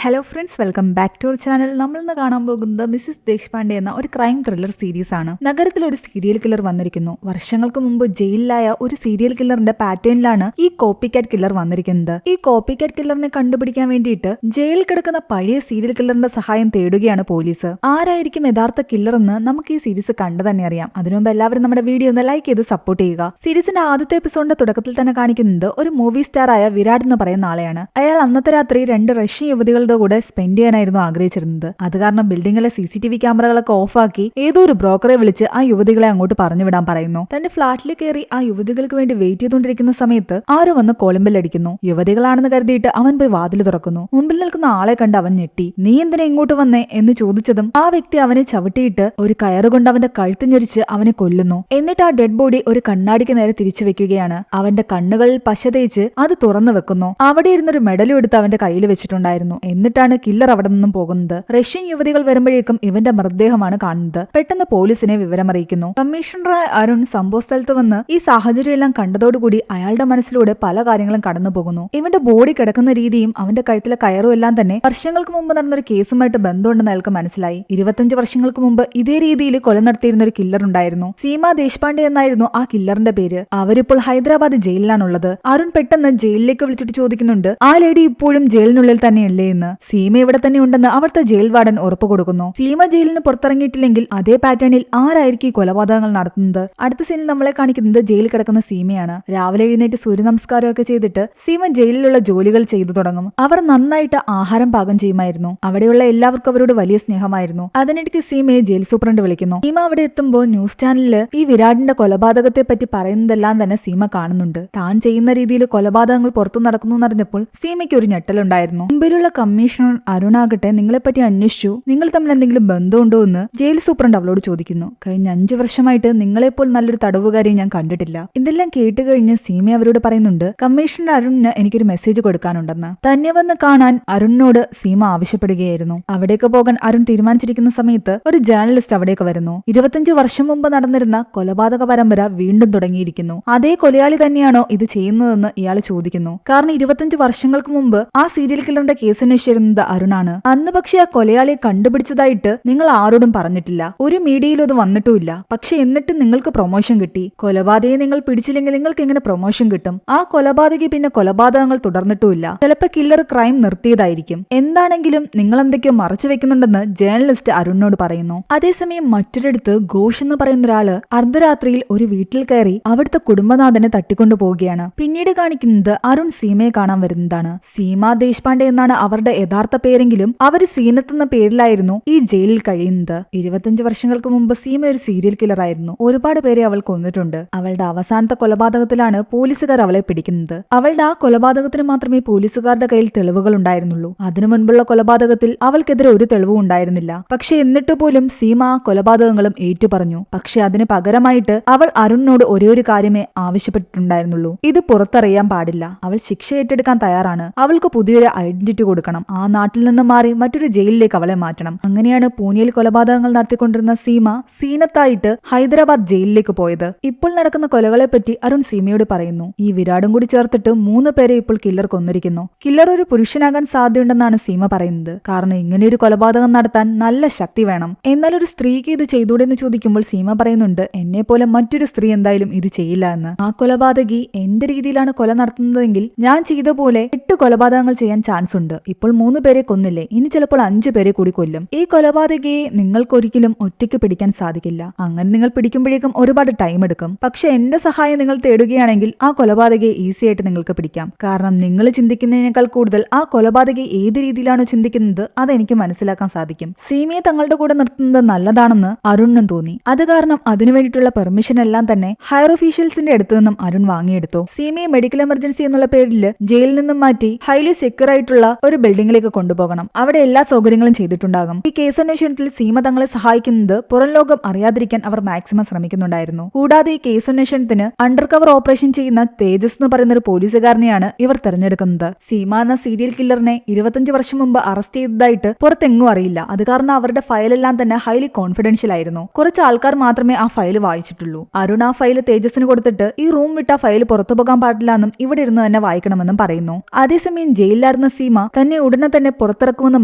Hello friends, welcome back to our channel. നമ്മൾ ഇന്ന് കാണാൻ പോകുന്നത് മിസ്സിസ് ദേശ്പാണ്ഡെ എന്ന ഒരു ക്രൈം ത്രില്ലർ സീരീസ് ആണ്. നഗരത്തിൽ ഒരു സീരിയൽ കില്ലർ വന്നിരിക്കുന്നു. വർഷങ്ങൾക്ക് മുമ്പ് ജയിലിലായ ഒരു സീരിയൽ കില്ലറിന്റെ പാറ്റേണിലാണ് ഈ കോപ്പി കാറ്റ് കില്ലർ വന്നിരിക്കുന്നത്. ഈ കോപ്പി കാറ്റ് കില്ലറിനെ കണ്ടുപിടിക്കാൻ വേണ്ടിയിട്ട് ജയിലിൽ കിടക്കുന്ന പഴയ സീരിയൽ കില്ലറിന്റെ സഹായം തേടുകയാണ് പോലീസ്. ആരായിരിക്കും യഥാർത്ഥ കില്ലർ എന്ന് നമുക്ക് ഈ സീരീസ് കണ്ടു തന്നെ അറിയാം. അതിനുമുമ്പ് എല്ലാവരും നമ്മുടെ വീഡിയോ ഒന്ന് ലൈക്ക് ചെയ്ത് സപ്പോർട്ട് ചെയ്യുക. സീരീസിന്റെ ആദ്യത്തെ എപ്പിസോഡിന്റെ തുടക്കത്തിൽ തന്നെ കാണിക്കുന്നത് ഒരു മൂവി സ്റ്റാർ ആയ വിരാട് എന്ന് പറയുന്ന ആളെയാണ്. അയാൾ അന്നത്തെ രാത്രി 2 റഷ്യൻ യുവതികളുടെ കൂടെ സ്പെൻഡ് ചെയ്യാനായിരുന്നു ആഗ്രഹിച്ചിരുന്നത്. അത് കാരണം ബിൽഡിംഗിലെ CCTV ക്യാമറകളൊക്കെ ഓഫാക്കി ഏതോ ഒരു ബ്രോക്കറെ വിളിച്ച് ആ യുവതികളെ അങ്ങോട്ട് പറഞ്ഞു വിടാൻ പറയുന്നു. തന്റെ ഫ്ളാറ്റിൽ കയറി ആ യുവതികൾക്ക് വേണ്ടി വെയിറ്റ് ചെയ്തുകൊണ്ടിരിക്കുന്ന സമയത്ത് ആരോ വന്ന് കോളിംബെല്ലടിക്കുന്നു. യുവതികളാണെന്ന് കരുതിയിട്ട് അവൻ പോയി വാതിൽ തുറക്കുന്നു. മുമ്പിൽ നിൽക്കുന്ന ആളെ കണ്ട് അവൻ ഞെട്ടി. നീ എന്തിനാ ഇങ്ങോട്ട് വന്നേ എന്ന് ചോദിച്ചതും ആ വ്യക്തി അവനെ ചവിട്ടിയിട്ട് ഒരു കയറുകൊണ്ട് അവന്റെ കഴുത്ത് ഞെരിച്ച് അവനെ കൊല്ലുന്നു. എന്നിട്ട് ആ ഡെഡ് ബോഡി ഒരു കണ്ണാടിക്ക് നേരെ തിരിച്ചു വെക്കുകയാണ്. അവന്റെ കണ്ണുകളിൽ പശ തേച്ച് അത് തുറന്നു വെക്കുന്നു. അവിടെ ഇരുന്നൊരു മെഡലും എടുത്ത് അവന്റെ കയ്യിൽ വെച്ചിട്ടുണ്ടായിരുന്നു. എന്നിട്ടാണ് കില്ലർ അവിടെ നിന്നും പോകുന്നത്. റഷ്യൻ യുവതികൾ വരുമ്പോഴേക്കും ഇവന്റെ മൃതദേഹമാണ് കാണുന്നത്. പെട്ടെന്ന് പോലീസിനെ വിവരമറിയിക്കുന്നു. കമ്മീഷണറായ അരുൺ സംഭവ സ്ഥലത്ത് വന്ന് ഈ സാഹചര്യം എല്ലാം കണ്ടതോടുകൂടി അയാളുടെ മനസ്സിലൂടെ പല കാര്യങ്ങളും കടന്നു പോകുന്നു. ഇവന്റെ ബോഡി കിടക്കുന്ന രീതിയും അവന്റെ കഴുത്തിലെ കയറും എല്ലാം തന്നെ വർഷങ്ങൾക്ക് മുമ്പ് നടന്നൊരു കേസുമായിട്ട് ബന്ധമുണ്ടെന്ന് അയാൾക്ക് മനസ്സിലായി. 25 വർഷങ്ങൾക്ക് മുമ്പ് ഇതേ രീതിയിൽ കൊല നടത്തിയിരുന്ന ഒരു കില്ലർ ഉണ്ടായിരുന്നു. സീമ ദേശ്പാണ്ഡെ എന്നായിരുന്നു ആ കില്ലറിന്റെ പേര്. അവരിപ്പോൾ ഹൈദരാബാദ് ജയിലിലാണുള്ളത്. അരുൺ പെട്ടെന്ന് ജയിലിലേക്ക് വിളിച്ചിട്ട് ചോദിക്കുന്നുണ്ട്, ആ ലേഡി ഇപ്പോഴും ജയിലിനുള്ളിൽ തന്നെയല്ലേ എന്ന്. സീമ ഇവിടെ തന്നെ ഉണ്ടെന്ന് അവിടുത്തെ ജയിൽ വാർഡൻ ഉറപ്പ് കൊടുക്കുന്നു. സീമ ജയിലിന് പുറത്തിറങ്ങിയിട്ടില്ലെങ്കിൽ അതേ പാറ്റേണിൽ ആരായിരിക്കും ഈ കൊലപാതകങ്ങൾ നടത്തുന്നത്? അടുത്ത സീനിൽ നമ്മളെ കാണിക്കുന്നത് ജയിലിൽ കിടക്കുന്ന സീമയാണ്. രാവിലെ എഴുന്നേറ്റ് സൂര്യ നമസ്കാരമൊക്കെ ചെയ്തിട്ട് സീമ ജയിലിലുള്ള ജോലികൾ ചെയ്തു തുടങ്ങും. അവർ നന്നായിട്ട് ആഹാരം പാകം ചെയ്യുമായിരുന്നു. അവിടെയുള്ള എല്ലാവർക്കും അവരോട് വലിയ സ്നേഹമായിരുന്നു. അതിനിടയ്ക്ക് സീമയെ ജയിൽ സൂപ്രണ്ട് വിളിക്കുന്നു. സീമ അവിടെ എത്തുമ്പോൾ ന്യൂസ് ചാനലില് ഈ വിരാടിന്റെ കൊലപാതകത്തെ പറ്റി പറയുന്നതെല്ലാം തന്നെ സീമ കാണുന്നുണ്ട്. താൻ ചെയ്യുന്ന രീതിയിൽ കൊലപാതകങ്ങൾ പുറത്തു നടക്കുന്നു എന്നറിഞ്ഞപ്പോൾ സീമയ്ക്ക് ഒരു ഞെട്ടലുണ്ടായിരുന്നു. മുമ്പിലുള്ള കമ്മീഷണർ അരുണാകട്ടെ നിങ്ങളെപ്പറ്റി അന്വേഷിച്ചു, നിങ്ങൾ തമ്മിൽ എന്തെങ്കിലും ബന്ധമുണ്ടോ എന്ന് ജയിൽ സൂപ്രണ്ട് അവളോട് ചോദിക്കുന്നു. കഴിഞ്ഞ 5 വർഷമായിട്ട് നിങ്ങളെപ്പോൾ നല്ലൊരു തടവുകാരിയെ ഞാൻ കണ്ടിട്ടില്ല. ഇതെല്ലാം കേട്ട് കഴിഞ്ഞ് സീമ അവരോട് പറയുന്നുണ്ട്, കമ്മീഷണർ അരുണിന് എനിക്കൊരു മെസ്സേജ് കൊടുക്കാനുണ്ടെന്ന്. തന്നെ വന്ന് കാണാൻ അരുണിനോട് സീമ ആവശ്യപ്പെടുകയായിരുന്നു. അവിടേക്ക് പോകാൻ അരുൺ തീരുമാനിച്ചിരിക്കുന്ന സമയത്ത് ഒരു ജേർണലിസ്റ്റ് അവിടേക്ക് വരുന്നു. 25 വർഷം മുമ്പ് നടന്നിരുന്ന കൊലപാതക പരമ്പര വീണ്ടും തുടങ്ങിയിരിക്കുന്നു. അതേ കൊലയാളി തന്നെയാണോ ഇത് ചെയ്യുന്നതെന്ന് ഇയാൾ ചോദിക്കുന്നു. കാരണം 25 വർഷങ്ങൾക്ക് മുമ്പ് ആ സീരിയൽ കില്ലറിന്റെ കേസ് അന്വേഷിച്ചിരുന്നത് അരുണാണ്. അന്ന് പക്ഷെ ആ കൊലയാളിയെ കണ്ടുപിടിച്ചതായിട്ട് നിങ്ങൾ ആരോടും പറഞ്ഞിട്ടില്ല. ഒരു മീഡിയയിലും അത് വന്നിട്ടുമില്ല. പക്ഷെ എന്നിട്ട് നിങ്ങൾക്ക് പ്രൊമോഷൻ കിട്ടി. കൊലപാതകയെ നിങ്ങൾ പിടിച്ചില്ലെങ്കിൽ നിങ്ങൾക്ക് എങ്ങനെ പ്രൊമോഷൻ കിട്ടും? ആ കൊലപാതകി പിന്നെ കൊലപാതകങ്ങൾ തുടർന്നിട്ടുമില്ല. ചിലപ്പോൾ കില്ലർ ക്രൈം നിർത്തിയതായിരിക്കും. എന്താണെങ്കിലും നിങ്ങൾ എന്തൊക്കെയോ മറച്ചു വെക്കുന്നുണ്ടെന്ന് ജേർണലിസ്റ്റ് അരുണിനോട് പറയുന്നു. അതേസമയം മറ്റൊരിടത്ത് ഘോഷ് എന്ന് പറയുന്ന ഒരാള് അർദ്ധരാത്രിയിൽ ഒരു വീട്ടിൽ കയറി അവിടുത്തെ കുടുംബനാഥനെ തട്ടിക്കൊണ്ടു പോവുകയാണ്. പിന്നീട് കാണിക്കുന്നത് അരുൺ സീമയെ കാണാൻ വരുന്നതാണ്. സീമ ദേശ്പാണ്ഡെ എന്നാണ് അവരുടെ യഥാർത്ഥ പേരെങ്കിലും അവര് സീനത്ത് എന്ന പേരിലായിരുന്നു ഈ ജയിലിൽ കഴിയുന്നത്. 25 വർഷങ്ങൾക്ക് മുമ്പ് സീമ ഒരു സീരിയൽ കില്ലർ ആയിരുന്നു. ഒരുപാട് പേരെ അവൾ കൊന്നിട്ടുണ്ട്. അവളുടെ അവസാനത്തെ കൊലപാതകത്തിലാണ് പോലീസുകാർ അവളെ പിടിക്കുന്നത്. അവളുടെ ആ കൊലപാതകത്തിന് മാത്രമേ പോലീസുകാരുടെ കയ്യിൽ തെളിവുകൾ ഉണ്ടായിരുന്നുള്ളൂ. അതിനു മുൻപുള്ള കൊലപാതകത്തിൽ അവൾക്കെതിരെ ഒരു തെളിവും ഉണ്ടായിരുന്നില്ല. പക്ഷെ എന്നിട്ട് പോലും സീമ ആ കൊലപാതകങ്ങളും ഏറ്റുപറഞ്ഞു. പക്ഷെ അതിന് പകരമായിട്ട് അവൾ അരുണിനോട് ഒരേ ഒരു കാര്യമേ ആവശ്യപ്പെട്ടിട്ടുണ്ടായിരുന്നുള്ളൂ, ഇത് പുറത്തറിയാൻ പാടില്ല. അവൾ ശിക്ഷ ഏറ്റെടുക്കാൻ തയ്യാറാണ്. അവൾക്ക് പുതിയൊരു ഐഡന്റിറ്റി കൊടുക്കണം. ആ നാട്ടിൽ നിന്ന് മാറി മറ്റൊരു ജയിലിലേക്ക് അവളെ മാറ്റണം. അങ്ങനെയാണ് പൂനെയിൽ കൊലപാതകങ്ങൾ നടത്തിക്കൊണ്ടിരുന്ന സീമ സീനത്തായിട്ട് ഹൈദരാബാദ് ജയിലിലേക്ക് പോയത്. ഇപ്പോൾ നടക്കുന്ന കൊലകളെ പറ്റി അരുൺ സീമയോട് പറയുന്നു. ഈ വിരാടും കൂടി ചേർത്തിട്ട് 3 പേരെ ഇപ്പോൾ കില്ലർ കൊന്നിരിക്കുന്നു. കില്ലർ ഒരു പുരുഷനാകാൻ സാധ്യതയുണ്ടെന്നാണ് സീമ പറയുന്നത്. കാരണം ഇങ്ങനെയൊരു കൊലപാതകം നടത്താൻ നല്ല ശക്തി വേണം. എന്നാൽ ഒരു സ്ത്രീക്ക് ഇത് ചെയ്തൂടെ എന്ന് ചോദിക്കുമ്പോൾ സീമ പറയുന്നുണ്ട്, എന്നെ പോലെ മറ്റൊരു സ്ത്രീ എന്തായാലും ഇത് ചെയ്യില്ല എന്ന്. ആ കൊലപാതകി എന്റെ രീതിയിലാണ് കൊല നടത്തുന്നതെങ്കിൽ ഞാൻ ചെയ്ത പോലെ 8 കൊലപാതകങ്ങൾ ചെയ്യാൻ ചാൻസ് ഉണ്ട്. ഇപ്പോൾ 3 പേരെ കൊന്നില്ലേ, ഇനി ചിലപ്പോൾ 5 പേരെ കൂടി കൊല്ലും. ഈ കൊലപാതകയെ നിങ്ങൾക്കൊരിക്കലും ഒറ്റയ്ക്ക് പിടിക്കാൻ സാധിക്കില്ല. അങ്ങനെ നിങ്ങൾ പിടിക്കുമ്പോഴേക്കും ഒരുപാട് ടൈം എടുക്കും. പക്ഷെ എന്റെ സഹായം നിങ്ങൾ തേടുകയാണെങ്കിൽ ആ കൊലപാതകയെ ഈസി ആയിട്ട് നിങ്ങൾക്ക് പിടിക്കാം. കാരണം നിങ്ങൾ ചിന്തിക്കുന്നതിനേക്കാൾ കൂടുതൽ ആ കൊലപാതകയെ ഏത് രീതിയിലാണോ ചിന്തിക്കുന്നത് അതെനിക്ക് മനസ്സിലാക്കാൻ സാധിക്കും. സീമയെ തങ്ങളുടെ കൂടെ നിർത്തുന്നത് നല്ലതാണെന്ന് അരുണിനും തോന്നി. അത് കാരണം അതിനു വേണ്ടിയിട്ടുള്ള പെർമിഷൻ എല്ലാം തന്നെ ഹയർ ഒഫീഷ്യൽസിന്റെ അടുത്തു നിന്നും അരുൺ വാങ്ങിയെടുത്തു. സീമയെ മെഡിക്കൽ എമർജൻസി എന്നുള്ള പേരിൽ ജയിലിൽ നിന്നും മാറ്റി ഹൈലി സെക്യൂർ ആയിട്ടുള്ള ഒരു ബിൽഡിംഗിലേക്ക് കൊണ്ടുപോകണം. അവിടെ എല്ലാ സൗകര്യങ്ങളും ചെയ്തിട്ടുണ്ടാകും. ഈ കേസ് അന്വേഷണത്തിൽ സീമ തങ്ങളെ സഹായിക്കുന്നത് പുറം ലോകം അറിയാതിരിക്കാൻ അവർ മാക്സിമം ശ്രമിക്കുന്നുണ്ടായിരുന്നു. കൂടാതെ ഈ കേസ് അന്വേഷണത്തിന് അണ്ടർ കവർ ഓപ്പറേഷൻ ചെയ്യുന്ന തേജസ് എന്ന് പറയുന്ന ഒരു പോലീസുകാരനെയാണ് ഇവർ തെരഞ്ഞെടുക്കുന്നത്. സീമ എന്ന സീരിയൽ കില്ലറിനെ 25 വർഷം മുമ്പ് അറസ്റ്റ് ചെയ്തതായിട്ട് പുറത്തെങ്ങും അറിയില്ല. അത് കാരണം അവരുടെ ഫയലെല്ലാം തന്നെ ഹൈലി കോൺഫിഡൻഷ്യൽ ആയിരുന്നു. കുറച്ച് ആൾക്കാർ മാത്രമേ ആ ഫയൽ വായിച്ചിട്ടുള്ളൂ. അരുൺ ആ ഫയൽ തേജസിന് കൊടുത്തിട്ട് ഈ റൂം വിട്ട ഫയൽ പുറത്തു പോകാൻ പാടില്ല എന്നും ഇവിടെ ഇരുന്ന് തന്നെ വായിക്കണമെന്നും പറയുന്നു. അതേസമയം ജയിലിലായിരുന്ന സീമ തന്നെ ഉടനെ തന്നെ പുറത്തിറക്കുമെന്ന്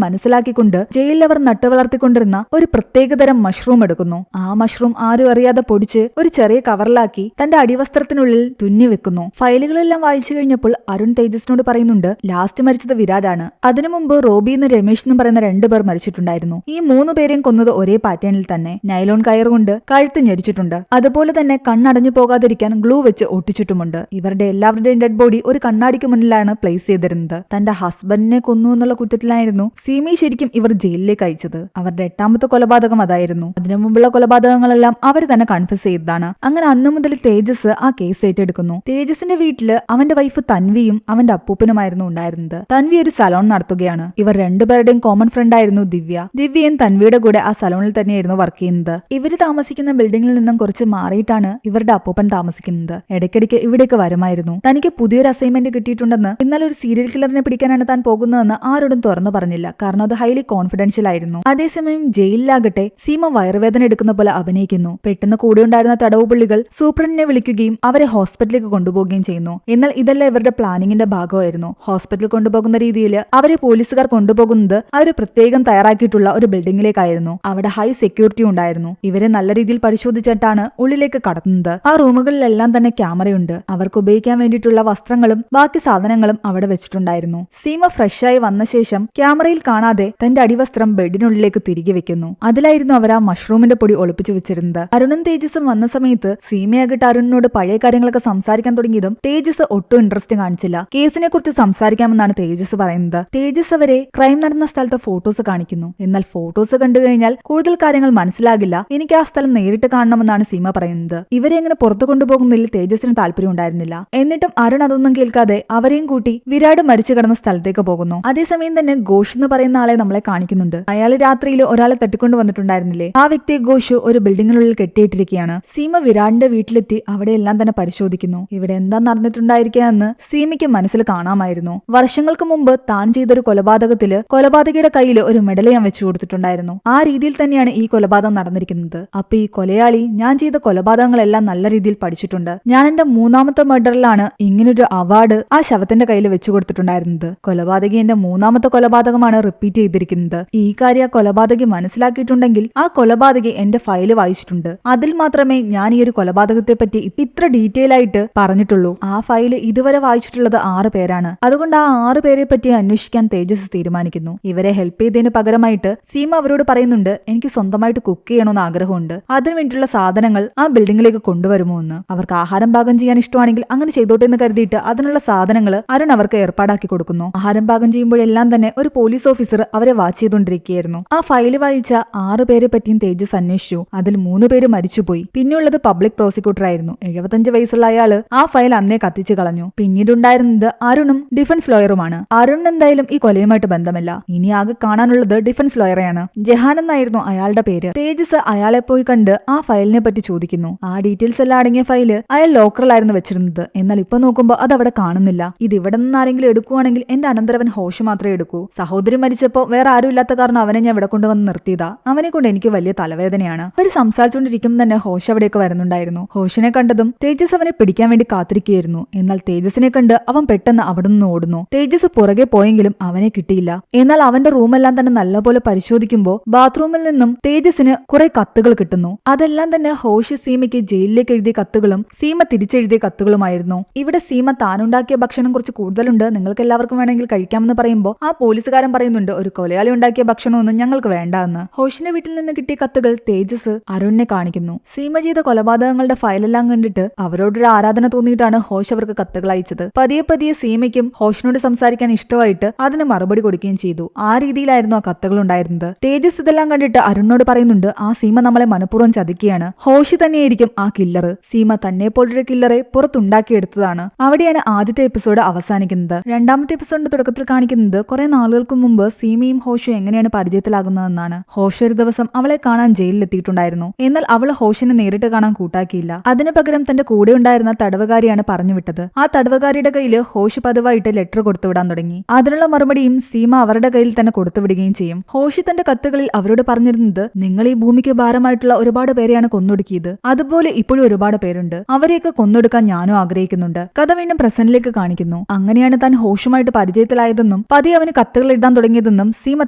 മനസ്സിലാക്കിക്കൊണ്ട് ജയിലിൽ അവർ നട്ടുവളർത്തിക്കൊണ്ടിരുന്ന ഒരു പ്രത്യേകതരം മഷ്റൂം എടുക്കുന്നു. ആ മഷ്റൂം ആരും അറിയാതെ പൊടിച്ച് ഒരു ചെറിയ കവറിലാക്കി തന്റെ അടിവസ്ത്രത്തിനുള്ളിൽ തുന്നി വെക്കുന്നു. ഫയലുകളെല്ലാം വായിച്ചു കഴിഞ്ഞപ്പോൾ അരുൺ തേജസിനോട് പറയുന്നുണ്ട് ലാസ്റ്റ് മരിച്ചത് വിരാടാണ്. അതിനു മുമ്പ് റോബി എന്ന് രമേശ് എന്നും പറയുന്ന 2 പേർ മരിച്ചിട്ടുണ്ടായിരുന്നു. ഈ 3 പേരെയും കൊന്നത് ഒരേ പാറ്റേണിൽ തന്നെ. നൈലോൺ കയറുകൊണ്ട് കഴുത്ത് ഞെരിച്ചിട്ടുണ്ട്. അതുപോലെ തന്നെ കണ്ണടഞ്ഞു പോകാതിരിക്കാൻ ഗ്ലൂ വെച്ച് ഒട്ടിച്ചിട്ടുമുണ്ട്. ഇവരുടെ എല്ലാവരുടെയും ഡെഡ് ബോഡി ഒരു കണ്ണാടിക്ക് മുന്നിലാണ് പ്ലേസ് ചെയ്തിരുന്നത്. തന്റെ ഹസ്ബൻഡിനെ കൊന്നു എന്നുള്ള കുറ്റത്തിലായിരുന്നു സീമയെ ശരിക്കും ഇവർ ജയിലിലേക്ക് അയച്ചത്. അവരുടെ 8ാമത്തെ കൊലപാതകം അതായിരുന്നു. അതിനു മുമ്പുള്ള കൊലപാതകങ്ങളെല്ലാം അവർ തന്നെ കൺഫ്യസ് ചെയ്തതാണ്. അങ്ങനെ അന്നു മുതൽ തേജസ് ആ കേസ് ഏറ്റെടുക്കുന്നു. തേജസിന്റെ വീട്ടില് അവന്റെ വൈഫ് തൻവിയും അവന്റെ അപ്പൂപ്പനുമായിരുന്നു ഉണ്ടായിരുന്നത്. തൻവി ഒരു സലോൺ നടത്തുകയാണ്. ഇവർ 2 പേരുടെയും കോമൺ ഫ്രണ്ട് ആയിരുന്നു ദിവ്യ. ദിവ്യയും തൻവിയുടെ കൂടെ ആ സലോണിൽ തന്നെയായിരുന്നു വർക്ക് ചെയ്യുന്നത്. ഇവര് താമസിക്കുന്ന ബിൽഡിംഗിൽ നിന്നും കുറച്ച് മാറിയിട്ടാണ് ഇവരുടെ അപ്പൂപ്പൻ താമസിക്കുന്നത്. ഇടയ്ക്കിടയ്ക്ക് ഇവിടേക്ക് വരുമായിരുന്നു. തനിക്ക് പുതിയൊരു അസൈൻമെന്റ് കിട്ടിയിട്ടുണ്ടെന്ന്, എന്നാൽ ഒരു സീരിയൽ കില്ലറിനെ പിടിക്കാനാണ് താൻ പോകുന്നതെന്ന് ആരോടും തുറന്നു പറഞ്ഞില്ല. കാരണം അത് ഹൈലി കോൺഫിഡൻഷ്യൽ ആയിരുന്നു. അതേസമയം ജയിലിലാകട്ടെ സീമ വയറുവേദന എടുക്കുന്ന പോലെ അഭിനയിക്കുന്നു. പെട്ടെന്ന് കൂടെ ഉണ്ടായിരുന്ന തടവുപുള്ളികൾ സൂപ്രണ്ടിനെ വിളിക്കുകയും അവരെ ഹോസ്പിറ്റലിലേക്ക് കൊണ്ടുപോവുകയും ചെയ്യുന്നു. എന്നാൽ ഇതെല്ലാം ഇവരുടെ പ്ലാനിങ്ങിന്റെ ഭാഗമായിരുന്നു. ഹോസ്പിറ്റലിൽ കൊണ്ടുപോകുന്ന രീതിയിൽ അവരെ പോലീസുകാർ കൊണ്ടുപോകുന്നത് അവർ പ്രത്യേകം തയ്യാറാക്കിയിട്ടുള്ള ഒരു ബിൽഡിംഗിലേക്കായിരുന്നു. അവിടെ ഹൈ സെക്യൂരിറ്റി ഉണ്ടായിരുന്നു. ഇവരെ നല്ല രീതിയിൽ പരിശോധിച്ചിട്ടാണ് ഉള്ളിലേക്ക് കടത്തുന്നത്. ആ റൂമുകളിലെല്ലാം തന്നെ ക്യാമറയുണ്ട്. അവർക്ക് ഉപയോഗിക്കാൻ വേണ്ടിയിട്ടുള്ള വസ്ത്രങ്ങളും ബാക്കി സാധനങ്ങളും അവിടെ വെച്ചിട്ടുണ്ടായിരുന്നു. സീമ ഫ്രഷായി വന്ന ശേഷം ക്യാമറയിൽ കാണാതെ തന്റെ അടിവസ്ത്രം ബെഡിനുള്ളിലേക്ക് തിരികെ വെക്കുന്നു. അതിലായിരുന്നു അവർ ആ മഷ്റൂമിന്റെ പൊടി ഒളിപ്പിച്ചു വെച്ചിരുന്നത്. അരുണും തേജസും വന്ന സമയത്ത് സീമയാകട്ടെ അരുണിനോട് പഴയ കാര്യങ്ങളൊക്കെ സംസാരിക്കാൻ തുടങ്ങിയതും തേജസ് ഒട്ടും ഇൻട്രസ്റ്റ് കാണിച്ചില്ല. കേസിനെ കുറിച്ച് സംസാരിക്കാമെന്നാണ് തേജസ് പറയുന്നത്. തേജസ് അവരെ ക്രൈം നടന്ന സ്ഥലത്തെ ഫോട്ടോസ് കാണിക്കുന്നു. എന്നാൽ ഫോട്ടോസ് കണ്ടു കഴിഞ്ഞാൽ കൂടുതൽ കാര്യങ്ങൾ മനസ്സിലാകില്ല, എനിക്ക് ആ സ്ഥലം നേരിട്ട് കാണണമെന്നാണ് സീമ പറയുന്നത്. ഇവരെ എങ്ങനെ പുറത്തു കൊണ്ടുപോകുന്നതിൽ തേജസിന് താല്പര്യം ഉണ്ടായിരുന്നില്ല. എന്നിട്ടും അരുൺ അതൊന്നും കേൾക്കാതെ അവരെയും കൂട്ടി വിരാട് മരിച്ചു കിടന്ന സ്ഥലത്തേക്ക് പോകുന്നു. അതേസമയം തന്നെ ഘോഷ് എന്ന് പറയുന്ന ആളെ നമ്മളെ കാണിക്കുന്നുണ്ട്. അയാൾ രാത്രിയിൽ ഒരാളെ തട്ടിക്കൊണ്ടു വന്നിട്ടുണ്ടായിരുന്നില്ലേ, ആ വ്യക്തിയെ ഘോഷ് ഒരു ബിൽഡിങ്ങിനുള്ളിൽ കെട്ടിയിട്ടിരിക്കുകയാണ്. സീമ വിരാടിന്റെ വീട്ടിലെത്തി അവിടെയെല്ലാം തന്നെ പരിശോധിക്കുന്നു. ഇവിടെ എന്താ നടന്നിട്ടുണ്ടായിരിക്കുക എന്ന് സീമയ്ക്ക് മനസ്സിൽ കാണാമായിരുന്നു. വർഷങ്ങൾക്ക് മുമ്പ് താൻ ചെയ്തൊരു കൊലപാതകത്തില് കൊലപാതകയുടെ കയ്യിൽ ഒരു മെഡലിയാൻ വെച്ചു കൊടുത്തിട്ടുണ്ടായിരുന്നു. ആ രീതിയിൽ തന്നെയാണ് ഈ കൊലപാതകം നടന്നിരിക്കുന്നത്. അപ്പൊ ഈ കൊലയാളി ഞാൻ ചെയ്ത കൊലപാതകങ്ങളെല്ലാം നല്ല രീതിയിൽ പഠിച്ചിട്ടുണ്ട്. ഞാൻ എന്റെ 3ാമത്തെ മർഡറിലാണ് ഇങ്ങനൊരു അവാർഡ് ആ ശവത്തിന്റെ കയ്യിൽ വെച്ചു കൊടുത്തിട്ടുണ്ടായിരുന്നത്. കൊലപാതകി എന്റെ 3ാമത്തെ കൊലപാതകമാണ് റിപ്പീറ്റ് ചെയ്തിരിക്കുന്നത്. ഈ കാര്യം ആ കൊലപാതകി മനസ്സിലാക്കിയിട്ടുണ്ടെങ്കിൽ ആ കൊലപാതകി എന്റെ ഫയല് വായിച്ചിട്ടുണ്ട്. അതിൽ മാത്രമേ ഞാൻ ഈ ഒരു കൊലപാതകത്തെ പറ്റി ഇത്ര ഡീറ്റെയിൽ ആയിട്ട് പറഞ്ഞിട്ടുള്ളൂ. ആ ഫയല് ഇതുവരെ വായിച്ചിട്ടുള്ളത് 6 പേരാണ്. അതുകൊണ്ട് ആ 6 പേരെ പറ്റി അന്വേഷിക്കാൻ തേജസ് തീരുമാനിക്കുന്നു. ഇവരെ ഹെൽപ്പ് ചെയ്തതിന് പകരമായിട്ട് സീമ അവരോട് പറയുന്നുണ്ട്, എനിക്ക് സ്വന്തമായിട്ട് കുക്ക് ചെയ്യണമെന്ന് ആഗ്രഹമുണ്ട്. അതിനു വേണ്ടിയുള്ള സാധനങ്ങൾ ആ ബിൽഡിംഗിലേക്ക് കൊണ്ടുവരുമോ എന്ന്. അവർക്ക് ആഹാരം പാകം ചെയ്യാൻ ഇഷ്ടമാണെങ്കിൽ അങ്ങനെ ചെയ്തോട്ടെ എന്ന് കരുതിയിട്ട് അതിനുള്ള സാധനങ്ങൾ അരുൺ അവർക്ക് ഏർപ്പാടാക്കി കൊടുക്കുന്നു. ആഹാരം പാകം ചെയ്യുമ്പോഴെല്ലാം തന്നെ ഒരു പോലീസ് ഓഫീസർ അവരെ വാച്ച് ചെയ്തുകൊണ്ടിരിക്കുകയായിരുന്നു. ആ ഫയല് വായിച്ച 6 പേരെ പറ്റിയും തേജസ് അന്വേഷിച്ചു. അതിൽ 3 പേര് മരിച്ചുപോയി. പിന്നെയുള്ളത് പബ്ലിക് പ്രോസിക്യൂട്ടർ ആയിരുന്നു. 75 വയസ്സുള്ള അയാള് ആ ഫയൽ അന്നേ കത്തിച്ചു കളഞ്ഞു. പിന്നീടുണ്ടായിരുന്നത് അരുണും ഡിഫൻസ് ലോയറുമാണ്. അരുൺ എന്തായാലും ഈ കൊലയുമായിട്ട് ബന്ധമില്ല. ഇനി ആകെ കാണാനുള്ളത് ഡിഫൻസ് ലോയറെയാണ്. ജഹാൻ എന്നായിരുന്നു അയാളുടെ പേര്. തേജസ് അയാളെ പോയി കണ്ട് ആ ഫയലിനെ പറ്റി ചോദിക്കുന്നു. ആ ഡീറ്റെയിൽസ് എല്ലാം അടങ്ങിയ ഫയല് അയാൾ ലോക്കറിലായിരുന്നു വെച്ചിരുന്നത്. എന്നാൽ ഇപ്പൊ നോക്കുമ്പോൾ അത് അവിടെ കാണുന്നില്ല. ഇത് ഇവിടെ നിന്ന് ആരെങ്കിലും എടുക്കുവാണെങ്കിൽ എന്റെ അനന്തരവൻ ഹോഷ് മാത്രമേ എടുക്കൂ. സഹോദരി മരിച്ചപ്പോ വേറെ ആരും ഇല്ലാത്ത കാരണം അവനെ ഞാൻ ഇവിടെ കൊണ്ടുവന്ന് നിർത്തിയതാ. അവനെ കൊണ്ട് എനിക്ക് വലിയ തലവേദനയാണ്. അവർ സംസാരിച്ചുകൊണ്ടിരിക്കുമ്പോൾ തന്നെ ഹോഷ് അവിടേക്ക് വരുന്നുണ്ടായിരുന്നു. ഹോഷിനെ കണ്ടതും തേജസ് അവനെ പിടിക്കാൻ വേണ്ടി കാത്തിരിക്കുകയായിരുന്നു. എന്നാൽ തേജസിനെ കണ്ട് അവൻ പെട്ടെന്ന് അവിടെ നിന്ന് ഓടുന്നു. തേജസ് പുറകെ പോയെങ്കിലും അവനെ കിട്ടിയില്ല. എന്നാൽ അവന്റെ റൂമെല്ലാം തന്നെ നല്ലപോലെ പരിശോധിക്കുമ്പോൾ ബാത്റൂമിൽ നിന്നും തേജസിന് കുറെ കത്തുകൾ കിട്ടുന്നു. അതെല്ലാം തന്നെ ഹോഷ് സീമയ്ക്ക് ജയിലിലേക്ക് എഴുതിയ കത്തുകളും സീമ തിരിച്ചെഴുതിയ കത്തുകളുമായിരുന്നു. ഇവിടെ സീമ താനുണ്ടാക്കിയ ഭക്ഷണം കുറച്ച് കൂടുതലുണ്ട്, നിങ്ങൾക്ക് എല്ലാവർക്കും വേണമെങ്കിൽ കഴിക്കാമെന്ന് പറയുമ്പോൾ ആ പോലീസുകാരൻ പറയുന്നുണ്ട്, ഒരു കൊലയാളി ഉണ്ടാക്കിയ ഭക്ഷണമൊന്നും ഞങ്ങൾക്ക് വേണ്ട എന്ന്. ഹോഷിന്റെ വീട്ടിൽ നിന്ന് കിട്ടിയ കത്തുകൾ തേജസ് അരുണിനെ കാണിക്കുന്നു. സീമ ചെയ്ത കൊലപാതകങ്ങളുടെ ഫയലെല്ലാം കണ്ടിട്ട് അവരോടൊരു ആരാധന തോന്നിയിട്ടാണ് ഹോഷ് അവർക്ക് കത്തുകൾ അയച്ചത്. പതിയെ പതിയെ സീമയ്ക്കും ഹോഷിനോട് സംസാരിക്കാൻ ഇഷ്ടമായിട്ട് അതിന് മറുപടി കൊടുക്കുകയും ചെയ്തു. ആ രീതിയിലായിരുന്നു ആ കത്തുകൾ ഉണ്ടായിരുന്നത്. തേജസ് ഇതെല്ലാം കണ്ടിട്ട് അരുണിനോട് പറയുന്നുണ്ട്, ആ സീമ നമ്മളെ മനഃപൂർവ്വം ചതിക്കുകയാണ്. ഹോഷി തന്നെയായിരിക്കും ആ കില്ലർ. സീമ തന്നെ പോലൊരു കില്ലറെ പുറത്തുണ്ടാക്കിയെടുത്തതാണ്. അവിടെയാണ് ആദ്യത്തെ എപ്പിസോഡ് അവസാനിക്കുന്നത്. 2ാമത്തെ എപ്പിസോഡിന്റെ തുടക്കത്തിൽ കാണിക്കുന്നത് കുറെ നാളുകൾക്ക് മുമ്പ് സീമയും ഹോഷും എങ്ങനെയാണ് പരിചയത്തിലാകുന്നതെന്നാണ്. ഹോഷ് ഒരു ദിവസം അവളെ കാണാൻ ജയിലിലെത്തിയിട്ടുണ്ടായിരുന്നു. എന്നാൽ അവൾ ഹോഷിനെ നേരിട്ട് കാണാൻ കൂട്ടാക്കിയില്ല. അതിനു പകരം തന്റെ കൂടെ ഉണ്ടായിരുന്ന തടവുകാരിയാണ് പറഞ്ഞുവിട്ടത്. ആ തടവുകാരിയുടെ കയ്യിൽ ഹോഷ് പതിവായിട്ട് ലെറ്റർ കൊടുത്തുവിടാൻ തുടങ്ങി. അതിനുള്ള മറുപടിയും സീമ അവരുടെ കയ്യിൽ തന്നെ കൊടുത്തുവിടുകയും ചെയ്യും. ഹോഷി തന്റെ കത്തുകളിൽ അവരോട് പറഞ്ഞിരുന്നത്, നിങ്ങൾ ഈ ഭൂമിക്ക് ഭാരമായിട്ടുള്ള ഒരുപാട് പേരെയാണ് കൊന്നൊടുക്കിയത്. അതുപോലെ ഇപ്പോഴും ഒരുപാട് പേരുണ്ട്. അവരെയൊക്കെ കൊന്നൊടുക്കാൻ ഞാനും ആഗ്രഹിക്കുന്നുണ്ട്. കഥ വീണ്ടും പ്രസന്റിലേക്ക് കാണിക്കുന്നു. അങ്ങനെയാണ് താൻ ഹോഷുമായിട്ട് പരിചയത്തിലായതെന്നും പതിയെ അവന് കത്തുകൾ എഴുതാൻ തുടങ്ങിയതെന്നും സീമ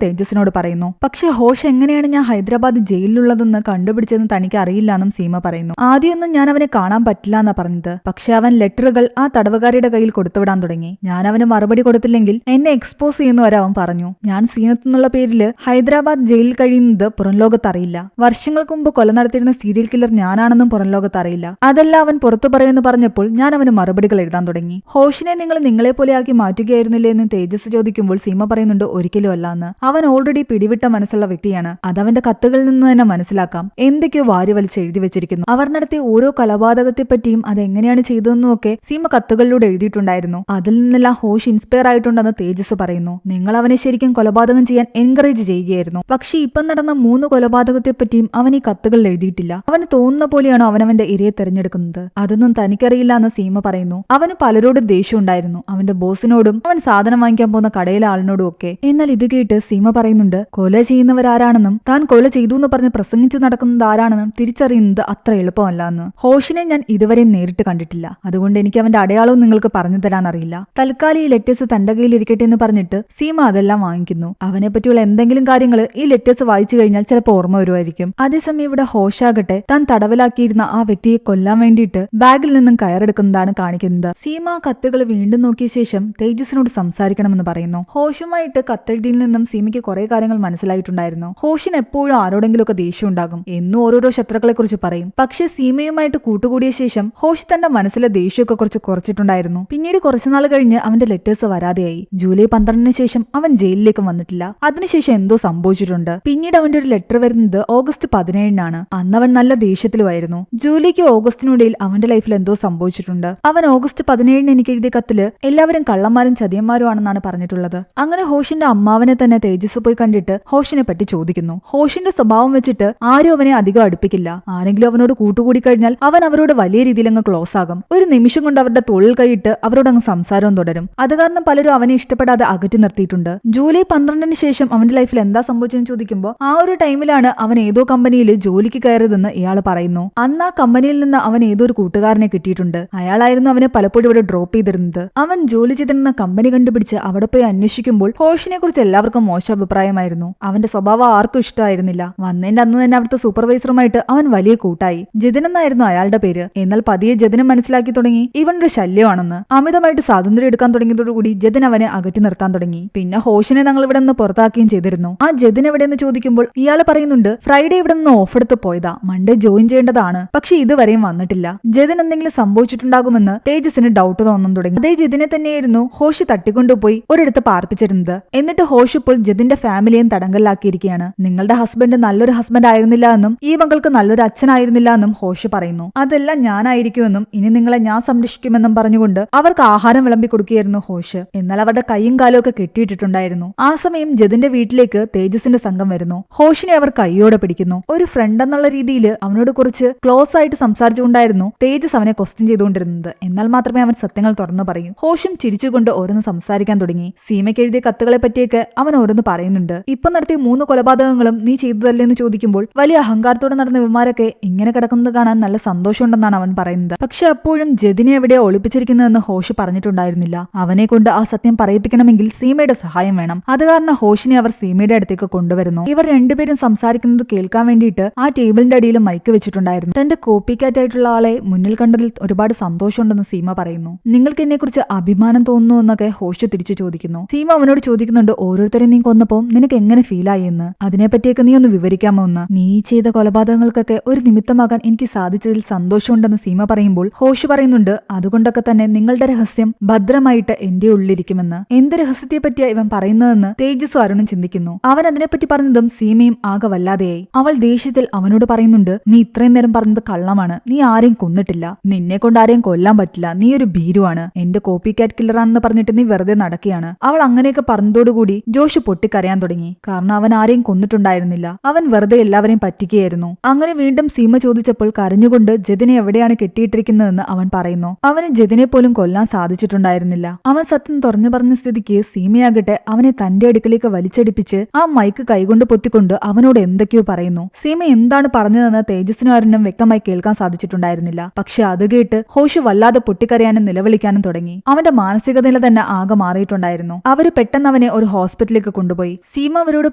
തേജസിനോട് പറയുന്നു. പക്ഷെ ഹോഷ് എങ്ങനെയാണ് ഞാൻ ഹൈദരാബാദ് ജയിലിലുള്ളതെന്ന് കണ്ടുപിടിച്ചതെന്ന് തനിക്ക് അറിയില്ലെന്നും സീമ പറയുന്നു. ആദ്യമൊന്നും ഞാൻ അവനെ കാണാൻ പറ്റില്ല എന്നാ പറഞ്ഞത്. പക്ഷെ അവൻ ലെറ്ററുകൾ ആ തടവുകാരിയുടെ കയ്യിൽ കൊടുത്തുവിടാൻ തുടങ്ങി. ഞാൻ അവന് മറുപടി കൊടുത്തില്ലെങ്കിൽ എന്നെ എക്സ്പോസ് ചെയ്യുന്ന വരെ അവൻ പറഞ്ഞു. ഞാൻ സീനത്ത് എന്നുള്ള പേരില് ഹൈദരാബാദ് ജയിലിൽ കഴിയുന്നത് പുറം ലോകത്ത് അറിയില്ല. വർഷങ്ങൾക്ക് മുമ്പ് കൊല നടത്തിയിരുന്ന സീരിയൽ കില്ലർ ഞാനാണെന്നും പുറം ലോകത്ത് അറിയില്ല. അതെല്ലാം അവൻ പുറത്തു പറയുമെന്ന് പറഞ്ഞപ്പോൾ ഞാൻ അവന് മറുപടികൾ എഴുതാൻ തുടങ്ങി. ഹോഷിനെ നിങ്ങൾ നിങ്ങളെ പോലെയാക്കി മാറ്റുകയായിരുന്നില്ലേ എന്ന് തേജസ് ചോദിക്കുമ്പോൾ സീമ പറയുന്നുണ്ട് ഒരിക്കലും അല്ലാന്ന്. അവൻ ഓൾറെഡി പിടിവിട്ട മനസ്സുള്ള വ്യക്തിയാണ്. അതവന്റെ കത്തുകളിൽ നിന്ന് തന്നെ മനസ്സിലാക്കാം. എന്തൊക്കെയോ വാരി വലിച്ച് എഴുതി വെച്ചിരിക്കുന്നു. അവർ നടത്തിയ ഓരോ കൊലപാതകത്തെ പറ്റിയും അതെങ്ങനെയാണ് ചെയ്തതെന്നും ഒക്കെ സീമ കത്തുകളിലൂടെ എഴുതിയിട്ടുണ്ടായിരുന്നു. അതിൽ നിന്നെല്ലാം ഹോഷ് ഇൻസ്പയർ ആയിട്ടുണ്ടെന്ന് തേജസ് പറയുന്നു. നിങ്ങൾ അവനെ ശരിക്കും കൊലപാതകം ചെയ്യാൻ എൻകറേജ് ചെയ്യുകയായിരുന്നു. പക്ഷെ ഇപ്പം നടന്ന 3 കൊലപാതകത്തെ പറ്റിയും അവൻ ഈ കത്തുകളിൽ എഴുതിയിട്ടില്ല. അവന് തോന്നുന്ന പോലെയാണോ അവനവന്റെ ഇരയെ തെരഞ്ഞെടുക്കുന്നത്? അതൊന്നും തനിക്കറിയില്ല എന്ന് സീമ പറയുന്നു. അവന് പലരോടും ദേഷ്യം ഉണ്ടായിരുന്നു. അവന്റെ ബോസിനോടും അവൻ സാധനം വാങ്ങിക്കാൻ പോകുന്ന കടയിലെ ആളിനോടും ഒക്കെ. എന്നാൽ ഇത് കേട്ട് സീമ പറയുന്നുണ്ട് കൊല ചെയ്യുന്നവരാരാണെന്നും താൻ കൊല ചെയ്തു എന്ന് പറഞ്ഞ് പ്രസംഗിച്ച് നടക്കുന്നത് ആരാണെന്നും തിരിച്ചറിയുന്നത് അത്ര എളുപ്പമല്ല എന്ന്. ഹോഷിനെ ഞാൻ ഇതുവരെ നേരിട്ട് കണ്ടിട്ടില്ല. അതുകൊണ്ട് എനിക്ക് അവന്റെ അടയാളവും നിങ്ങൾക്ക് പറഞ്ഞു തരാൻ അറിയില്ല. തൽക്കാലം ഈ ലെറ്റേഴ്സ് തന്റെ കയ്യിൽ ഇരിക്കട്ടെ എന്ന് പറഞ്ഞിട്ട് സീമ അതെല്ലാം വാങ്ങിക്കുന്നു. അവനെ പറ്റിയുള്ള എന്തെങ്കിലും കാര്യങ്ങൾ ഈ ലെറ്റേഴ്സ് വായിച്ചു കഴിഞ്ഞാൽ ചിലപ്പോൾ ഓർമ്മ വരുമായിരിക്കും. അതേസമയം ഇവിടെ ഹോഷാകട്ടെ താൻ തടവിലാക്കിയിരുന്ന ആ വ്യക്തിയെ കൊല്ലാൻ വേണ്ടിയിട്ട് ബാഗിൽ നിന്നും കയറെടുക്കുന്നതാണ് കാണിക്കുന്നത്. സീമ കത്തുകൾ വീണ്ടും നോക്കിയ ശേഷം തേജസിനോട് സംസാരിക്കണമെന്ന് പറയുന്നു. ഹോഷുമായിട്ട് കത്തെഴുതിയിൽ നിന്നും സീമയ്ക്ക് കുറെ കാര്യങ്ങൾ മനസ്സിലായിട്ടുണ്ടായിരുന്നു. ഹോഷിന് എപ്പോഴും ആരോടെങ്കിലും ഒക്കെ ദേഷ്യം ഉണ്ടാകും. എന്നും ഓരോരോ ശത്രുക്കളെ കുറിച്ച് പറയും. പക്ഷെ സീമയുമായിട്ട് കൂട്ടുകൂടിയ ശേഷം ഹോഷ് തന്റെ മനസ്സിലെ ദേഷ്യമൊക്കെ കുറച്ചിട്ടുണ്ടായിരുന്നു. പിന്നീട് കുറച്ചുനാൾ കഴിഞ്ഞ് അവന്റെ ലെറ്റേഴ്സ് വരാതെയായി. ജൂലൈ 12 ശേഷം അവൻ ജയിലിലേക്ക് വന്നിട്ടില്ല. അതിനുശേഷം എന്തോ സംഭവിച്ചിട്ടുണ്ട്. പിന്നീട് അവന്റെ ഒരു ലെറ്റർ വരുന്നത് ഓഗസ്റ്റ് 17 അന്ന് അവൻ നല്ല ദേഷ്യത്തിലുമായിരുന്നു. ജൂലൈക്ക് ഓഗസ്റ്റിനിടയിൽ അവന്റെ ലൈഫിൽ എന്തോ സംഭവിച്ചിട്ടുണ്ട്. അവൻ ഓഗസ്റ്റ് 17 എനിക്ക് എഴുതിയ കത്തില് എല്ലാവരും കള്ളന്മാരും ചതിയന്മാരും ആണെന്നാണ് പറഞ്ഞിട്ടുള്ളത്. അങ്ങനെ ഹോഷിന്റെ അമ്മാവനെ തന്നെ തേജസ് പോയി കണ്ടിട്ട് ഹോഷിനെ പറ്റി ചോദിക്കുന്നു. ഹോഷിന്റെ സ്വഭാവം വെച്ചിട്ട് ആരും അവനെ അധികം അടുപ്പിക്കില്ല. ആരെങ്കിലും അവനോട് കൂട്ടുകൂടി കഴിഞ്ഞാൽ അവൻ അവരോട് വലിയ രീതിയിൽ അങ്ങ് ക്ലോസ് ആകും. ഒരു നിമിഷം കൊണ്ട് അവരുടെ തൊഴിൽ കൈയിട്ട് അവരോട് അങ്ങ് സംസാരവും തുടരും. അത് കാരണം പലരും അവനെ ഇഷ്ടപ്പെടാതെ അകറ്റി നിർത്തിയിട്ടുണ്ട്. ജൂലൈ 12 ശേഷം അവന്റെ ലൈഫിൽ എന്താ സംഭവിച്ചെന്ന് ചോദിക്കുമ്പോൾ ആ ഒരു ടൈമിലാണ് അവൻ ഏതോ കമ്പനിയിൽ ജോലിക്ക് കയറിയതെന്ന് ഇയാൾ പറയുന്നു. അന്ന് ആ കമ്പനിയിൽ നിന്ന് അവൻ ഏതോ ഒരു കൂട്ടുകാരനെ കിട്ടിയിട്ടുണ്ട്. അയാളായിരുന്നു അവനെ പലപ്പോഴും ഇവിടെ ഡ്രോപ്പ് ചെയ്തിരുന്നത്. അവൻ ജോലി ചെയ്തിരുന്ന കമ്പനി കണ്ടുപിടിച്ച് അവിടെ പോയി അന്വേഷിക്കുമ്പോൾ ഹോഷിനെ കുറിച്ച് എല്ലാവർക്കും മോശം അഭിപ്രായമായിരുന്നു. അവന്റെ സ്വഭാവം ആർക്കും ഇഷ്ടമായിരുന്നില്ല. വന്നതിന്റെ അന്ന് തന്നെ അവിടുത്തെ സൂപ്പർവൈസറുമായിട്ട് അവൻ വലിയ കൂട്ടായി. ജതിൻ എന്നായിരുന്നു അയാളുടെ പേര്. എന്നാൽ പതിയെ ജതിനും മനസ്സിലാക്കി തുടങ്ങി ഇവനൊരു ശല്യമാണെന്ന്. അമിതമായിട്ട് സ്വാതന്ത്ര്യം എടുക്കാൻ തുടങ്ങിയതോടുകൂടി ജതിൻ അവനെ അകറ്റി നിർത്താൻ തുടങ്ങി. പിന്നെ ഹോഷിനെ ഞങ്ങൾ ഇവിടെ നിന്ന് പുറത്താക്കുകയും ചെയ്തിരുന്നു. ആ ജതിൻ എവിടെയെന്ന് ചോദിക്കുമ്പോൾ ഇയാൾ പറയുന്നുണ്ട് ഫ്രൈഡേ ഇവിടെ നിന്ന് ഓഫ് എടുത്ത് പോയതാ, മൺഡേ ജോയിൻ ചെയ്യേണ്ടതാണ്, പക്ഷെ ഇതുവരെയും വന്നിട്ടില്ല. ജതിൻ എന്തെങ്കിലും സംഭവിച്ചിട്ടുണ്ടാകുമെന്ന് തേജസിന് ഡൗട്ട് തോന്നാൻ തുടങ്ങി. അതേ ജതിനെ തന്നെയായിരുന്നു ഹോഷ് തട്ടിക്കൊണ്ടുപോയി ഒരിടത്ത് പാർപ്പിച്ചിരുന്നത്. എന്നിട്ട് ഹോഷ് ഇപ്പോൾ ജതിന്റെ ഫാമിലിയും തടങ്കലിലാക്കിയിരിക്കുകയാണ്. നിങ്ങളുടെ ഹസ്ബൻഡ് നല്ലൊരു ഹസ്ബൻഡ് ആയിരുന്നില്ല എന്നും ഈ മകൾക്ക് നല്ലൊരു അച്ഛനായിരുന്നില്ല എന്നും ഹോഷ് പറയുന്നു. അതെല്ലാം ഞാനായിരിക്കുമെന്നും ഇനി നിങ്ങളെ ഞാൻ സംരക്ഷിക്കുമെന്നും പറഞ്ഞുകൊണ്ട് അവർക്ക് ആഹാരം വിളമ്പി കൊടുക്കുകയായിരുന്നു ഹോഷ്. എന്നാൽ അവരുടെ കൈയും കാലും ഒക്കെ കെട്ടിയിട്ടിട്ടുണ്ടായിരുന്നു. ആ സമയം ജതിന്റെ വീട്ടിലേക്ക് തേജസിന്റെ സംഘം വരുന്നു. ഹോഷിനെ അവർ കൈയോടെ പിടിക്കുന്നു. ഒരു ഫ്രണ്ട് എന്നുള്ള രീതിയിൽ അവനോട് കുറച്ച് ക്ലോസ് ആയിട്ട് സംസാരിച്ചുകൊണ്ടായിരുന്നു തേജസ് അവനെ ക്വസ്റ്റ്യൻ ചെയ്തുകൊണ്ടിരുന്നത്. എന്നാൽ മാത്രമേ അവൻ സത്യങ്ങൾ തുറന്നു പറയൂ. ഹോഷും ചിരിച്ചുകൊണ്ട് ഓരോന്ന് സംസാരിക്കാൻ തുടങ്ങി. സീമയ്ക്ക് എഴുതിയ കത്തുകളെ പറ്റിയൊക്കെ അവൻ ഓരോന്ന് പറയുന്നുണ്ട്. ഇപ്പൊ നടത്തിയ 3 കൊലപാതകങ്ങളും നീ ചെയ്തതല്ലേ എന്ന് ചോദിക്കുമ്പോൾ വലിയ അഹങ്കാരത്തോടെ നടന്ന ഇവന്മാരൊക്കെ ഇങ്ങനെ കിടക്കുന്നത് കാണാൻ നല്ല സന്തോഷമുണ്ടെന്നാണ് അവൻ പറയുന്നത്. പക്ഷെ അപ്പോഴും ജതിനെ എവിടെ ഒളിപ്പിച്ചിരിക്കുന്നതെന്ന് ഹോഷ് പറഞ്ഞിട്ടുണ്ടായിരുന്നില്ല. അവനെ കൊണ്ട് ആ സത്യം പറയിപ്പിക്കണമെങ്കിൽ സീമയുടെ സഹായം വേണം. അത് കാരണം ഹോഷിനെ അവർ സീമയുടെ അടുത്തേക്ക് കൊണ്ടുവരുന്നു. ഇവർ രണ്ടുപേരും സംസാരിക്കുന്നത് കേൾക്കാൻ വേണ്ടിയിട്ട് ആ ടേബിളിന്റെ അടിയിൽ മൈക്ക് വെച്ചിട്ടുണ്ടായിരുന്നു. തന്റെ കോപ്പി കാറ്റ് ആയിട്ടുള്ള ആളെ മുന്നിൽ കണ്ടതിൽ ഒരുപാട് സന്തോഷമുണ്ടെന്ന് സീമ പറയുന്നു. നിങ്ങൾക്ക് എന്നെ കുറിച്ച് അഭിമാനം തോന്നുന്നു എന്നൊക്കെ ഹോഷ് തിരിച്ചു ചോദിക്കുന്നു. സീമ അവനോട് ചോദിക്കുന്നുണ്ട് ഓരോരുത്തരെ നീ കൊന്നപ്പോ നിനക്ക് എങ്ങനെ ഫീൽ ആയി എന്ന്, അതിനെപ്പറ്റിയൊക്കെ നീ ഒന്ന് വിവരിക്കാമോ എന്ന്. നീ ചെയ്ത കൊലപാതകങ്ങൾക്കൊക്കെ ഒരു നിമിത്തമാകാൻ എനിക്ക് സാധിച്ചതിൽ സന്തോഷമുണ്ടെന്ന് സീമ പറയുമ്പോൾ ഹോഷ് പറയുന്നുണ്ട് അതുകൊണ്ടൊക്കെ തന്നെ നിങ്ങളുടെ രഹസ്യം ഭദ്രമായിട്ട് എന്റെ ഉള്ളിലിരിക്കുമെന്ന്. എന്ത് രഹസ്യത്തെ പറ്റിയാ ഇവൻ പറയുന്നതെന്ന് തേജസ്സും അരുണും ചിന്തിക്കുന്നു. അവൻ അതിനെപ്പറ്റി പറഞ്ഞതും സീമയും ആകെ വല്ലാതെയായി. അവൾ ദേഷ്യത്തിൽ അവനോട് പറയുന്നുണ്ട് നീ ഇത്രയും നേരം പറഞ്ഞത് കള്ളമാണ്. നീ ആരെയും കൊന്നിട്ടില്ല. നിന്നെ കൊണ്ട് ആരെയും കൊല്ലാൻ പറ്റില്ല. നീ ഒരു ഭീരുവാണ്. എന്റെ കോപ്പി കാറ്റ് കില്ലറാണെന്ന് പറഞ്ഞിട്ട് നീ വെറുതെ നടക്കുകയാണ്. അവൾ അങ്ങനെയൊക്കെ പറഞ്ഞതോടുകൂടി ജോഷ് പൊട്ടിക്കരയാൻ തുടങ്ങി. കാരണം അവൻ ആരെയും കൊന്നിട്ടുണ്ടായിരുന്നില്ല. അവൻ വെറുതെ എല്ലാവരെയും പറ്റിക്കുകയായിരുന്നു. അങ്ങനെ വീണ്ടും സീമ ചോദിച്ചപ്പോൾ കരഞ്ഞുകൊണ്ട് ജതിനെ എവിടെയാണ് കെട്ടിയിട്ടിരിക്കുന്നതെന്ന് അവൻ പറയുന്നു. അവന് ജതിനെ പോലും കൊല്ലാൻ സാധിച്ചിട്ടുണ്ടായിരുന്നില്ല. അവൻ സത്യം തുറന്നു പറഞ്ഞ സ്ഥിതിക്ക് സീമയാകട്ടെ അവനെ തന്റെ അടുക്കലേക്ക് വലിച്ചടിപ്പിച്ച് ആ മൈക്ക് കൈകൊണ്ട് പൊത്തിക്കൊണ്ട് അവനോട് എന്തൊക്കെയോ പറയുന്നു. സീമ എന്താണ് പറഞ്ഞതെന്ന് തേജസ്സിനും അരുണും വ്യക്തമായി കേൾക്കാൻ സാധിച്ചിട്ടുണ്ടായിരുന്നില്ല. പക്ഷെ അത് കേട്ട് ഹോഷ് വല്ലാതെ പൊട്ടിക്കരയാനും നിലവിളിക്കാനും തുടങ്ങി. അവന്റെ മാനസിക നില തന്നെ ആകെ മാറിയിട്ടുണ്ടായിരുന്നു. പറയുന്നു. അവര് പെട്ടെന്ന് അവനെ ഒരു ഹോസ്പിറ്റലിലേക്ക് കൊണ്ടുപോയി. സീമ അവരോട്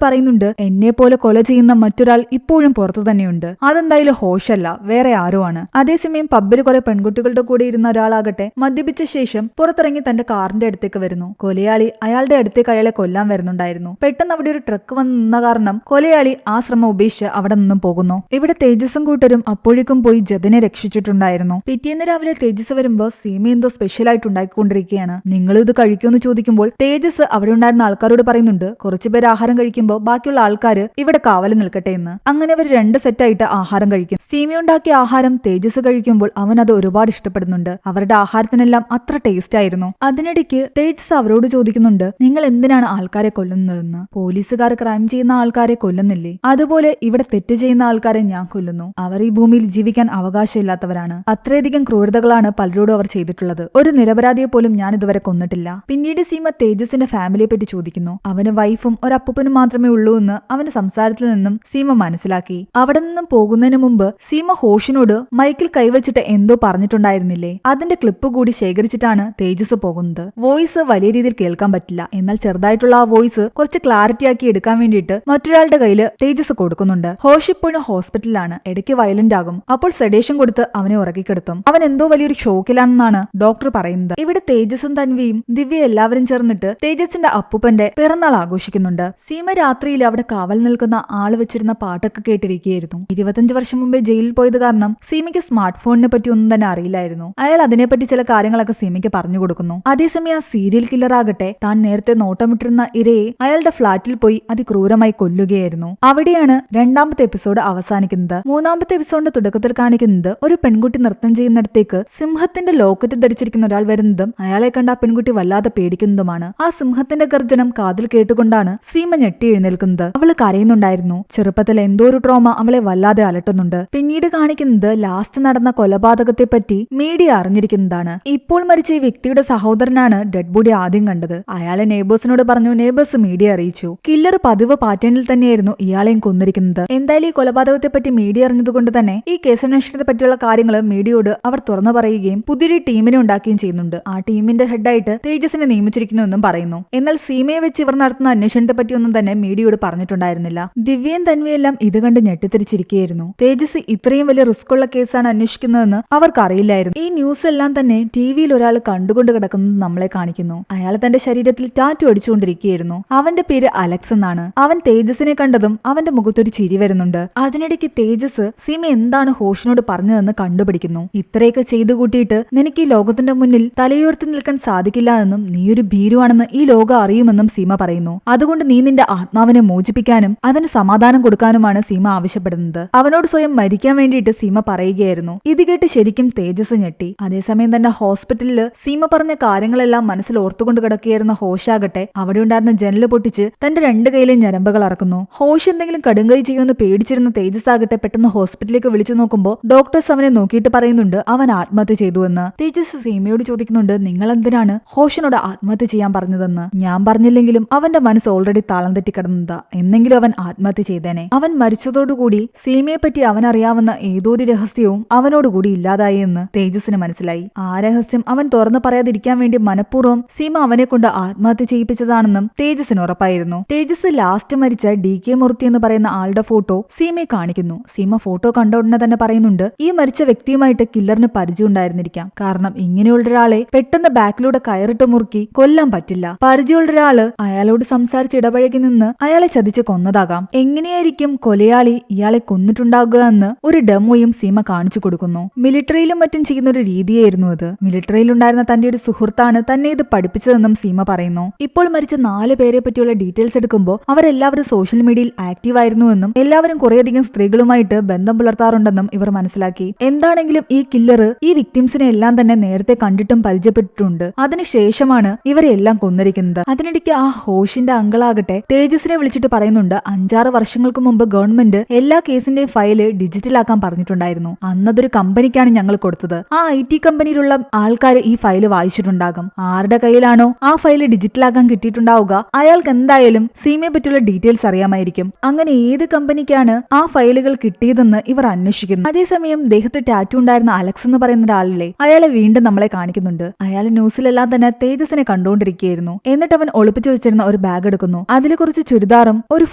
പറയുന്നുണ്ട്, എന്നെ പോലെ കൊല ചെയ്യുന്ന മറ്റൊരാൾ ഇപ്പോഴും പുറത്തു തന്നെയുണ്ട്. അതെന്തായാലും ഹോഷല്ല, വേറെ ആരോ ആണ്. അതേസമയം പബ്ബിൽ കുറെ പെൺകുട്ടികളുടെ കൂടെ ഇരുന്ന ഒരാളാകട്ടെ മദ്യപിച്ച ശേഷം പുറത്തിറങ്ങി തന്റെ കാറിന്റെ അടുത്തേക്ക് വരുന്നു. കൊലയാളി അയാളുടെ അടുത്തേക്ക് അയാളെ കൊല്ലാൻ വരുന്നുണ്ടായിരുന്നു. പെട്ടെന്ന് അവിടെ ഒരു ട്രക്ക് വന്ന് നിന്ന കാരണം കൊലയാളി ആ ശ്രമം ഉപേക്ഷിച്ച് അവിടെ നിന്നും പോകുന്നു. ഇവിടെ തേജസും കൂട്ടരും അപ്പോഴേക്കും പോയി ജതിനെ രക്ഷിച്ചിട്ടുണ്ടായിരുന്നു. പിറ്റേന്ന് രാവിലെ തേജസ് വരുമ്പോ സീമ എന്തോ സ്പെഷ്യൽ ആയിട്ട് ഉണ്ടാക്കിക്കൊണ്ടിരിക്കുകയാണ്. നിങ്ങൾ ഇത് കഴിക്കുമെന്ന് ചോദിക്കുമ്പോൾ തേജസ് അവിടെ ഉണ്ടായിരുന്ന ആൾക്കാരോട് പറയുന്നുണ്ട്, കുറച്ചുപേർ ആഹാരം കഴിക്കുമ്പോൾ ബാക്കിയുള്ള ആൾക്കാര് ഇവിടെ കാവല് നിൽക്കട്ടെ എന്ന്. അങ്ങനെ അവർ 2 സെറ്റായിട്ട് ആഹാരം കഴിക്കും. സീമ ഉണ്ടാക്കിയ ആഹാരം തേജസ് കഴിക്കുമ്പോൾ അവൻ അത് ഒരുപാട് ഇഷ്ടപ്പെടുന്നുണ്ട്. അവരുടെ ആഹാരത്തിനെല്ലാം അത്ര ടേസ്റ്റ് ആയിരുന്നു. അതിനിടയ്ക്ക് തേജസ് അവരോട് ചോദിക്കുന്നുണ്ട്, നിങ്ങൾ എന്തിനാണ് ആൾക്കാരെ കൊല്ലുന്നതെന്ന്. പോലീസുകാർ ക്രൈം ചെയ്യുന്ന ആൾക്കാരെ കൊല്ലുന്നില്ലേ? അതുപോലെ ഇവിടെ തെറ്റ് ചെയ്യുന്ന ആൾക്കാരെ ഞാൻ കൊല്ലുന്നു. അവർ ഈ ഭൂമിയിൽ ജീവിക്കാൻ അവകാശമില്ലാത്തവരാണ്. അത്രയധികം ക്രൂരതകളാണ് പലരോടും അവർ ചെയ്തിട്ടുള്ളത്. ഒരു നിരപരാധിയെ പോലും ഞാൻ ഇതുവരെ കൊന്നിട്ടില്ല. പിന്നീട് സീമ തേജസിന്റെ ഫാമിലിയെ പറ്റി ചോദിക്കുന്നു. അവന് വൈഫും ഒരു അപ്പൂപ്പനും മാത്രമേ ഉള്ളൂ എന്ന് അവന്റെ സംസാരത്തിൽ നിന്നും സീമ മനസ്സിലാക്കി. അവിടെ നിന്നും പോകുന്നതിന് മുമ്പ് സീമ ഹോഷിനോട് മൈക്കിൽ കൈവച്ചിട്ട് എന്തോ പറഞ്ഞിട്ടുണ്ടായിരുന്നില്ലേ? അതിന്റെ ക്ലിപ്പ് കൂടി ശേഖരിച്ചിട്ടാണ് തേജസ് പോകുന്നത്. വോയിസ് വലിയ രീതിയിൽ കേൾക്കാൻ പറ്റില്ല. എന്നാൽ ചെറുതായിട്ടുള്ള ആ വോയിസ് കുറച്ച് ക്ലാരിറ്റി ആക്കി എടുക്കാൻ വേണ്ടിയിട്ട് മറ്റൊരാളുടെ കയ്യിൽ തേജസ് കൊടുക്കുന്നുണ്ട്. ഹോഷ് ഇപ്പോഴും ഹോസ്പിറ്റലിലാണ്. ഇടയ്ക്ക് വയലന്റ് ആകും. അപ്പോൾ സെഡേഷൻ കൊടുത്ത് അവനെ ഉറക്കിക്കിടത്തും. അവൻ എന്തോ വലിയൊരു ഷോക്കിലാണെന്നാണ് ഡോക്ടർ പറയുന്നത്. ഇവിടെ തേജസും തൻവിയും ദിവ്യ എല്ലാവരും ചേർന്നിട്ട് തേജസിന്റെ അപ്പൂപ്പന്റെ പിറന്നാൾ ആഘോഷിക്കുന്നുണ്ട്. സീമ രാത്രിയിൽ അവിടെ കാവൽ നിൽക്കുന്ന ആള് വെച്ചിരുന്ന പാട്ടൊക്കെ കേട്ടിരിക്കുകയായിരുന്നു. 25 വർഷം മുമ്പേ ജയിലിൽ പോയത് കാരണം സീമയ്ക്ക് സ്മാർട്ട് ഫോണിനെ പറ്റി ഒന്നും തന്നെ അറിയില്ലായിരുന്നു. അയാൾ അതിനെപ്പറ്റി ചില കാര്യങ്ങളൊക്കെ സീമയ്ക്ക് പറഞ്ഞു കൊടുക്കുന്നു. അതേസമയം ആ സീരിയൽ കില്ലർ ആകട്ടെ താൻ നേരത്തെ നോട്ടമിട്ടിരുന്ന ഇരയെ അയാളുടെ ഫ്ളാറ്റിൽ പോയി അതിക്രൂരമായി കൊല്ലുകയായിരുന്നു. അവിടെയാണ് 2ാമത്തെ എപ്പിസോഡ് അവസാനിക്കുന്നത്. 3ാമത്തെ എപ്പിസോഡിന്റെ തുടക്കത്തിൽ കാണിക്കുന്നത് ഒരു പെൺകുട്ടി നൃത്തം ചെയ്യുന്നിടത്തേക്ക് സിംഹത്തിന്റെ ലോക്കറ്റ് ധരിച്ചിരിക്കുന്ന ഒരാൾ വരുന്നതും അയാളെ കണ്ട ആ പെൺകുട്ടി വല്ലാതെ പേടിക്കുന്നതുമാണ്. ആ സിംഹത്തിന്റെ ഗർജനം കാതിൽ കേട്ടുകൊണ്ടാണ് സീമ ഞെട്ടി എഴുന്നേൽക്കുന്നത്. അവള് കരയുന്നുണ്ടായിരുന്നു. ചെറുപ്പത്തിൽ എന്തോ ഒരു ട്രോമ അവളെ വല്ലാതെ അലട്ടുന്നുണ്ട്. പിന്നീട് കാണിക്കുന്നത് ലാസ്റ്റ് നടന്ന കൊലപാതകത്തെ പറ്റി മീഡിയ അറിഞ്ഞിരിക്കുന്നതാണ്. ഇപ്പോൾ മരിച്ച ഈ വ്യക്തിയുടെ സഹോദരനാണ് ഡെഡ് ബോഡി ആദ്യം കണ്ടത്. അയാളെ നെയ്ബേഴ്സിനോട് പറഞ്ഞു. നെയ്ബേഴ്സ് മീഡിയ അറിയിച്ചു. കില്ലർ പതിവ് പാറ്റേണിൽ തന്നെയായിരുന്നു ഇയാളെയും കൊന്നിരിക്കുന്നത്. എന്തായാലും ഈ കൊലപാതകത്തെ പറ്റി മീഡിയ അറിഞ്ഞതുകൊണ്ട് തന്നെ ഈ കേസന്വേഷണത്തെ പറ്റിയുള്ള കാര്യങ്ങൾ മീഡിയയോട് അവർ തുറന്നു പറയുകയും പുതിയൊരു ടീമിനെ ഉണ്ടാക്കുകയും ചെയ്യുന്നുണ്ട്. ആ ടീമിന്റെ ഹെഡായിട്ട് തേജസിനെ നിയമിച്ചിരിക്കുന്നുവെന്നും പറയുന്നു. എന്നാൽ സീമയെ വെച്ച് ഇവർ നടത്തുന്ന അന്വേഷണത്തെ പറ്റിയൊന്നും തന്നെ മീഡിയയോട് പറഞ്ഞിട്ടുണ്ടായിരുന്നില്ല. ദിവ്യയും തൻവിയെല്ലാം ഇത് കണ്ട് ഞെട്ടിത്തിരിച്ചിരിക്കുകയായിരുന്നു. തേജസ് ഇത്രയും വലിയ റിസ്ക് ഉള്ള കേസാണ് അന്വേഷിക്കുന്നതെന്ന് അവർക്ക് അറിയില്ലായിരുന്നു. ഈ ന്യൂസ് എല്ലാം തന്നെ ടിവിയിൽ ഒരാൾ കണ്ടുകൊണ്ട് കിടക്കുന്നത് നമ്മളെ കാണിക്കുന്നു. അയാൾ തന്റെ ശരീരത്തിൽ ടാറ്റു അടിച്ചുകൊണ്ടിരിക്കുകയായിരുന്നു. അവന്റെ പേര് അലക്സ് എന്നാണ്. അവൻ തേജസിനെ കണ്ടതും അവന്റെ മുഖത്തൊരു ചിരി വരുന്നുണ്ട്. അതിനിടയ്ക്ക് തേജസ് സീമ എന്താണ് ഹോഷിനോട് പറഞ്ഞതെന്ന് കണ്ടുപിടിക്കുന്നു. ഇത്രയൊക്കെ ചെയ്തു കൂട്ടിയിട്ട് നിനക്ക് ഈ ലോകത്തിന്റെ മുന്നിൽ തലയുയർത്തി നിൽക്കാൻ സാധിക്കില്ല എന്നും നീ ഒരു ഭീരുവാണെന്ന് ഈ ലോകം അറിയുമെന്നും സീമ പറയുന്നു. അതുകൊണ്ട് നീ നിന്റെ ആത്മാവിനെ മോചിപ്പിക്കാനും അതിന് സമാധാനം കൊടുക്കാനുമാണ് സീമ ആവശ്യപ്പെടുന്നത്. അവനോട് സ്വയം മരിക്കാൻ വേണ്ടിയിട്ട് സീമ പറയുകയായിരുന്നു. ഇത് കേട്ട് ശരിക്കും തേജസ് ഞെട്ടി. അതേസമയം തന്നെ ഹോസ്പിറ്റലില് സീമ പറഞ്ഞ കാര്യങ്ങളെല്ലാം മനസ്സിൽ ഓർത്തുകൊണ്ട് കിടക്കുകയായിരുന്ന ഹോഷാകട്ടെ അവിടെ ഉണ്ടായിരുന്ന ജനല് പൊട്ടിച്ച് തന്റെ 2 കൈയിലെ ഞരമ്പുകൾ അറക്കുന്നു. ഹോഷ് എന്തെങ്കിലും കടുങ്കൈ ചെയ്യുമെന്ന് പേടിച്ചിരുന്ന തേജസ് ആകട്ടെ പെട്ടെന്ന് ഹോസ്പിറ്റലിലേക്ക് വിളിച്ചു നോക്കുമ്പോൾ ഡോക്ടേഴ്സ് അവനെ നോക്കിയിട്ട് പറയുന്നുണ്ട് അവൻ ആത്മഹത്യ ചെയ്തു എന്ന്. തേജസ് സീമയോട് ചോദിക്കുന്നുണ്ട്, നിങ്ങൾ എന്തിനാണ് ഹോഷിനോട് ആത്മഹത്യ ചെയ്യാൻ പറഞ്ഞതെന്ന്. ഞാൻ പറഞ്ഞില്ലെങ്കിലും അവന്റെ മനസ്സ് ഓൾറെഡി താളം തെറ്റി കിടന്നതാ. എന്നെങ്കിലും അവൻ ആത്മഹത്യ ചെയ്തേനെ. അവൻ മരിച്ചതോടുകൂടി സീമയെ പറ്റി അവൻ അറിയാവുന്ന ഏതൊരു രഹസ്യവും അവനോടുകൂടി ഇല്ലാതായി എന്ന് തേജസിന് മനസ്സിലായി. ആ രഹസ്യം അവൻ തുറന്നു പറയാതിരിക്കാൻ വേണ്ടി മനഃപൂർവ്വം സീമ അവനെ കൊണ്ട് ആത്മഹത്യ ചെയ്യിപ്പിച്ചതാണെന്നും തേജസിന് ഉറപ്പായിരുന്നു. തേജസ് ലാസ്റ്റ് മരിച്ച DK മൂർത്തി എന്ന് പറയുന്ന ആളുടെ ഫോട്ടോ സീമയെ കാണിക്കുന്നു. സീമ ഫോട്ടോ കണ്ട ഉടനെ തന്നെ പറയുന്നുണ്ട്, ഈ മരിച്ച വ്യക്തിയുമായിട്ട് കില്ലറിന് പരിചയം ഉണ്ടായിരുന്നിരിക്കാം. കാരണം ഇങ്ങനെയുള്ള ഒരാളെ പെട്ടെന്ന് ബാക്കിലൂടെ കയറിട്ട് മുറുക്കി കൊല്ലാൻ പറ്റില്ല. പരിചയമുള്ള ഒരാള് അയാളോട് സംസാരിച്ച് ഇടപഴകി നിന്ന് അയാളെ ചതിച്ച് കൊന്നതാകാം. എങ്ങനെയായിരിക്കും കൊലയാളി ഇയാളെ കൊന്നിട്ടുണ്ടാകുക എന്ന് ഒരു ഡെമോയും സീമ കാണിച്ചു കൊടുക്കുന്നു. മിലിറ്ററിയിലും മറ്റും ചെയ്യുന്ന ഒരു രീതിയായിരുന്നു അത്. മിലിറ്ററിയിലുണ്ടായിരുന്ന തന്റെ ഒരു സുഹൃത്താണ് തന്നെ ഇത് പഠിപ്പിച്ചതെന്നും സീമ പറയുന്നു. ഇപ്പോൾ മരിച്ച 4 പേരെ പറ്റിയുള്ള ഡീറ്റെയിൽസ് എടുക്കുമ്പോൾ അവരെല്ലാവരും സോഷ്യൽ മീഡിയയിൽ ആക്റ്റീവ് ആയിരുന്നുവെന്നും എല്ലാവരും കുറേയധികം സ്ത്രീകളുമായിട്ട് ബന്ധം പുലർത്താറുണ്ടെന്നും ഇവർ മനസ്സിലാക്കി. എന്താണെങ്കിലും ഈ കില്ലർ ഈ വിക്ടിംസിനെ എല്ലാം തന്നെ നേരത്തെ കണ്ടിട്ടും പരിചയപ്പെട്ടിട്ടുണ്ട്. അതിനുശേഷമാണ് ഇവരെ എല്ലാം കൊന്നിരിക്കുന്നത്. അതിനിടയ്ക്ക് ആ ഹോഷിന്റെ അങ്കിളാകട്ടെ തേജസിനെ വിളിച്ചിട്ട് പറയുന്നുണ്ട്, 5-6 വർഷങ്ങൾക്ക് മുമ്പ് ഗവൺമെന്റ് എല്ലാ കേസിന്റെയും ഫയല് ഡിജിറ്റലാക്കാൻ പറഞ്ഞിട്ടുണ്ടായിരുന്നു. അന്നതൊരു കമ്പനിക്കാണ് ഞങ്ങൾ കൊടുത്തത്. ആ IT കമ്പനിയിലുള്ള ആൾക്കാർ ഈ ഫയല് വായിച്ചിട്ടുണ്ടാകും. ആരുടെ കയ്യിലാണോ ആ ഫയല് ഡിജിറ്റലാക്കാൻ കിട്ടിയിട്ടുണ്ടാവുക അയാൾക്ക് എന്തായാലും സീമയെ പറ്റിയുള്ള ഡീറ്റെയിൽസ് അറിയാമായിരിക്കും. അങ്ങനെ ഏത് കമ്പനിക്കാണ് ആ ഫയലുകൾ കിട്ടിയതെന്ന് ഇവർ അന്വേഷിക്കുന്നു. അതേസമയം ദേഹത്ത് ടാറ്റു ഉണ്ടായിരുന്ന അലക്സ് എന്ന് പറയുന്ന ഒരാളിലെ അയാളെ വീണ്ടും നമ്മളെ കാണിക്കുന്നുണ്ട്. അയാൾ ന്യൂസിലെല്ലാം തന്നെ തേജസിനെ കണ്ടുകൊണ്ടിരിക്കുകയായിരുന്നു. നോക്കിയിരിക്കുകയായിരുന്നു. എന്നിട്ട് അവൻ ഒളിപ്പിച്ചു വെച്ചിരുന്ന ഒരു ബാഗ് എടുക്കുന്നു. അതിൽ കുറച്ച് ചുരിദാറും ഒരു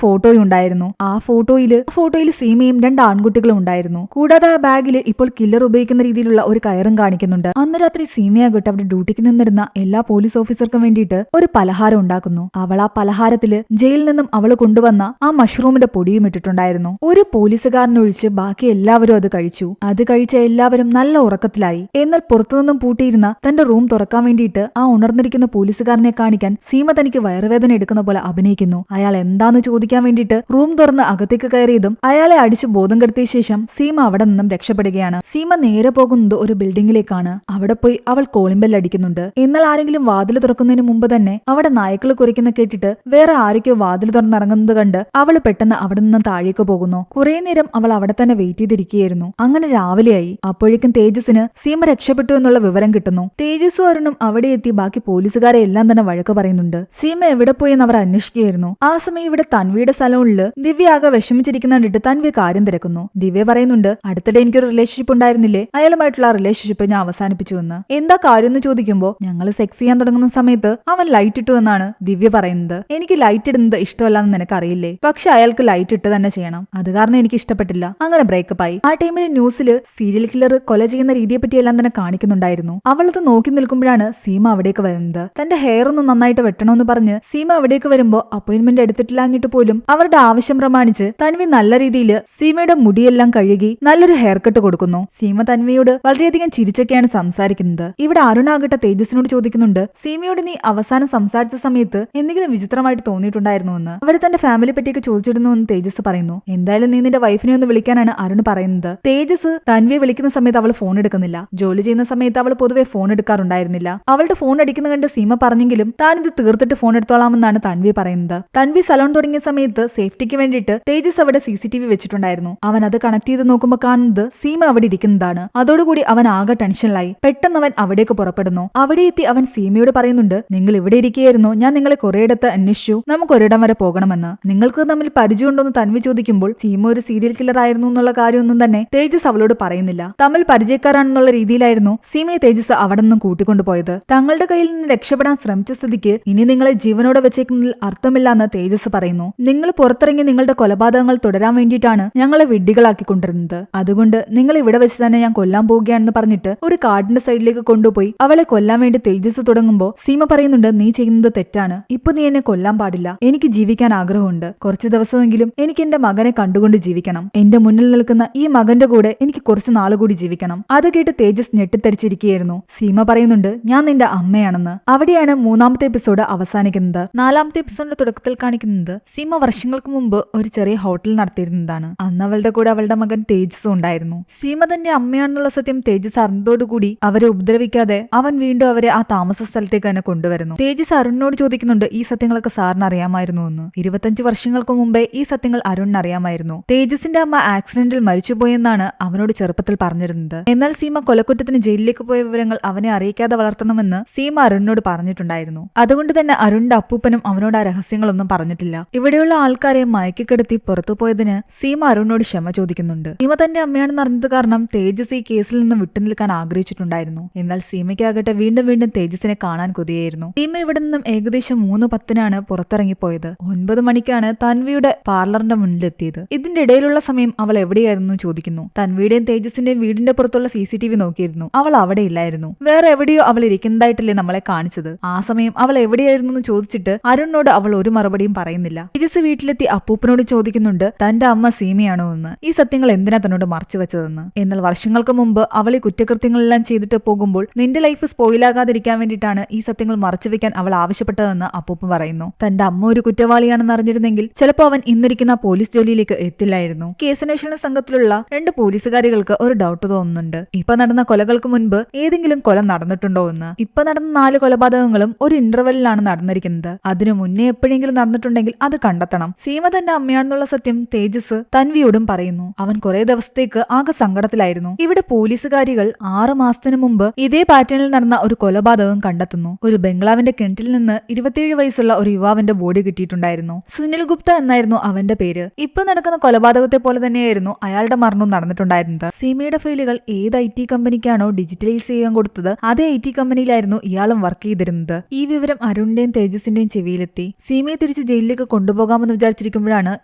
ഫോട്ടോയും ഉണ്ടായിരുന്നു. ആ ഫോട്ടോയിൽ സീമയും 2 ആൺകുട്ടികളും ഉണ്ടായിരുന്നു. കൂടാതെ ആ ബാഗിൽ ഇപ്പോൾ കില്ലർ ഉപയോഗിക്കുന്ന രീതിയിലുള്ള ഒരു കയറും കാണിക്കുന്നുണ്ട്. അന്ന് രാത്രി സീമയാകട്ടെ അവിടെ ഡ്യൂട്ടിക്ക് നിന്നിരുന്ന എല്ലാ പോലീസ് ഓഫീസർക്കും വേണ്ടിയിട്ട് ഒരു പലഹാരം ഉണ്ടാക്കുന്നു. അവൾ ആ പലഹാരത്തില് ജയിലിൽ നിന്നും അവൾ കൊണ്ടുവന്ന ആ മഷ്റൂമിന്റെ പൊടിയും ഇട്ടിട്ടുണ്ടായിരുന്നു. ഒരു പോലീസുകാരനൊഴിച്ച് ബാക്കി എല്ലാവരും അത് കഴിച്ചു. അത് കഴിച്ച എല്ലാവരും നല്ല ഉറക്കത്തിലായി. എന്നാൽ പുറത്തുനിന്നും പൂട്ടിയിരുന്ന തന്റെ റൂം തുറക്കാൻ വേണ്ടിയിട്ട് ആ ഉണർന്നിരിക്കുന്ന പോലീസുകാരനെ കാണിക്കാൻ സീമ തനിക്ക് വയറുവേദന എടുക്കുന്ന പോലെ അഭിനയിക്കുന്നു. അയാൾ എന്താന്ന് ചോദിക്കാൻ വേണ്ടിയിട്ട് റൂം തുറന്ന് അകത്തേക്ക് കയറിയതും അയാളെ അടിച്ച് ബോധം കെടുത്തിയ ശേഷം സീമ അവിടെ നിന്നും രക്ഷപ്പെടുകയാണ്. സീമ നേരെ പോകുന്നത് ഒരു ബിൽഡിംഗിലേക്കാണ്. അവിടെ പോയി അവൾ കോളിംഗ് ബെൽ അടിക്കുന്നുണ്ട്. എന്നാൽ ആരെങ്കിലും വാതിൽ തുറക്കുന്നതിന് മുമ്പ് തന്നെ അവിടെ നായ്ക്കൾ കുരയ്ക്കുന്ന കേട്ടിട്ട് വേറെ ആരൊക്കെയോ വാതിൽ തുറന്നിറങ്ങുന്നത് കണ്ട് അവൾ പെട്ടെന്ന് അവിടെ നിന്നും താഴേക്ക് പോകുന്നു. കുറെ നേരം അവൾ അവിടെ തന്നെ വെയിറ്റ് ചെയ്തിരിക്കുകയായിരുന്നു. അങ്ങനെ രാവിലെയായി. അപ്പോഴേക്കും തേജസിന് സീമ രക്ഷപ്പെട്ടു എന്നുള്ള വിവരം കിട്ടുന്നു. തേജസ്സും അരുണും അവിടെ എത്തി ബാക്കി പോലീസുകാരെ എല്ലാം തന്നെ വഴക്ക് പറയുന്നുണ്ട്. സീമ എവിടെ പോയെന്ന് അവർ അന്വേഷിക്കുകയായിരുന്നു. ആ സമയം ഇവിടെ തൻവിയുടെ സലൂണില് ദിവ്യ ആകെ വിഷമിച്ചിരിക്കുന്ന കണ്ടിട്ട് തൻവി കാര്യം തിരക്കുന്നു. ദിവ്യ പറയുന്നുണ്ട്, അടുത്തിടെ എനിക്കൊരു റിലേഷൻഷിപ്പ് ഉണ്ടായിരുന്നില്ലേ, അയാളുമായിട്ടുള്ള റിലേഷൻഷിപ്പ് ഞാൻ അവസാനിപ്പിച്ചു എന്ന്. എന്താ കാര്യം എന്ന് ചോദിക്കുമ്പോൾ ഞങ്ങൾ സെക്സ് ചെയ്യാൻ തുടങ്ങുന്ന സമയത്ത് അവൻ ലൈറ്റ് ഇട്ടു എന്നാണ് ദിവ്യ പറയുന്നത്. എനിക്ക് ലൈറ്റ് ഇടുന്നത് ഇഷ്ടമല്ലാന്ന് നിനക്കറിയില്ലേ, പക്ഷെ അയാൾക്ക് ലൈറ്റ് ഇട്ട് തന്നെ ചെയ്യണം, അത് കാരണം എനിക്ക് ഇഷ്ടപ്പെട്ടില്ല. അങ്ങനെ ബ്രേക്കപ്പ് ആയി. ആ ടൈമിൽ ന്യൂസിൽ സീരിയൽ കില്ലർ കൊല ചെയ്യുന്ന രീതിയെ പറ്റി എല്ലാം തന്നെ കാണിക്കുന്നുണ്ടായിരുന്നു. അവളത് നോക്കി നിൽക്കുമ്പോഴാണ് സീമ അവിടേക്ക് വരുന്നത്. തന്റെ ഹെയർ ഒന്ന് നന്നായിട്ട് വെട്ടണമെന്ന് പറഞ്ഞ് സീമ അവിടേക്ക് വരുമ്പോ അപ്പോയിന്റ്മെന്റ് എടുത്തിട്ടില്ലാഞ്ഞിട്ട് പോലും അവരുടെ ആവശ്യം പ്രമാണിച്ച് തൻവി നല്ല രീതിയിൽ സീമയുടെ മുടിയെല്ലാം കഴുകി നല്ലൊരു ഹെയർ കട്ട് കൊടുക്കുന്നു. സീമ തൻവിയോട് വളരെയധികം ചിരിച്ചൊക്കെയാണ് സംസാരിക്കുന്നത്. ഇവിടെ അരുണാകട്ടെ തേജസിനോട് ചോദിക്കുന്നുണ്ട്, സീമയോട് നീ അവസാനം സംസാരിച്ച സമയത്ത് എന്തെങ്കിലും വിചിത്രമായിട്ട് തോന്നിയിട്ടുണ്ടായിരുന്നു എന്ന്. അവർ തന്റെ ഫാമിലി പറ്റിയൊക്കെ ചോദിച്ചിരുന്നു എന്ന് തേജസ് പറയുന്നു. എന്തായാലും നീ നിന്റെ വൈഫിനെ ഒന്ന് വിളിക്കാനാണ് അരുൺ പറയുന്നത്. തേജസ് തൻവിയെ വിളിക്കുന്ന സമയത്ത് അവൾ ഫോൺ എടുക്കുന്നില്ല. ജോലി ചെയ്യുന്ന സമയത്ത് അവൾ പൊതുവെ ഫോൺ എടുക്കാറുണ്ടായിരുന്നില്ല. അവളുടെ ഫോൺ അടിക്കുന്ന കണ്ട് സീമ പറഞ്ഞെങ്കിലും താൻ ഇത് തീർത്തിട്ട് ഫോൺ എടുത്തോളാമെന്നാണ് തൻവി പറയുന്നത്. തൻവി സലോൺ തുടങ്ങിയ സമയത്ത് സേഫ്റ്റിക്ക് വേണ്ടിയിട്ട് തേജസ് അവിടെ CCTV വെച്ചിട്ടുണ്ടായിരുന്നു. അവൻ അത് കണക്ട് ചെയ്ത് നോക്കുമ്പോൾ കാണുന്നത് സീമ അവിടെ ഇരിക്കുന്നതാണ്. അതോടുകൂടി അവൻ ആകെ ടെൻഷനിലായി. പെട്ടെന്ന് അവൻ അവിടേക്ക് പുറപ്പെടുന്നു. അവിടെ എത്തി അവൻ സീമയോട് പറയുന്നുണ്ട്, നിങ്ങൾ ഇവിടെ ഇരിക്കുകയായിരുന്നു, ഞാൻ നിങ്ങളെ കുറേയിടത്ത് അന്വേഷിച്ചു, നമുക്ക് ഒരിടം വരെ പോകണമെന്ന്. നിങ്ങൾക്ക് തമ്മിൽ പരിചയമുണ്ടോന്ന് തൻവി ചോദിക്കുമ്പോൾ സീമ ഒരു സീരിയൽ കില്ലർ ആയിരുന്നു എന്നുള്ള കാര്യമൊന്നും തന്നെ തേജസ് അവളോട് പറയുന്നില്ല. തമ്മിൽ പരിചയക്കാരാണെന്നുള്ള രീതിയിലായിരുന്നു സീമയെ തേജസ് അവിടെ നിന്നും കൂട്ടിക്കൊണ്ടുപോയത്. തങ്ങളുടെ കയ്യിൽ നിന്ന് രക്ഷപ്പെടാൻ ശ്രമിച്ച സ്ഥിതിക്ക് ഇനി നിങ്ങളെ ജീവനോടെ വെച്ചേക്കുന്നതിൽ അർത്ഥമില്ലാന്ന് തേജസ് പറയുന്നു. നിങ്ങൾ പുറത്തിറങ്ങി നിങ്ങളുടെ കൊലപാതകങ്ങൾ തുടരാൻ വേണ്ടിയിട്ടാണ് ഞങ്ങളെ വിഡ്ഢികളാക്കിക്കൊണ്ടിരുന്നത്. അതുകൊണ്ട് നിങ്ങൾ ഇവിടെ വെച്ച് തന്നെ ഞാൻ കൊല്ലാൻ പോവുകയാണെന്ന് പറഞ്ഞിട്ട് ഒരു കാടിന്റെ സൈഡിലേക്ക് കൊണ്ടുപോയി അവളെ കൊല്ലാൻ വേണ്ടി തേജസ് തുടങ്ങുമ്പോൾ സീമ പറയുന്നുണ്ട്, നീ ചെയ്യുന്നത് തെറ്റാണ്. ഇപ്പൊ നീ എന്നെ കൊല്ലാൻ പാടില്ല. എനിക്ക് ജീവിക്കാൻ ആഗ്രഹമുണ്ട്. കുറച്ചു ദിവസമെങ്കിലും എനിക്ക് എന്റെ മകനെ കണ്ടുകൊണ്ട് ജീവിക്കണം. എന്റെ മുന്നിൽ നിൽക്കുന്ന ഈ മകന്റെ കൂടെ എനിക്ക് കുറച്ച് നാളുകൂടി ജീവിക്കണം. അത് കേട്ട് തേജസ് ഞെട്ടിത്തരിച്ചിരിക്കുകയായിരുന്നു. സീമ പറയുന്നുണ്ട്, ഞാൻ നിന്റെ അമ്മയാണെന്ന്. അവിടെയാണ് 3ാമത്തെ എപ്പിസോഡ് അവസാനിക്കുന്നത്. 4ാമത്തെ എപ്പിസോഡിന്റെ തുടക്കത്തിൽ കാണിക്കുന്നത് സീമ വർഷങ്ങൾക്ക് മുമ്പ് ഒരു ചെറിയ ഹോട്ടൽ നടത്തിയിരുന്നതാണ്. അന്ന് അവളുടെ കൂടെ അവളുടെ മകൻ തേജസും ഉണ്ടായിരുന്നു. സീമ തന്റെ അമ്മയാണെന്നുള്ള സത്യം തേജസ് അറിഞ്ഞതോടുകൂടി അവരെ ഉപദ്രവിക്കാതെ അവൻ വീണ്ടും അവരെ ആ താമസ സ്ഥലത്തേക്ക് തന്നെ കൊണ്ടുവരുന്നു. തേജസ് അരുണിനോട് ചോദിക്കുന്നുണ്ട്, ഈ സത്യങ്ങളൊക്കെ സാറിന് അറിയാമായിരുന്നു എന്ന്. 25 വർഷങ്ങൾക്ക് മുമ്പേ ഈ സത്യങ്ങൾ അരുണിന് അറിയാമായിരുന്നു. തേജസിന്റെ അമ്മ ആക്സിഡന്റിൽ മരിച്ചുപോയെന്നാണ് അവനോട് ചെറുപ്പത്തിൽ പറഞ്ഞിരുന്നത്. എന്നാൽ സീമ കൊലക്കുറ്റത്തിന് ജയിലിലേക്ക് പോയ വിവരങ്ങൾ അവനെ അറിയിക്കാതെ വളർത്തണമെന്ന് സീമ അരുണിനോട് പറഞ്ഞിട്ടുണ്ടായിരുന്നു. അതുകൊണ്ട് തന്നെ അരുണിന്റെ അപ്പൂപ്പനും അവനോട് ആ രഹസ്യങ്ങളൊന്നും പറഞ്ഞിട്ടില്ല. ഇവിടെയുള്ള ആൾക്കാരെ മയക്കിക്കെടുത്തി പുറത്തു പോയതിന് സീമ അരുണിനോട് ക്ഷമ ചോദിക്കുന്നുണ്ട്. സീമ തന്റെ അമ്മയാണെന്ന് അറിഞ്ഞത് കാരണം തേജസ് ഈ കേസിൽ നിന്ന് വിട്ടുനിൽക്കാൻ ആഗ്രഹിച്ചിട്ടുണ്ടായിരുന്നു. എന്നാൽ സീമയ്ക്കാകട്ടെ വീണ്ടും വീണ്ടും തേജസിനെ കാണാൻ കൊതിയായിരുന്നു. സീമ ഇവിടെ നിന്നും ഏകദേശം 3:10 പുറത്തിറങ്ങിപ്പോയത്. 9 മണിക്കാണ് തൻവിയുടെ പാർലറിന്റെ മുന്നിലെത്തിയത്. ഇതിന്റെ ഇടയിലുള്ള സമയം അവൾ എവിടെയായിരുന്നു ചോദിക്കുന്നു. തൻവിയുടെയും തേജസിന്റെയും വീടിന്റെ പുറത്തുള്ള CCTV നോക്കിയിരുന്നു. അവൾ അവിടെ ഇല്ലായിരുന്നു. വേറെ എവിടെയോ അവൾ ഇരിക്കുന്നതായിട്ടല്ലേ നമ്മളെ കാണിച്ചത്. ആ സമയം അവൾ എവിടെയായിരുന്നു എന്ന് ചോദിച്ചിട്ട് അരുണിനോട് അവൾ ഒരു മറുപടിയും പറയുന്നില്ല. തേജസ് വീട്ടിലെത്തി അപ്പൂപ്പനോട് ചോദിക്കുന്നുണ്ട്, തന്റെ അമ്മ സീമയാണോ എന്ന്, ഈ സത്യങ്ങൾ എന്തിനാ തന്നോട് മറച്ചു വെച്ചതെന്ന്. എന്നാൽ വർഷങ്ങൾക്ക് മുമ്പ് അവൾ ഈ കുറ്റകൃത്യങ്ങളെല്ലാം ചെയ്തിട്ട് പോകുമ്പോൾ നിന്റെ ലൈഫ് സ്പോയിലാകാതിരിക്കാൻ വേണ്ടിയിട്ടാണ് ഈ സത്യങ്ങൾ മറച്ചുവെക്കാൻ അവൾ ആവശ്യപ്പെട്ടതെന്ന് അപ്പൂപ്പൻ പറയുന്നു. തന്റെ അമ്മ ഒരു കുറ്റവാളിയാണെന്ന് അറിഞ്ഞിരുന്നെങ്കിൽ ചിലപ്പോൾ അവൻ ഇന്നിരിക്കുന്ന പോലീസ് ജോലിയിലേക്ക് എത്തില്ലായിരുന്നു. കേസന്വേഷണ സംഘത്തിലുള്ള 2 പോലീസുകാരികൾക്ക് ഒരു ഡൗട്ട് തോന്നുന്നുണ്ട്. ഇപ്പൊ നടന്ന കൊലകൾക്ക് മുൻപ് ഏതെങ്കിലും കൊല നടന്നിട്ടുണ്ടോ എന്ന്. ഇപ്പൊ നടന്ന 4 കൊലപാതകങ്ങളും ഒരു ഇന്റർവെല്ലിലാണ് നടന്നിരിക്കുന്നത്. അതിനു മുന്നേ എപ്പോഴെങ്കിലും നടന്നിട്ടുണ്ടെങ്കിൽ അത് കണ്ടെത്തണം. സീമ തന്റെ അമ്മയാണെന്നുള്ള സത്യം തേജസ് തൻവിയോടും പറയുന്നു. അവൻ കുറെ ദിവസത്തേക്ക് ആകെ സങ്കടത്തിലായിരുന്നു. ഇവിടെ പോലീസുകാരികൾ 6 മാസത്തിന് മുമ്പ് ഇതേ പാറ്റേണിൽ നടന്ന ഒരു കൊലപാതകം കണ്ടെത്തുന്നു. ഒരു ബംഗ്ലാവിന്റെ കിണറ്റിൽ നിന്ന് 27 വയസ്സുള്ള ഒരു യുവാവിന്റെ ബോഡി കിട്ടിയിട്ടുണ്ടായിരുന്നു. സുനിൽ ഗുപ്ത എന്നായിരുന്നു അവന്റെ പേര്. ഇപ്പൊ നടക്കുന്ന കൊലപാതകത്തെ പോലെ തന്നെയായിരുന്നു അയാളുടെ മരണവും നടന്നിട്ടുണ്ടായിരുന്നത്. സീമയുടെ ഫയലുകൾ ഏത് IT കമ്പനിക്കാണോ ഡിജിറ്റലൈസ് ചെയ്യാൻ കൊടുത്തത് അതേ IT കമ്പനിയിലായിരുന്നു ഇയാളും വർക്ക് ചെയ്തിരുന്നത്. ഈ വിവരം അരുണിന്റെയും തേജസിന്റെയും ചെവിയിലെത്തി. സീമയെ തിരിച്ച് ജയിലിലേക്ക് കൊണ്ടുപോകാമെന്ന് വിചാരിച്ചിരിക്കുമ്പോഴാണ്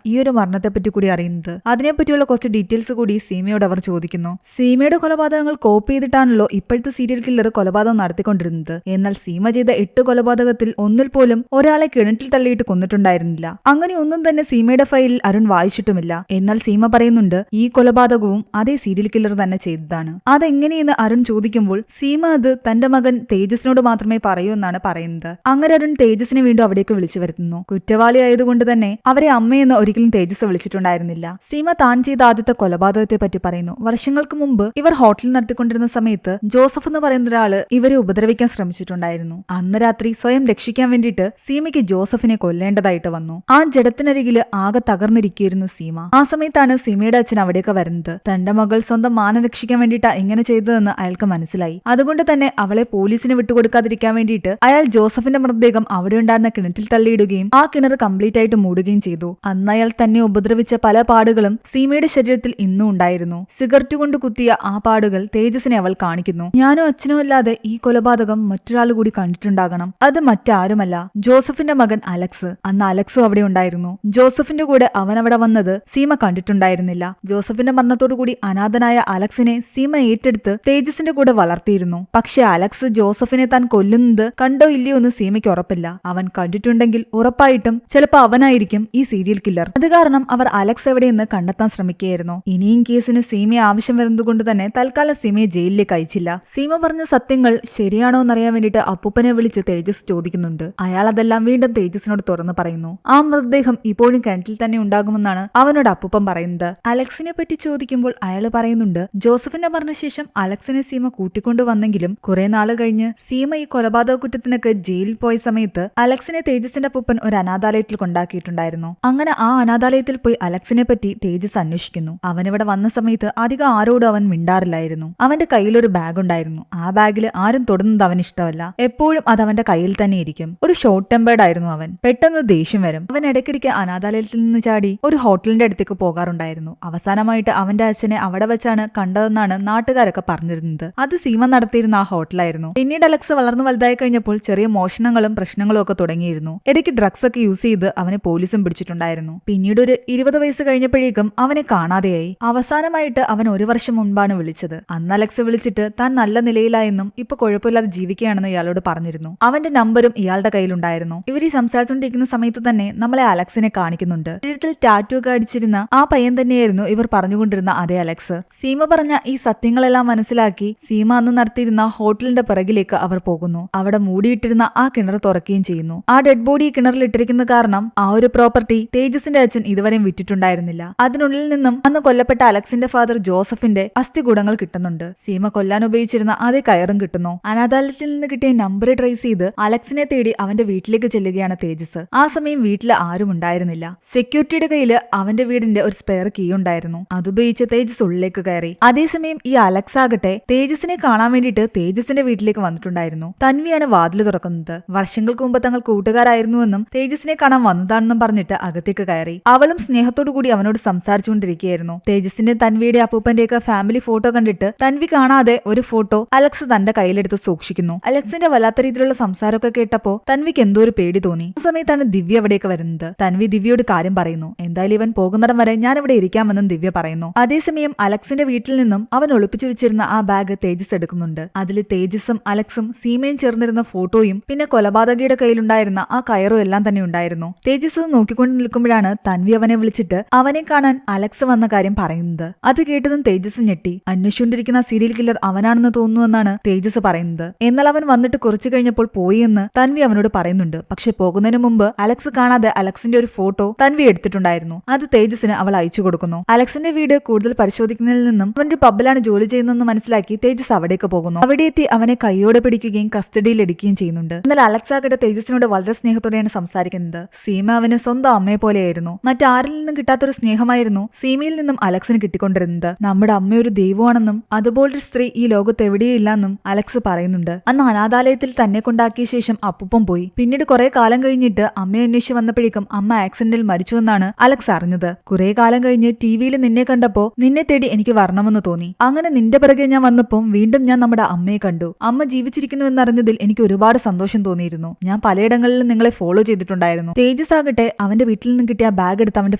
ഈ ഒരു മരണത്തെപ്പറ്റി കൂടി അറിയുന്നത്. അതിനെപ്പറ്റിയുള്ള കുറച്ച് ഡീറ്റെയിൽസ് കൂടി സീമയോട് അവർ ചോദിക്കുന്നു. സീമയുടെ കൊലപാതകങ്ങൾ കോപ്പി ചെയ്തിട്ടാണല്ലോ ഇപ്പോഴത്തെ സീരിയൽ കില്ലർ കൊലപാതകം നടത്തിക്കൊണ്ടിരുന്നത്. എന്നാൽ സീമ ചെയ്ത 8 കൊലപാതകത്തിൽ ഒന്നിൽ പോലും ഒരാളെ കിണറ്റിൽ തള്ളിയിട്ട് കൊന്നിട്ടുണ്ടായിരുന്നില്ല. അങ്ങനെ ഒന്നും തന്നെ സീമയുടെ ഫയലിൽ അരുൺ വായിച്ചിട്ടുമില്ല. എന്നാൽ സീമ പറയുന്നുണ്ട് ഈ കൊലപാതകവും അതേ സീരിയൽ കില്ലർ തന്നെ ചെയ്തതാണ്. അതെങ്ങനെയെന്ന് അരുൺ ചോദിക്കുമ്പോൾ സീമ അത് തന്റെ മകൻ തേജസിനോട് മാത്രമേ പറയൂ എന്നാണ് പറയുന്നത്. അങ്ങനെ അരുൺ തേജസിനെ വീണ്ടും അവിടേക്ക് വിളിച്ചു വരുത്തുന്നു. കുറ്റവാളി ആയതുകൊണ്ട് തന്നെ അവരെ അമ്മയെന്ന് ഒരിക്കലും തേജസ് വിളിച്ചിട്ടുണ്ടായിരുന്നില്ല. സീമ താൻ ചെയ്ത ആദ്യത്തെ കൊലപാതകത്തെ പറ്റി പറയുന്നു. വർഷങ്ങൾക്ക് മുമ്പ് ഇവർ ഹോട്ടലിൽ നടത്തിക്കൊണ്ടിരുന്ന സമയത്ത് ജോസഫ് എന്ന് പറയുന്ന ഒരാള് ഇവരെ ഉപദ്രവിക്കാൻ ശ്രമിച്ചിട്ടുണ്ടായിരുന്നു. അന്ന് രാത്രി സ്വയം രക്ഷിക്കാൻ വേണ്ടിയിട്ട് സീമയ്ക്ക് ജോസഫിനെ കൊല്ലേണ്ടതായിട്ട് വന്നു. ആ ജഡത്തിനരികില് ആകെ തകർന്നിരിക്കുകയായിരുന്നു സീമ. ആ സമയത്താണ് സീമയുടെ അച്ഛൻ അവിടേക്ക് വരുന്നത്. തന്റെ മകൾ സ്വന്തം മാനം രക്ഷിക്കാൻ വേണ്ടിയിട്ടാ ഇങ്ങനെ ചെയ്തതെന്ന് അയാൾക്ക് മനസ്സിലായി. അതുകൊണ്ട് തന്നെ അവളെ പോലീസിന് വിട്ടുകൊടുക്കാതിരിക്കാൻ വേണ്ടിയിട്ട് അയാൾ ജോസഫിന്റെ മൃതദേഹം അവിടെ ഉണ്ടായിരുന്ന കിണറ്റിൽ തള്ളിയിടുകയും ആ കിണർ കംപ്ലീറ്റ് ആയിട്ട് മൂടുകയും ചെയ്തു. അന്ന് അയാൾ തന്നെ ഉപദ്രവിച്ച പല പാടുകളും സീമയുടെ ശരീരത്തിൽ ഇന്നും ഉണ്ടായിരുന്നു. സിഗരറ്റ് കൊണ്ട് കുത്തിയ ആ പാടുകൾ തേജസിനെ അവൾ കാണിക്കുന്നു. ഞാനോ അച്ഛനോ അല്ലാതെ ഈ കൊലപാതകം മറ്റൊരാൾ കൂടി കണ്ടിട്ടുണ്ടാകണം. അത് മറ്റാരുമല്ല, ജോസഫിന്റെ മകൻ അലക്സ്. അന്ന് അലക്സും അവിടെ ഉണ്ടായിരുന്നു. ജോസഫിന്റെ കൂടെ അവൻ അവിടെ വന്നത് സീമ കണ്ടിട്ടുണ്ടായിരുന്നില്ല. ജോസഫിന്റെ മരണത്തോടുകൂടി അനാഥനായ അലക്സിനെ സീമ ഏറ്റെടുത്ത് തേജസിന്റെ കൂടെ വളർത്തിയിരുന്നു. പക്ഷെ അലക്സ് ജോസഫിനെ താൻ കൊല്ലുന്നത് കണ്ടോ ഇല്ലയോ എന്ന് സീമയ്ക്ക് ഉറപ്പില്ല. അവൻ കണ്ടിട്ടുണ്ടെങ്കിൽ ഉറപ്പായിട്ടും ചിലപ്പോൾ അവനായിരിക്കും ഈ സീരിയൽ കില്ലർ. അത് കാരണം അവർ അലക്സ് എവിടെയെന്ന് കണ്ടെത്താൻ ശ്രമിക്കുകയായിരുന്നു. ഇനിയും കേസിന് സീമയെ ആവശ്യം വരുന്നതുകൊണ്ട് തന്നെ തൽക്കാലം സീമയെ ജയിലിലേക്ക് അയച്ചില്ല. സീമ പറഞ്ഞ സത്യങ്ങൾ ശരിയാണോ എന്നറിയാൻ വേണ്ടിയിട്ട് അപ്പൂപ്പനെ വിളിച്ച് തേജസ് ചോദിക്കുന്നുണ്ട്. അയാൾ അതെല്ലാം വീണ്ടും തേജസിനോട് തുറന്നു പറയുന്നു. ആ മൃതദേഹം ഇപ്പോഴും കിണറ്റിൽ തന്നെ ഉണ്ടാകുമെന്നാണ് അവനോട് അപ്പൂപ്പൻ പറയുന്നത്. അലക്സിനെ പറ്റി ചോദിക്കുമ്പോൾ അയാൾ പറയുന്നുണ്ട് ജോസഫിന്റെ മരണശേഷം അലക്സിനെ സീമ കൂട്ടിക്കൊണ്ടുവന്നെങ്കിലും കുറെ നാള് കഴിഞ്ഞ് സീമ ഈ കൊലപാതക കുറ്റത്തിനൊക്കെ ജയിലിൽ പോയ സമയത്ത് അലക്സിനെ തേജസിന്റെ അപ്പൂപ്പൻ ഒരു അനാഥാലയത്തിൽ കൊണ്ടാക്കിയിട്ടുണ്ടായിരുന്നു. അങ്ങനെ ആ അനാഥാലയത്തിൽ പോയി അലക്സിനെ പറ്റി തേജസ് അന്വേഷിക്കുന്നു. അവനിവിടെ വന്ന സമയത്ത് അധികം ആരോടും അവൻ മിണ്ടാറില്ലായിരുന്നു. അവന്റെ കയ്യിലൊരു ബാഗ് ഉണ്ടായിരുന്നു. ആ ബാഗിൽ ആരും തൊടുന്നത് അവന് ഇഷ്ടമല്ല. എപ്പോഴും അത് അവന്റെ കയ്യിൽ തന്നെ ഇരിക്കും. ഒരു ഷോർട്ട് ടെമ്പേർഡ് ആയിരുന്നു അവൻ. പെട്ടെന്ന് ദേഷ്യം വരും. അവൻ ഇടയ്ക്കിടയ്ക്ക് അനാഥാലയത്തിൽ നിന്ന് ചാടി ഒരു ഹോട്ടലിന്റെ അടുത്തേക്ക് പോകാറുണ്ടായിരുന്നു. അവസാനമായിട്ട് അവന്റെ അച്ഛനെ അവിടെ വെച്ചാണ് കണ്ടതെന്നാണ് നാട്ടുകാരൊക്കെ പറഞ്ഞിരുന്നത്. അത് സീമ നടത്തിയിരുന്ന ആ ഹോട്ടലായിരുന്നു. പിന്നീട് അലക്സ് വളർന്നു വലുതായി കഴിഞ്ഞപ്പോൾ ചെറിയ മോഷണങ്ങളും പ്രശ്നങ്ങളും ഒക്കെ തുടങ്ങിയിരുന്നു. ഇടയ്ക്ക് ഡ്രഗ്സ് ഒക്കെ യൂസ് ചെയ്ത് അവനെ പോലീസും പിടിച്ചിട്ടുണ്ടായിരുന്നു. പിന്നീട് ഒരു 20 വയസ്സ് കഴിഞ്ഞപ്പോഴേക്കും അവനെ കാണാതെയായി. അവസാനമായിട്ട് അവൻ 1 വർഷം മുൻപാണ് വിളിച്ചത്. അന്ന് അലക്സ് വിളിച്ചിട്ട് താൻ നല്ല നിലയിലായെന്നും ഇപ്പൊ കുഴപ്പമില്ലാതെ ജീവിക്കുകയാണെന്ന് ഇയാളോട് പറഞ്ഞിരുന്നു. അവന്റെ നമ്പരും ഇയാളുടെ കയ്യിലുണ്ടായിരുന്നു. ഇവർ ഈ സംസാരിച്ചുകൊണ്ടിരിക്കുന്ന സമയത്ത് തന്നെ നമ്മളെ അലക്സിനെ കാണിക്കുന്നുണ്ട്. ശരീരത്തിൽ ടാറ്റു ഒക്കെ അടിച്ചിരുന്ന ആ പയ്യൻ തന്നെയായിരുന്നു ഇവർ പറഞ്ഞുകൊണ്ടിരുന്ന അതേ അലക്സ്. സീമ പറഞ്ഞ ഈ സത്യങ്ങളെല്ലാം മനസ്സിലാക്കി സീമ അന്ന് നടത്തിയിരുന്ന ഹോട്ടലിന്റെ പിറകിലേക്ക് അവർ പോകുന്നു. അവിടെ മൂടിയിട്ടിരുന്ന ആ കിണർ തുറക്കുകയും ചെയ്യുന്നു. ആ ഡെഡ് ബോഡി കിണറിൽ ഇട്ടിരിക്കുന്ന കാരണം ആ ഒരു പ്രോപ്പർട്ടി തേജസിന്റെ അച്ഛൻ ഇതുവരെയും വിറ്റിട്ടുണ്ടായിരുന്നില്ല. അതിനുള്ളിൽ നിന്നും അന്ന് കൊല്ലപ്പെട്ട അലക്സിന്റെ ഫാദർ ജോസഫിന്റെ അസ്ഥികൂടങ്ങൾ കിട്ടുന്നുണ്ട്. സീമ കൊല്ലാൻ ഉപയോഗിച്ചിരുന്ന അതേ കയറും കിട്ടുന്നു. അനാഥാലയത്തിൽ നിന്ന് കിട്ടിയ നമ്പർ ട്രേസ് ചെയ്ത് അലക്സിനെ തേടി അവന്റെ വീട്ടിലേക്ക് ചെല്ലുകയാണ് തേജസ്. ആ സമയം വീട്ടിൽ ആരും ഉണ്ടായിരുന്നില്ല. സെക്യൂരിറ്റിയുടെ കയ്യില് അവന്റെ വീടിന്റെ ഒരു സ്പെയർ കീ ഉണ്ടായിരുന്നു. അതുപയോഗിച്ച് തേജസ് ഉള്ളിലേക്ക് കയറി. അതേസമയം ഈ അലക്സ് ആകട്ടെ തേജസിനെ കാണാൻ വേണ്ടിയിട്ട് തേജസിന്റെ വീട്ടിലേക്ക് വന്നിട്ടുണ്ടായിരുന്നു. തൻവിയാണ് വാതിൽ തുറക്കുന്നത്. വർഷങ്ങൾക്ക് മുമ്പ് തങ്ങൾ കൂട്ടുകാരായിരുന്നുവെന്നും തേജസിനെ കാണാൻ വന്നതാണെന്നും പറഞ്ഞിട്ട് അകത്തേക്ക് കയറി. അവളും സ്നേഹത്തോടു കൂടി അവനോട് സംസാരിച്ചുകൊണ്ടിരിക്കുകയായിരുന്നു. തേജസിന്റെ തൻവിയുടെ അപ്പൂപ്പന്റെയൊക്കെ ഫാമിലി ഫോട്ടോ കണ്ടിട്ട് തൻവി കാണാതെ ഒരു ഫോട്ടോ അലക്സ് തന്റെ കയ്യിലെടുത്ത് സൂക്ഷിക്കുന്നു. അലക്സിന്റെ വല്ലാത്ത രീതിയിലുള്ള സംസാരമൊക്കെ കേട്ടപ്പോ തൻവിക്ക് എന്തോ ഒരു പേടി തോന്നി. ആ സമയത്താണ് ദിവ്യ അവിടേക്ക് വരുന്നത്. തൻവി ദിവ്യയോട് കാര്യം പറയുന്നു. എന്തായാലും ഇവൻ പോകുന്നിടം വരെ ഞാൻ ഇവിടെ ഇരിക്കാമെന്നും ദിവ്യ പറയുന്നു. അതേസമയം അലക്സിന്റെ വീട്ടിൽ നിന്നും അവൻ ഒളിപ്പിച്ചു വെച്ചിരുന്ന ആ ബാഗ് തേജസ് എടുക്കുന്നുണ്ട്. അതിൽ തേജസും അലക്സും സീമയും ചേർന്നിരുന്ന ഫോട്ടോയും പിന്നെ കൊലപാതകിയുടെ കയ്യിലുണ്ടായിരുന്ന ആ കയറും എല്ലാം തന്നെ ഉണ്ടായിരുന്നു. തേജസ് നോക്കിക്കൊണ്ട് നിൽക്കുമ്പോഴാണ് തൻവി അവനെ വിളിച്ചിട്ട് അവനെ കാണാൻ അലക്സ് വന്ന കാര്യം പറയുന്നത്. അത് കേട്ടതും തേജസ് ഞെട്ടി. അന്വേഷിച്ചുകൊണ്ടിരിക്കുന്ന സീരിയൽ കില്ലർ അവനാണെന്ന് തോന്നുന്നുവെന്നാണ് തേജസ് പറയുന്നത്. എന്നാൽ അവൻ വന്നിട്ട് കുറച്ചു കഴിഞ്ഞപ്പോൾ പോയി എന്ന് തൻവി അവനോട് പറയുന്നുണ്ട്. പക്ഷെ പോകുന്നതിന് മുമ്പ് അലക്സ് കാണാതെ അലക്സിന്റെ ഒരു ഫോട്ടോ തൻവി എടുത്തിട്ടുണ്ടായിരുന്നു. അത് തേജസിന് അവൾ അയച്ചു കൊടുക്കുന്നു. അലക്സിന്റെ വീട് കൂടുതൽ പരിശോധിക്കുന്നതിൽ നിന്നും അവന്റെ പബ്ബിലാണ് ജോലി ചെയ്യുന്നതെന്ന് മനസ്സിലാക്കി തേജസ് അവിടേക്ക് പോകുന്നു. അവിടെ എത്തി അവനെ കൈയോടെ പിടിക്കുകയും കസ്റ്റഡിയിൽ എടുക്കുകയും ചെയ്യുന്നുണ്ട്. എന്നാൽ അലക്സ് ആകട്ടെ തേജസിനോട് വളരെ സ്നേഹത്തോടെയാണ് സംസാരിക്കുന്നത്. സീമ അവന് സ്വന്തം അമ്മയെ പോലെയായിരുന്നു. മറ്റാരിൽ നിന്നും കിട്ടാത്തൊരു സ്നേഹമായിരുന്നു സീമയിൽ നിന്നും അലക്സിന് കിട്ടിക്കൊണ്ടിരുന്നത്. നമ്മുടെ അമ്മ ഒരു ദൈവമാണെന്നും അതുപോലൊരു സ്ത്രീ ഈ ലോകത്ത് എവിടെയില്ലെന്നും അലക്സ് പറയുന്നുണ്ട്. അന്ന് അനാഥാലയത്തിൽ തന്നെ കൊണ്ടാക്കിയ ശേഷം അപ്പൂപ്പൻ പോയി. പിന്നീട് കുറെ കാലം കഴിഞ്ഞിട്ട് അമ്മയെ അന്വേഷിച്ച് വന്നപ്പോഴേക്കും അമ്മ ആക്സിഡന്റിൽ മരിച്ചുവെന്നാണ് അലക്സ് അറിഞ്ഞത്. കുറെ കാലം കഴിഞ്ഞ് ടിവിയിൽ നിന്നെ കണ്ടപ്പോ നിന്നെ തേടി എനിക്ക് വരണമെന്ന് തോന്നി. അങ്ങനെ നിന്റെ പിറകെ ഞാൻ വന്നപ്പോൾ വീണ്ടും ഞാൻ നമ്മുടെ അമ്മയെ കണ്ടു. അമ്മ ജീവിച്ചിരിക്കുന്നു എന്നറിഞ്ഞതിൽ എനിക്ക് ഒരുപാട് ഒരുപാട് സന്തോഷം തോന്നിയിരുന്നു. ഞാൻ പലയിടങ്ങളിലും നിങ്ങളെ ഫോളോ ചെയ്തിട്ടുണ്ടായിരുന്നു. തേജസ് ആകട്ടെ അവന്റെ വീട്ടിൽ നിന്ന് കിട്ടിയ ആ ബാഗ് എടുത്ത് അവന്റെ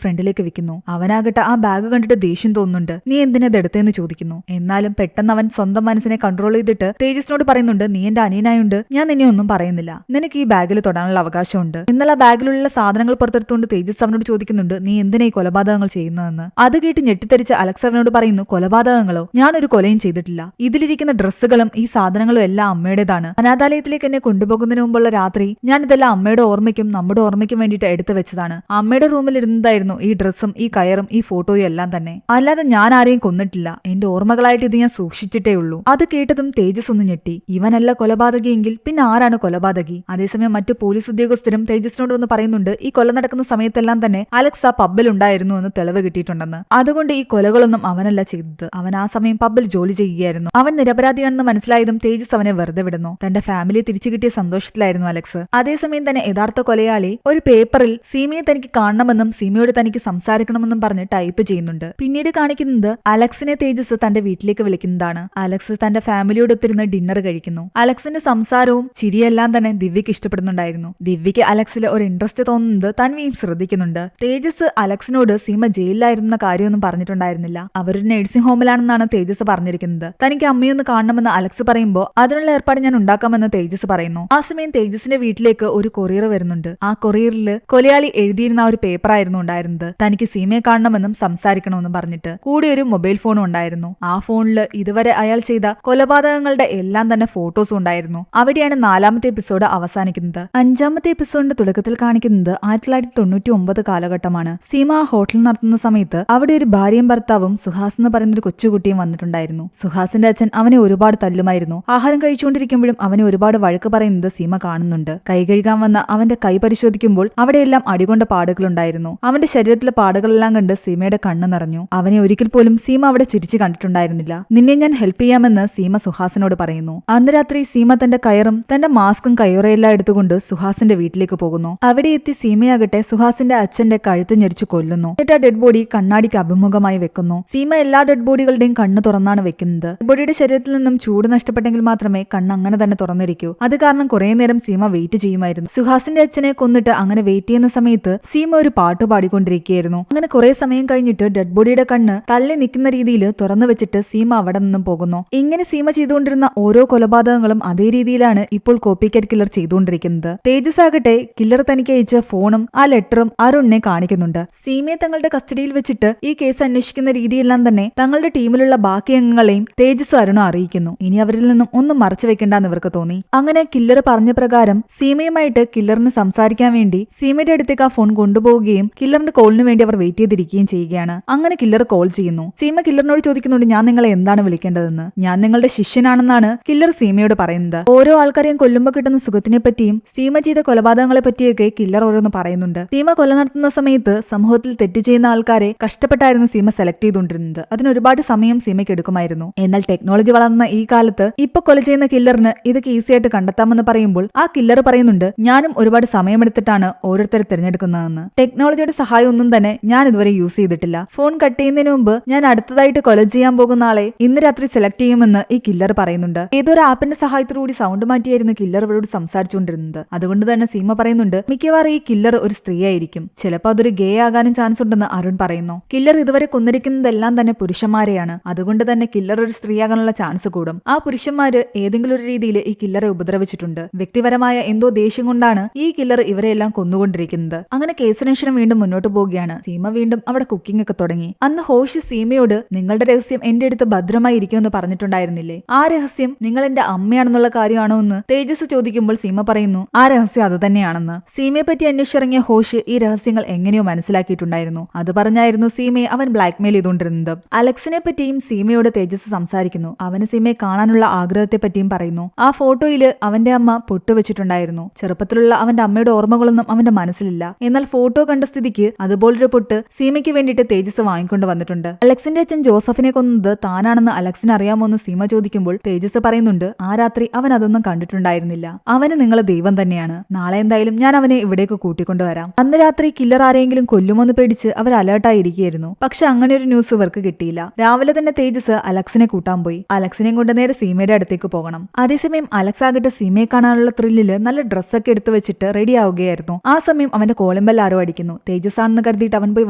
ഫ്രണ്ടിലേക്ക് വെക്കുന്നു. അവനാകട്ടെ ആ ബാഗ് കണ്ടിട്ട് ദേഷ്യം തോന്നുന്നുണ്ട്. നീ എന്തിനാ ഇത് എടുത്തതെന്ന് ചോദിക്കുന്നു. എന്നാലും പെട്ടെന്ന് അവൻ സ്വന്തം മനസ്സിനെ കൺട്രോൾ ചെയ്തിട്ട് തേജസിനോട് പറയുന്നുണ്ട്, നീ എന്റെ അനിയനായുണ്ട് ഞാൻ നിന്നെ ഒന്നും പറയുന്നില്ല. നിനക്ക് ഈ ബാഗിൽ തൊടാനുള്ള അവകാശമുണ്ട്. എന്നാൽ ആ ബാഗിലുള്ള സാധനങ്ങൾ പുറത്തെടുത്തുകൊണ്ട് തേജസ് അവനോട് ചോദിക്കുന്നുണ്ട്, നീ എന്തിനാ ഈ കൊലപാതകങ്ങൾ ചെയ്യുന്നതെന്ന്. അത് കേട്ട് ഞെട്ടിത്തരിച്ച അലക്സ് അവനോട് പറയുന്നു, കൊലപാതകങ്ങളോ? ഞാനൊരു കൊലയും ചെയ്തിട്ടില്ല. ഇതിലിരിക്കുന്ന ഡ്രസ്സുകളും ഈ സാധനങ്ങളും എല്ലാം അമ്മയുടേതാണ്. അനാഥാലയത്തിലേക്ക് എന്നെ കൊണ്ടുപോകുന്നതിന് മുമ്പുള്ള രാത്രി ഞാൻ ഇതെല്ലാം അമ്മയുടെ ഓർമ്മയ്ക്കും നമ്മുടെ ഓർമ്മയ്ക്കും വേണ്ടിയിട്ട് എടുത്തു വെച്ചതാണ്. അമ്മയുടെ റൂമിൽ ഇരുന്നതായിരുന്നു ഈ ഡ്രസ്സും ഈ കയറും ഈ ഫോട്ടോയും എല്ലാം തന്നെ. അല്ലാതെ ഞാൻ ആരെയും കൊന്നിട്ടില്ല. എന്റെ ഓർമ്മകളായിട്ട് ഇത് ഞാൻ സൂക്ഷിച്ചിട്ടേ ഉള്ളൂ. അത് കേട്ടതും തേജസ് ഒന്ന് ഞെട്ടി. ഇവനല്ല കൊലപാതകിയെങ്കിൽ പിന്നെ ആരാണ് കൊലപാതകി? അതേസമയം മറ്റു പോലീസ് ഉദ്യോഗസ്ഥരും തേജസിനോട് ഒന്ന് പറയുന്നുണ്ട്, ഈ കൊല നടക്കുന്ന സമയത്തെല്ലാം തന്നെ അലക്സ് ആ പബ്ബിൽ ഉണ്ടായിരുന്നു എന്ന് തെളിവ് കിട്ടിയിട്ടുണ്ടെന്ന്. അതുകൊണ്ട് ഈ കൊലകളൊന്നും അവനല്ല ചെയ്തത്. അവൻ ആ സമയം പബ്ബിൽ ജോലി ചെയ്യുകയായിരുന്നു. അവൻ നിരപരാധിയാണെന്ന് മനസ്സിലായതും തേജസ് അവനെ വെറുതെ വിടുന്നു. തന്റെ ഫാമിലിയെ തിരിച്ചു കിട്ടിയ സന്തോഷത്തിലായിരുന്നു അലക്സ്. അതേസമയം തന്നെ യഥാർത്ഥ കൊലയാളി ഒരു പേപ്പറിൽ സീമയെ തനിക്ക് കാണണമെന്നും സീമയോട് തനിക്ക് സംസാരിക്കണമെന്നും പറഞ്ഞ് ടൈപ്പ് ചെയ്യുന്നുണ്ട്. പിന്നീട് കാണിക്കുന്നത് അലക്സിനെ തേജസ് തന്റെ വീട്ടിലേക്ക് വിളിക്കുന്നതാണ്. അലക്സ് തന്റെ ഫാമിലിയോട് ഒത്തിരുന്ന് ഡിന്നർ കഴിക്കുന്നു. അലക്സിന്റെ സംസാരവും ചിരിയെല്ലാം തന്നെ ദിവ്യക്ക് ഇഷ്ടപ്പെടുന്നുണ്ടായിരുന്നു. ദിവ്യക്ക് അലക്സിൽ ഒരു ഇൻട്രസ്റ്റ് തോന്നുന്നത് തൻവിയും ശ്രദ്ധിക്കുന്നുണ്ട്. തേജസ് അലക്സിനോട് സീമ ജയിലിലായിരുന്ന കാര്യമൊന്നും പറഞ്ഞിട്ടുണ്ടായിരുന്നില്ല. അവരൊരു നഴ്സിംഗ് ഹോമിലാണെന്നാണ് തേജസ് പറഞ്ഞിരിക്കുന്നത്. തനിക്ക് അമ്മയൊന്ന് കാണണമെന്ന് അലക്സ് പറയുമ്പോൾ അതിനുള്ള ഏർപ്പാട് ഞാൻ ഉണ്ടാക്കാമെന്ന് തേജസ് പറയുന്നു. ആ സമയം തേജസിന്റെ വീട്ടിലേക്ക് ഒരു കൊറിയർ വരുന്നുണ്ട്. ആ കൊറിയറിൽ കൊലയാളി എഴുതിയിരുന്ന ഒരു പേപ്പർ ആയിരുന്നു ഉണ്ടായിരുന്നത്. തനിക്ക് സീമയെ കാണണമെന്നും സംസാരിക്കണമെന്നും പറഞ്ഞിട്ട് കൂടി ഒരു മൊബൈൽ ഫോണും ഉണ്ടായിരുന്നു. ആ ഫോണിൽ ഇതുവരെ അയാൾ ചെയ്ത കൊലപാതകങ്ങളുടെ എല്ലാം തന്നെ ഫോട്ടോസും ഉണ്ടായിരുന്നു. അവിടെയാണ് 4ാമത്തെ എപ്പിസോഡ് അവസാനിക്കുന്നത്. 5ാമത്തെ എപ്പിസോഡിന്റെ തുടക്കത്തിൽ കാണിക്കുന്നത് 1999 കാലഘട്ടമാണ്. സീമ ആ ഹോട്ടൽ നടത്തുന്ന സമയത്ത് അവിടെ ഒരു ഭാര്യയും ഭർത്താവും സുഹാസ് എന്ന് പറയുന്ന ഒരു കൊച്ചുകുട്ടിയും വന്നിട്ടുണ്ടായിരുന്നു. സുഹാസിന്റെ അച്ഛൻ അവനെ ഒരുപാട് തല്ലുമായിരുന്നു. ആഹാരം കഴിച്ചുകൊണ്ടിരിക്കുമ്പോഴും അവനെ ഒരുപാട് വഴക്ക് പറയുന്നത് സീമ കാണുന്നുണ്ട്. കൈ കഴുകാൻ വന്ന അവന്റെ കൈ പരിശോധിക്കുമ്പോൾ അവിടെയെല്ലാം അടികൊണ്ട പാടുകളുണ്ടായിരുന്നു. അവന്റെ ശരീരത്തിലെ പാടുകളെല്ലാം കണ്ട് സീമയുടെ കണ്ണ് നിറഞ്ഞു. അവനെ ഒരിക്കൽ പോലും സീമ അവിടെ ചിരിച്ചു കണ്ടിട്ടുണ്ടായിരുന്നില്ല. നിന്നെ ഞാൻ ഹെൽപ്പ് ചെയ്യാമെന്ന് സീമ സുഹാസിനോട് പറയുന്നു. അന്ന് രാത്രി സീമ തന്റെ കയറും തന്റെ മാസ്കും കയ്യുറയെല്ലാം എടുത്തുകൊണ്ട് സുഹാസിന്റെ വീട്ടിലേക്ക് പോകുന്നു. അവിടെ എത്തി സീമയാകട്ടെ സുഹാസിന്റെ അച്ഛന്റെ കഴുത്ത് ഞെരിച്ചു കൊല്ലുന്നു. എന്നിട്ട് ആ ഡെഡ് ബോഡി കണ്ണാടിക്ക് അഭിമുഖമായി വെക്കുന്നു. സീമ എല്ലാ ഡെഡ് ബോഡികളുടെയും കണ്ണ് തുറന്നാണ് വെക്കുന്നത്. ഡെഡ് ബോഡിയുടെ ശരീരത്തിൽ നിന്നും ചൂട് നഷ്ടപ്പെട്ടെങ്കിൽ മാത്രമേ കണ്ണ് അങ്ങനെ തന്നെ തുറന്നിരിക്കൂ. അത് കാരണം കുറെ നേരം സീമ വെയിറ്റ് ചെയ്യുമായിരുന്നു. സുഹാസിന്റെ അച്ഛനെ കൊന്നിട്ട് അങ്ങനെ വെയിറ്റ് ചെയ്യുന്ന സമയത്ത് സീമ ഒരു പാട്ട് പാടിക്കൊണ്ടിരിക്കുകയായിരുന്നു. അങ്ങനെ കുറെ സമയം കഴിഞ്ഞിട്ട് ഡെഡ് ബോഡിയുടെ കണ്ണ് തള്ളി നിൽക്കുന്ന രീതിയിൽ തുറന്നു വെച്ചിട്ട് സീമ അവിടെ നിന്നും പോകുന്നു. ഇങ്ങനെ സീമ ചെയ്തുകൊണ്ടിരുന്ന ഓരോ കൊലപാതകങ്ങളും അതേ രീതിയിലാണ് ഇപ്പോൾ കോപ്പി കാറ്റ് കില്ലർ ചെയ്തുകൊണ്ടിരിക്കുന്നത്. തേജസ് ആകട്ടെ കില്ലർ തനിക്ക് അയച്ച ഫോണും ആ ലെറ്ററും അരുണിനെ കാണിക്കുന്നുണ്ട്. സീമയെ തങ്ങളുടെ കസ്റ്റഡിയിൽ വെച്ചിട്ട് ഈ കേസ് അന്വേഷിക്കുന്ന രീതിയെല്ലാം തന്നെ തങ്ങളുടെ ടീമിലുള്ള ബാക്കി അംഗങ്ങളെയും തേജസ് അരുണും അറിയിക്കുന്നു. ഇനി അവരിൽ നിന്നും ഒന്നും മറച്ചു വെക്കേണ്ടെന്ന് ഇവർക്ക് തോന്നി. അങ്ങനെ കില്ലർ പറഞ്ഞ പ്രകാരം സീമയുമായിട്ട് കില്ലറിന് സംസാരിക്കാൻ വേണ്ടി സീമയുടെ അടുത്തേക്ക് ആ ഫോൺ കൊണ്ടുപോവുകയും കില്ലറിന്റെ കോളിന് വേണ്ടി അവർ വെയിറ്റ് ചെയ്തിരിക്കുകയും ചെയ്യുകയാണ്. അങ്ങനെ കില്ലർ കോൾ ചെയ്യുന്നു. സീമ കില്ലറിനോട് ചോദിക്കുന്നുണ്ട്, ഞാൻ നിങ്ങളെ എന്താണ് വിളിക്കേണ്ടതെന്ന്. ഞാൻ നിങ്ങളുടെ ശിഷ്യനാണെന്നാണ് കില്ലർ സീമയോട് പറയുന്നത്. ഓരോ ആൾക്കാരെയും കൊല്ലുമ്പോൾ കിട്ടുന്ന സുഖത്തിനെ പറ്റിയും സീമ ചെയ്ത കൊലപാതകങ്ങളെ പറ്റിയൊക്കെ കില്ലർ ഓരോന്ന് പറയുന്നുണ്ട്. സീമ കൊല നടത്തുന്ന സമയത്ത് സമൂഹത്തിൽ തെറ്റ് ചെയ്യുന്ന ആൾക്കാരെ കഷ്ടപ്പെട്ടായിരുന്നു സീമ സെലക്ട് ചെയ്തുകൊണ്ടിരുന്നത്. അതിന് ഒരുപാട് സമയം സീമയ്ക്ക് എടുക്കുമായിരുന്നു. എന്നാൽ ടെക്നോളജി വളർന്ന ഈ കാലത്ത് ഇപ്പൊ കൊല ചെയ്യുന്ന കില്ലറിന് ഇതൊക്കെ ഈസി ആയിട്ട് കണ്ടെത്താമെന്ന് പറയുമ്പോൾ ആ കില്ലർ പറയുന്നുണ്ട്, ഞാനും ഒരുപാട് സമയമെടുത്തിട്ടാണ് ഓരോരുത്തരെ തിരഞ്ഞെടുക്കുന്നതെന്ന്. ടെക്നോളജിയുടെ സഹായം ഒന്നും തന്നെ ഞാൻ ഇതുവരെ യൂസ് ചെയ്തിട്ടില്ല. ഫോൺ കട്ട് ചെയ്യുന്നതിന് മുമ്പ് ഞാൻ അടുത്തതായിട്ട് കൊല ചെയ്യാൻ പോകുന്ന ആളെ ഇന്ന് രാത്രി സെലക്ട് ചെയ്യുമെന്ന് ഈ കില്ലർ പറയുന്നുണ്ട്. ഏതൊരു ആപ്പിന്റെ സഹായത്തോടുകൂടി സൗണ്ട് മാറ്റിയായിരുന്നു കില്ലർ ഇവരോട് സംസാരിച്ചുകൊണ്ടിരുന്നത്. അതുകൊണ്ട് തന്നെ സീമ പറയുന്നുണ്ട്, മിക്കവാറും ഈ കില്ലർ ഒരു സ്ത്രീയായിരിക്കും. ചിലപ്പോൾ അതൊരു ഗേ ആകാനും ചാൻസ് ഉണ്ടെന്ന് അരുൺ പറയുന്നു. കില്ലർ ഇതുവരെ കൊന്നിരിക്കുന്നതെല്ലാം തന്നെ പുരുഷന്മാരെയാണ്. അതുകൊണ്ട് തന്നെ കില്ലർ ഒരു സ്ത്രീയാകാനുള്ള ചാൻസ് കൂടും. ആ പുരുഷന്മാര് ഏതെങ്കിലും ഒരു രീതിയിൽ ഈ കില്ലറെ ഉപദ്രവിച്ചിട്ടുണ്ട്. വ്യക്തിപരമായ എന്തോ ദേഷ്യം കൊണ്ടാണ് ഈ കില്ലർ ഇവരെല്ലാം കൊന്നുകൊണ്ടിരിക്കുന്നത്. അങ്ങനെ കേസന്വേഷണം വീണ്ടും മുന്നോട്ട് പോവുകയാണ്. സീമ വീണ്ടും അവിടെ കുക്കിംഗ് ഒക്കെ തുടങ്ങി. അന്ന് ഹോഷ് സീമയോട് നിങ്ങളുടെ രഹസ്യം എന്റെ അടുത്ത് ഭദ്രമായി ഇരിക്കുമെന്ന് പറഞ്ഞിട്ടുണ്ടായിരുന്നില്ലേ? ആ രഹസ്യം നിങ്ങൾ എന്റെ അമ്മയാണെന്നുള്ള കാര്യമാണോ എന്ന് തേജസ് ചോദിക്കുമ്പോൾ സീമ പറയുന്നു, ആ രഹസ്യം അത് തന്നെയാണെന്ന്. സീമയെ പറ്റി അന്വേഷിച്ചിറങ്ങിയ ഹോഷ് ഈ രഹസ്യങ്ങൾ എങ്ങനെയോ മനസ്സിലാക്കിയിട്ടുണ്ടായിരുന്നു. അത് പറഞ്ഞായിരുന്നു സീമയെ അവൻ ബ്ലാക്ക്മെയിൽ ചെയ്തുകൊണ്ടിരുന്നത്. അലക്സിനെ പറ്റിയും സീമയോട് തേജസ് സംസാരിക്കുന്നു. അവന് സീമയെ കാണാനുള്ള ആഗ്രഹത്തെ പറ്റിയും പറയുന്നു. ആ ഫോട്ടോയില് അവന്റെ അമ്മ പൊട്ടുവെച്ചിട്ടുണ്ടായിരുന്നു. ചെറുപ്പത്തിലുള്ള അവന്റെ അമ്മയുടെ ഓർമ്മകളൊന്നും അവന്റെ മനസ്സിലില്ല. എന്നാൽ ഫോട്ടോ കണ്ട സ്ഥിതിക്ക് അതുപോലൊരു പൊട്ട് സീമയ്ക്ക് വേണ്ടിയിട്ട് തേജസ് വാങ്ങിക്കൊണ്ട് വന്നിട്ടുണ്ട്. അലക്സിന്റെ അച്ഛൻ ജോസഫിനെ കൊന്നത് താനാണെന്ന് അലക്സിന് അറിയാമോ എന്ന് സീമ ചോദിക്കുമ്പോൾ തേജസ് പറയുന്നുണ്ട്, ആ രാത്രി അവൻ അതൊന്നും കണ്ടിട്ടുണ്ടായിരുന്നില്ല. അവന് നിങ്ങളെ ദൈവം തന്നെയാണ്. നാളെ എന്തായാലും ഞാൻ അവനെ ഇവിടേക്ക് കൂട്ടിക്കൊണ്ടുവരാം. അന്ന് രാത്രി കില്ലർ ആരെങ്കിലും കൊല്ലുമോന്ന് പേടിച്ച് അവർ അലേർട്ടായിരിക്കുകയായിരുന്നു. പക്ഷെ അങ്ങനെ ഒരു ന്യൂസ് ഇവർക്ക് കിട്ടിയില്ല. രാവിലെ തന്നെ തേജസ് അലക്സിനെ കൂട്ടാൻ പോയി. അലക്സിനെയും കൊണ്ട് നേരെ സീമയുടെ അടുത്തേക്ക് പോകണം. അതേസമയം അലക്സ് ആകട്ടെ സീമയെ കാണാനുള്ള ത്രില്ലില് നല്ല ഡ്രസ്സൊക്കെ എടുത്തു വെച്ചിട്ട് റെഡി ആവുകയായിരുന്നു. ആ സമയം അവന്റെ കോളിംബെൽ ആരോ അടിക്കുന്നു. തേജസ് ആണെന്ന് കരുതിയിട്ട് അവൻ പോയി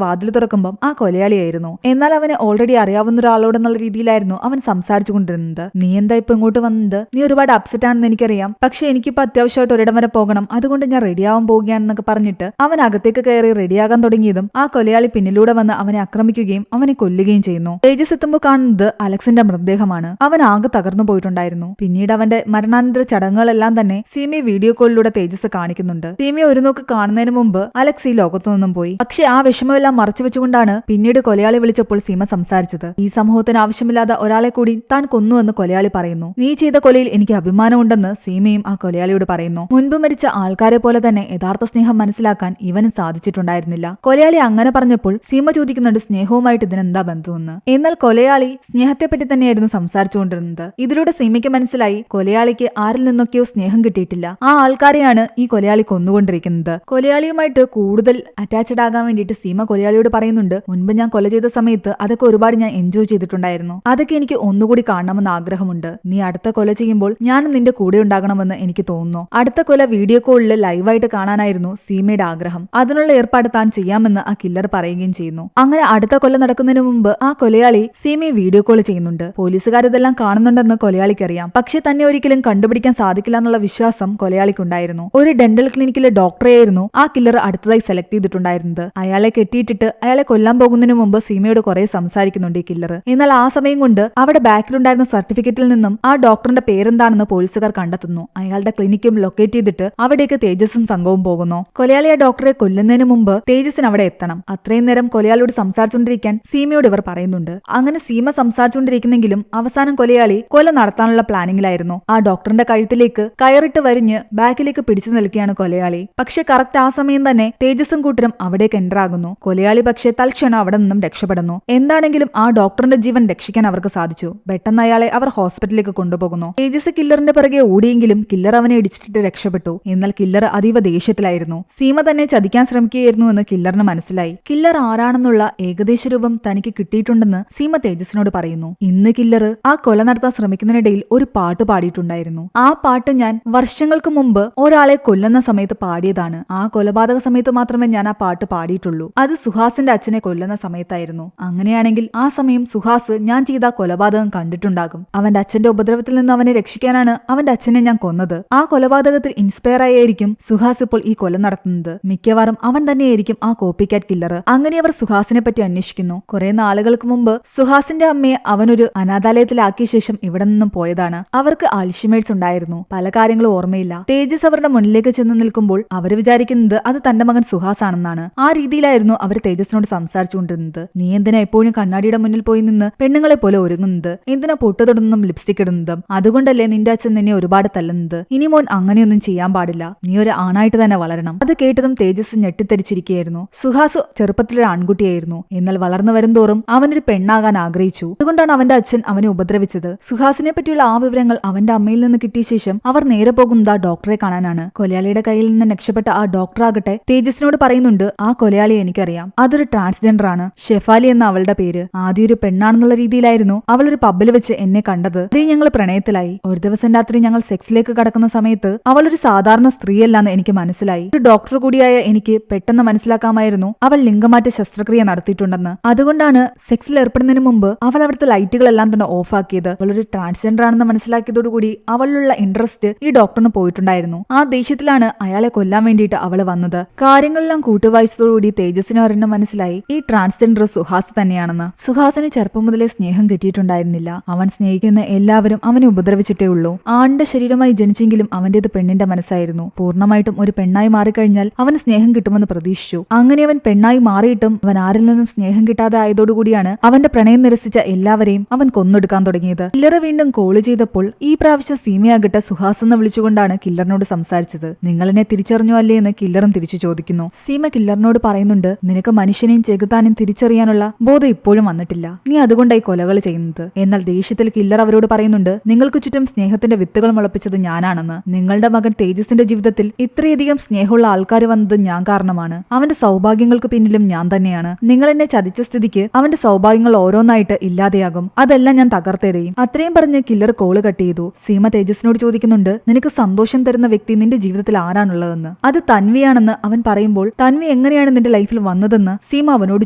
വാതിൽ തുറക്കുമ്പോൾ ആ കൊലയാളിയായിരുന്നു. എന്നാൽ അവന് ഓൾറെഡി അറിയാവുന്ന ഒരാളോടെന്നുള്ള രീതിയിലായിരുന്നു അവൻ സംസാരിച്ചു കൊണ്ടിരുന്നത്. നീ എന്താ ഇപ്പൊ ഇങ്ങോട്ട് വന്നത്? നീ ഒരുപാട് അപ്സെറ്റ് ആണെന്ന് എനിക്കറിയാം, പക്ഷെ എനിക്കിപ്പോ അത്യാവശ്യമായിട്ട് ഒരിടം വരെ പോകണം, അതുകൊണ്ട് ഞാൻ റെഡിയാവാൻ പോവുകയാണെന്നൊക്കെ പറഞ്ഞിട്ട് അവൻ അകത്തേക്ക് കയറി റെഡിയാകാൻ തുടങ്ങിയതും ആ കൊലയാളി പിന്നിലൂടെ വന്ന് അവനെ ആക്രമിക്കുകയും അവനെ കൊല്ലുകയും ചെയ്യുന്നു. തേജസ് എത്തുമ്പോൾ കാണുന്നത് അലക്സിന്റെ മൃതദേഹമാണ്. അവൻ ആകെ തകർന്നു പോയിട്ടുണ്ടായിരുന്നു. പിന്നീട് അവന്റെ മരണാനന്തര ചടങ്ങുകളെല്ലാം തന്നെ സീമയെ വീഡിയോ കോളിലൂടെ തേജസ് കാണിക്കുന്നുണ്ട്. സീമയെ ഒരു നോക്ക് കാണുന്നതിന് മുമ്പ് അലക്സ് ഈ ലോകത്തു നിന്നും പോയി. പക്ഷെ ആ വിഷമമെല്ലാം മറച്ചു വെച്ചുകൊണ്ടാണ് പിന്നീട് കൊലയാളി വിളിച്ചപ്പോൾ സീമ സംസാരിച്ചത്. ഈ സമൂഹത്തിന് ആവശ്യമില്ലാത്ത ഒരാളെ കൂടി താൻ കൊന്നുവെന്ന് കൊലയാളി പറയുന്നു. നീ ചെയ്ത കൊലയിൽ എനിക്ക് അഭിമാനമുണ്ടെന്ന് സീമയും ആ കൊലയാളിയോട് പറയുന്നു. മുൻപ് മരിച്ച ആൾക്കാരെ പോലെ തന്നെ യഥാർത്ഥ സ്നേഹം മനസ്സിലാക്കാൻ ഇവന് സാധിച്ചിട്ടുണ്ടായിരുന്നില്ല. കൊലയാളി അങ്ങനെ പറഞ്ഞപ്പോൾ സീമ ചോദിക്കുന്നുണ്ട് സ്നേഹവുമായിട്ട് ഇതിനെന്താ ബന്ധമെന്ന്. എന്നാൽ കൊലയാളി സ്നേഹത്തെപ്പറ്റി തന്നെയായിരുന്നു സംസാരിച്ചുകൊണ്ടിരുന്നത്. ഇതിലൂടെ സീമയ്ക്ക് മനസ്സിലായി കൊലയാളിക്ക് ആരിൽ നിന്നൊക്കെയോ സ്നേഹം കിട്ടിയിട്ടില്ല. ആ ആൾക്കാരെയാണ് ഈ കൊലയാളി കൊന്നുകൊണ്ടിരിക്കുന്നത്. കൊലയാളിയുമായിട്ട് കൂടുതൽ അറ്റാച്ച്ഡ് ആകാൻ വേണ്ടിയിട്ട് സീമ കൊലയാളിയോട് പറയുന്നുണ്ട്, മുൻപ് ഞാൻ കൊല ചെയ്ത സമയത്ത് അതൊക്കെ ഒരുപാട് ഞാൻ എൻജോയ് ചെയ്തിട്ടുണ്ടായിരുന്നു. അതൊക്കെ എനിക്ക് ഒന്നുകൂടി കാണണമെന്ന് ആഗ്രഹമുണ്ട്. നീ അടുത്ത കൊല ചെയ്യുമ്പോൾ ഞാൻ നിന്റെ കൂടെ ഉണ്ടാകണമെന്ന് എനിക്ക് തോന്നുന്നു. അടുത്ത കൊല വീഡിയോ കോളിൽ ലൈവായിട്ട് കാണാനായിരുന്നു സീമയുടെ ആഗ്രഹം. അതിനുള്ള ഏർപ്പാട് താൻ ചെയ്യാമെന്ന് ആ കില്ലർ പറയുകയും ചെയ്യുന്നു. അങ്ങനെ അടുത്ത കൊല നടക്കുന്നതിന് മുമ്പ് ആ കൊലയാളി സീമയെ വീഡിയോ കോൾ ചെയ്യുന്നുണ്ട്. പോലീസുകാരിതെല്ലാം കാണുന്നുണ്ടെന്ന് കൊലയാളിക്കറിയാം. പക്ഷെ തന്നെ ഒരിക്കലും കണ്ടുപിടിക്കാൻ സാധിക്കില്ല എന്നുള്ള വിശ്വാസം കൊലയാളിക്കുണ്ടായിരുന്നു. ഒരു ഡെന്റൽ ക്ലിനിക്കിലെ ഡോക്ടറെയായിരുന്നു ആ കില്ലർ അടുത്തതായി സെലക്ട് ചെയ്തിട്ടുണ്ടായിരുന്നത്. അയാളെ കെട്ടിയിട്ടിട്ട് അയാളെ കൊല്ലാൻ പോകുന്നതിന് മുമ്പ് സീമയോട് കുറെ സംസാരിക്കുന്നുണ്ട് ഈ കില്ലർ. എന്നാൽ ആ സമയം കൊണ്ട് അവിടെ ബാക്കിലുണ്ടായിരുന്ന സർട്ടിഫിക്കറ്റിൽ നിന്നും ആ ഡോക്ടറിന്റെ പേരെന്താണെന്ന് പോലീസുകാർ കണ്ടെത്തുന്നു. അയാളുടെ ക്ലിനിക്കും ലൊക്കേറ്റ് ചെയ്തിട്ട് അവിടേക്ക് തേജസും സംഘവും പോകുന്നു. കൊലയാളി ആ ഡോക്ടറെ കൊല്ലുന്നതിന് മുമ്പ് തേജസിന് അവിടെ എത്തണം. അത്രയും നേരം കൊലയാളിയോട് സംസാരിച്ചുകൊണ്ടിരിക്കാൻ സീമയോട് ഇവർ പറയുന്നുണ്ട്. അങ്ങനെ സീമ സംസാരിച്ചുകൊണ്ടിരിക്കുന്നെങ്കിലും അവസാനം കൊലയാളി കൊല നടത്താനുള്ള പ്ലാനിങ്ങിലായിരുന്നു. ആ ഡോക്ടറിന്റെ കഴുത്തിലേക്ക് കയറിട്ട് വരിഞ്ഞ് ബാക്കിലേക്ക് പിടിച്ചു നിൽക്കുകയാണ് കൊലയാളി. പക്ഷെ കറക്റ്റ് ആ സമയം തന്നെ തേജസും കൂട്ടരും അവിടേക്ക് എൻ്റർ ആകുന്നു. കൊലയാളി പക്ഷെ തൽക്ഷണം അവിടെ നിന്നും രക്ഷപ്പെടുന്നു. എന്താണെങ്കിലും ആ ഡോക്ടറിന്റെ ജീവൻ രക്ഷിക്കാൻ അവർക്ക് സാധിച്ചു. പെട്ടെന്ന് അയാളെ അവർ ഹോസ്പിറ്റലിലേക്ക് കൊണ്ടുപോകുന്നു. തേജസ് കില്ലറിന്റെ പിറകെ ഓടിയെങ്കിലും കില്ലർ അവനെ ഇടിച്ചിട്ട് രക്ഷപ്പെട്ടു. എന്നാൽ കില്ലർ അതീവ ദേഷ്യത്തിലായിരുന്നു. സീമ തന്നെ ചതിക്കാൻ ശ്രമിക്കുകയായിരുന്നു എന്ന് കില്ലറിന് മനസ്സിലായി. കില്ലർ ആരാണെന്നുള്ള ഏകദേശ രൂപം തനിക്ക് കിട്ടിയിട്ടുണ്ടെന്ന് സീമ തേജസിനോട് പറയുന്നു. ഇന്ന് കില്ലർ ആ കൊല നടത്താൻ ശ്രമിക്കുന്നതിനിടയിൽ ഒരു പാട്ട് പാടിയിട്ടുണ്ടായിരുന്നു. ആ പാട്ട് ഞാൻ വർഷങ്ങൾക്ക് മുമ്പ് ഒരാളെ കൊല്ലുന്ന സമയത്ത് പാടിയതാണ്. ആ കൊലപാതക സമയത്ത് മാത്രമേ ഞാൻ ആ പാട്ട് പാടിയിട്ടുള്ളൂ. അത് സുഹാസിന്റെ അച്ഛനെ കൊല്ലുന്ന സമയത്തായിരുന്നു. അങ്ങനെയാണെങ്കിൽ ആ സമയം സുഹാസ് ഞാൻ ചെയ്ത കൊലപാതകം കണ്ടിട്ടുണ്ടാകും. അവന്റെ അച്ഛന്റെ ഉപദ്രവത്തിൽ നിന്ന് അവനെ രക്ഷിക്കാനാണ് അവന്റെ അച്ഛനെ ഞാൻ കൊന്നത്. ആ കൊലപാതകത്തിൽ ഇൻസ്പയർ ആയിരിക്കും സുഹാസ് ഇപ്പോൾ ഈ കൊല നടത്തുന്നത്. മിക്കവാറും അവൻ തന്നെയായിരിക്കും ആ കോപ്പി കാറ്റ് കില്ലർ. അങ്ങനെ അവർ സുഹാസിനെ പറ്റി അന്വേഷിക്കുന്നു. കുറെ നാളുകൾക്ക് മുമ്പ് സുഹാസിന്റെ അമ്മയെ അവനൊരു അനാഥാലയത്തിലാക്കിയ ശേഷം ഇവിടെ നിന്നും പോയതാണ്. അവർക്ക് അൽഷിമേഴ്സ് ഉണ്ടായിരുന്നു. പല കാര്യങ്ങളും ഓർമ്മയില്ല. തേജസ് അവരുടെ മുന്നിലേക്ക് ചെന്ന് നിൽക്കുമ്പോൾ അവർ വിചാരിക്കുന്നത് അത് തന്റെ മകൻ സുഹാസ് ആണെന്നാണ്. ആ രീതിയിലായിരുന്നു അവർ തേജസിനോട് സംസാരിച്ചുകൊണ്ടിരുന്നത്. നീ എന്തിനാ എപ്പോഴും കണ്ണാടിയുടെ മുന്നിൽ പോയി നിന്ന് പെണ്ണുങ്ങളെ പോലെ ഒരുങ്ങുന്നത്? എന്തിനാ പൊട്ടുതൊടുന്നതും ലിപ്സ്റ്റിക് ഇടുന്നതും? അതുകൊണ്ടല്ലേ നിന്റെ അച്ഛൻ നിന്നെ ഒരുപാട് തല്ലുന്നത്? ഇനി മോൻ അങ്ങനെയൊന്നും ചെയ്യാൻ പാടില്ല. നീ ഒരു ആണായിട്ട് തന്നെ വളരണം. അത് കേട്ടതും തേജസ് ഞെട്ടിത്തരിച്ചിരിക്കുകയായിരുന്നു. സുഹാസ് ചെറുപ്പത്തിലൊരു ആൺകുട്ടിയായിരുന്നു. എന്നാൽ വളർന്നു വരുംതോറും അവനൊരു പെണ്ണാകാൻ ആഗ്രഹിച്ചു. അതുകൊണ്ടാണ് അവന്റെ അച്ഛൻ അവനെ ഉപദ്രവിച്ചത്. സുഹാസിനെ പറ്റിയുള്ള ആ വിവരങ്ങൾ അവന്റെ അമ്മയിൽ നിന്ന് കിട്ടിയ ശേഷം അവർ നേരെ പോകുന്നത് ആ ഡോക്ടറെ കാണാനാണ്. കൊലയാളിയുടെ കയ്യിൽ നിന്ന് രക്ഷപ്പെട്ട ആ ഡോക്ടർ ആകട്ടെ തേജസിനോട് പറയുന്നുണ്ട്, ആ കൊലയാളിയെ എനിക്കറിയാം. അതൊരു ട്രാൻസ്ജെൻഡർ ആണ്. ഷെഫാലി എന്ന അവളുടെ പേര്. ആദ്യം ഒരു പെണ്ണാണെന്നുള്ള രീതിയിലായിരുന്നു അവൾ ഒരു പബ്ബിൽ വെച്ച് എന്നെ കണ്ടത്. അതേ ഞങ്ങൾ പ്രണയത്തിലായി. ഒരു ദിവസം രാത്രി ഞങ്ങൾ സെക്സിലേക്ക് കടക്കുന്ന സമയത്ത് അവൾ ഒരു സാധാരണ സ്ത്രീയല്ലാന്ന് എനിക്ക് മനസ്സിലായി. ഒരു ഡോക്ടർ കൂടിയായ എനിക്ക് പെട്ടെന്ന് മനസ്സിലാക്കാമായിരുന്നു അവൾ ലിംഗമാറ്റ ശസ്ത്രക്രിയ നടത്തിയിട്ടുണ്ടെന്ന്. അതുകൊണ്ടാണ് സെക്സിൽ ഏർപ്പെടുന്നതിന് മുമ്പ് അവൾ അവിടുത്തെ ലൈറ്റുകളെല്ലാം തന്നെ ഓഫാക്കിയത്. അവളൊരു ട്രാൻസ്ജെൻഡർ ആണെന്ന് മനസ്സിലാക്കിയതോടുകൂടി അവളിലുള്ള ഇൻട്രസ്റ്റ് ഈ ഡോക്ടറിന് പോയിട്ടുണ്ടായിരുന്നു. ആ ദേഷ്യത്തിലാണ് അയാളെ കൊല്ലാൻ വേണ്ടിയിട്ട് അവള് വന്നത്. കാര്യങ്ങളെല്ലാം കൂട്ടുവായിച്ചതോടുകൂടി തേജസിന് ഒരെണ്ണം മനസ്സിലായി, ഈ ട്രാൻസ്ജെൻഡർ സുഹാസ് തന്നെയാണെന്ന്. സുഹാസിന് ചെറുപ്പം മുതലേ സ്നേഹം കിട്ടിയിട്ടുണ്ടായിരുന്നില്ല. അവൻ സ്നേഹിക്കുന്ന എല്ലാവരും അവനെ ഉപദ്രവിച്ചിട്ടേ ഉള്ളൂ. ആണിന്റെ ശരീരമായി ജനിച്ചെങ്കിലും അവന്റേത് പെണ്ണിന്റെ മനസ്സായിരുന്നു. പൂർണ്ണമായിട്ടും ഒരു പെണ്ണായി മാറിക്കഴിഞ്ഞാൽ അവന് സ്നേഹം കിട്ടുമെന്ന് പ്രതീക്ഷിച്ചു. അങ്ങനെ അവൻ പെണ്ണായി മാറിയിട്ടും അവൻ ആരിൽ നിന്നും സ്നേഹം കിട്ടാതെ ആയതോടുകൂടിയാണ് അവന്റെ പ്രണയം നിരസിച്ച എല്ലാവരെയും അവൻ കൊന്നൊടുക്കാൻ തുടങ്ങിയത്. കില്ലർ വീണ്ടും കോള് ചെയ്തപ്പോൾ ഈ പ്രാവശ്യം സീമയാകട്ടെ സുഹാസ് എന്ന് വിളിച്ചുകൊണ്ടാണ് കില്ലറിനോട് സംസാരിച്ചത്. നിങ്ങൾ എന്നെ തിരിച്ചറിഞ്ഞോ അല്ലേ എന്ന് കില്ലറും തിരിച്ചു ചോദിക്കുന്നു. സീമ കില്ലറിനോട് പറയുന്നുണ്ട്, നിനക്ക് മനുഷ്യനെയും ചെകുത്താനും തിരിച്ചറിയാനുള്ള ബോധം ഇപ്പോഴും വന്നിട്ടില്ല. നീ അതുകൊണ്ടായി കൊലകൾ ചെയ്യുന്നത്. എന്നാൽ ദേഷ്യത്തിൽ കില്ലർ അവരോട് പറയുന്നുണ്ട്, നിങ്ങൾക്ക് ചുറ്റും സ്നേഹത്തിന്റെ വിത്തുകൾ മുളപ്പിച്ചത് ഞാനാണെന്ന്. നിങ്ങളുടെ മകൻ തേജസിന്റെ ജീവിതത്തിൽ ഇത്രയധികം സ്നേഹമുള്ള ആൾക്കാർ വന്നത് ഞാൻ കാരണമാണ്. അവന്റെ സൗഭാഗ്യങ്ങൾക്ക് പിന്നിലും ഞാൻ തന്നെയാണ്. നിങ്ങൾ എന്നെ ചതിച്ച സ്ഥിതിക്ക് അവന്റെ സൗഭാഗ്യങ്ങൾ ഓരോന്നായിട്ട് ഇല്ലാതെയാകും. അതെല്ലാം ഞാൻ തകർത്തെറിയും. അത്രയും പറഞ്ഞ് കില്ലർ കോള് കട്ട് ചെയ്തു. സീമ തേജസിനോട് ചോദിക്കുന്നു, ചോദിക്കുന്നുണ്ട്, നിനക്ക് സന്തോഷം തരുന്ന വ്യക്തി നിന്റെ ജീവിതത്തിൽ ആരാണുള്ളതെന്ന്. അത് തൻവിയാണെന്ന് അവൻ പറയുമ്പോൾ തൻവി എങ്ങനെയാണ് നിന്റെ ലൈഫിൽ വന്നതെന്ന് സീമ അവനോട്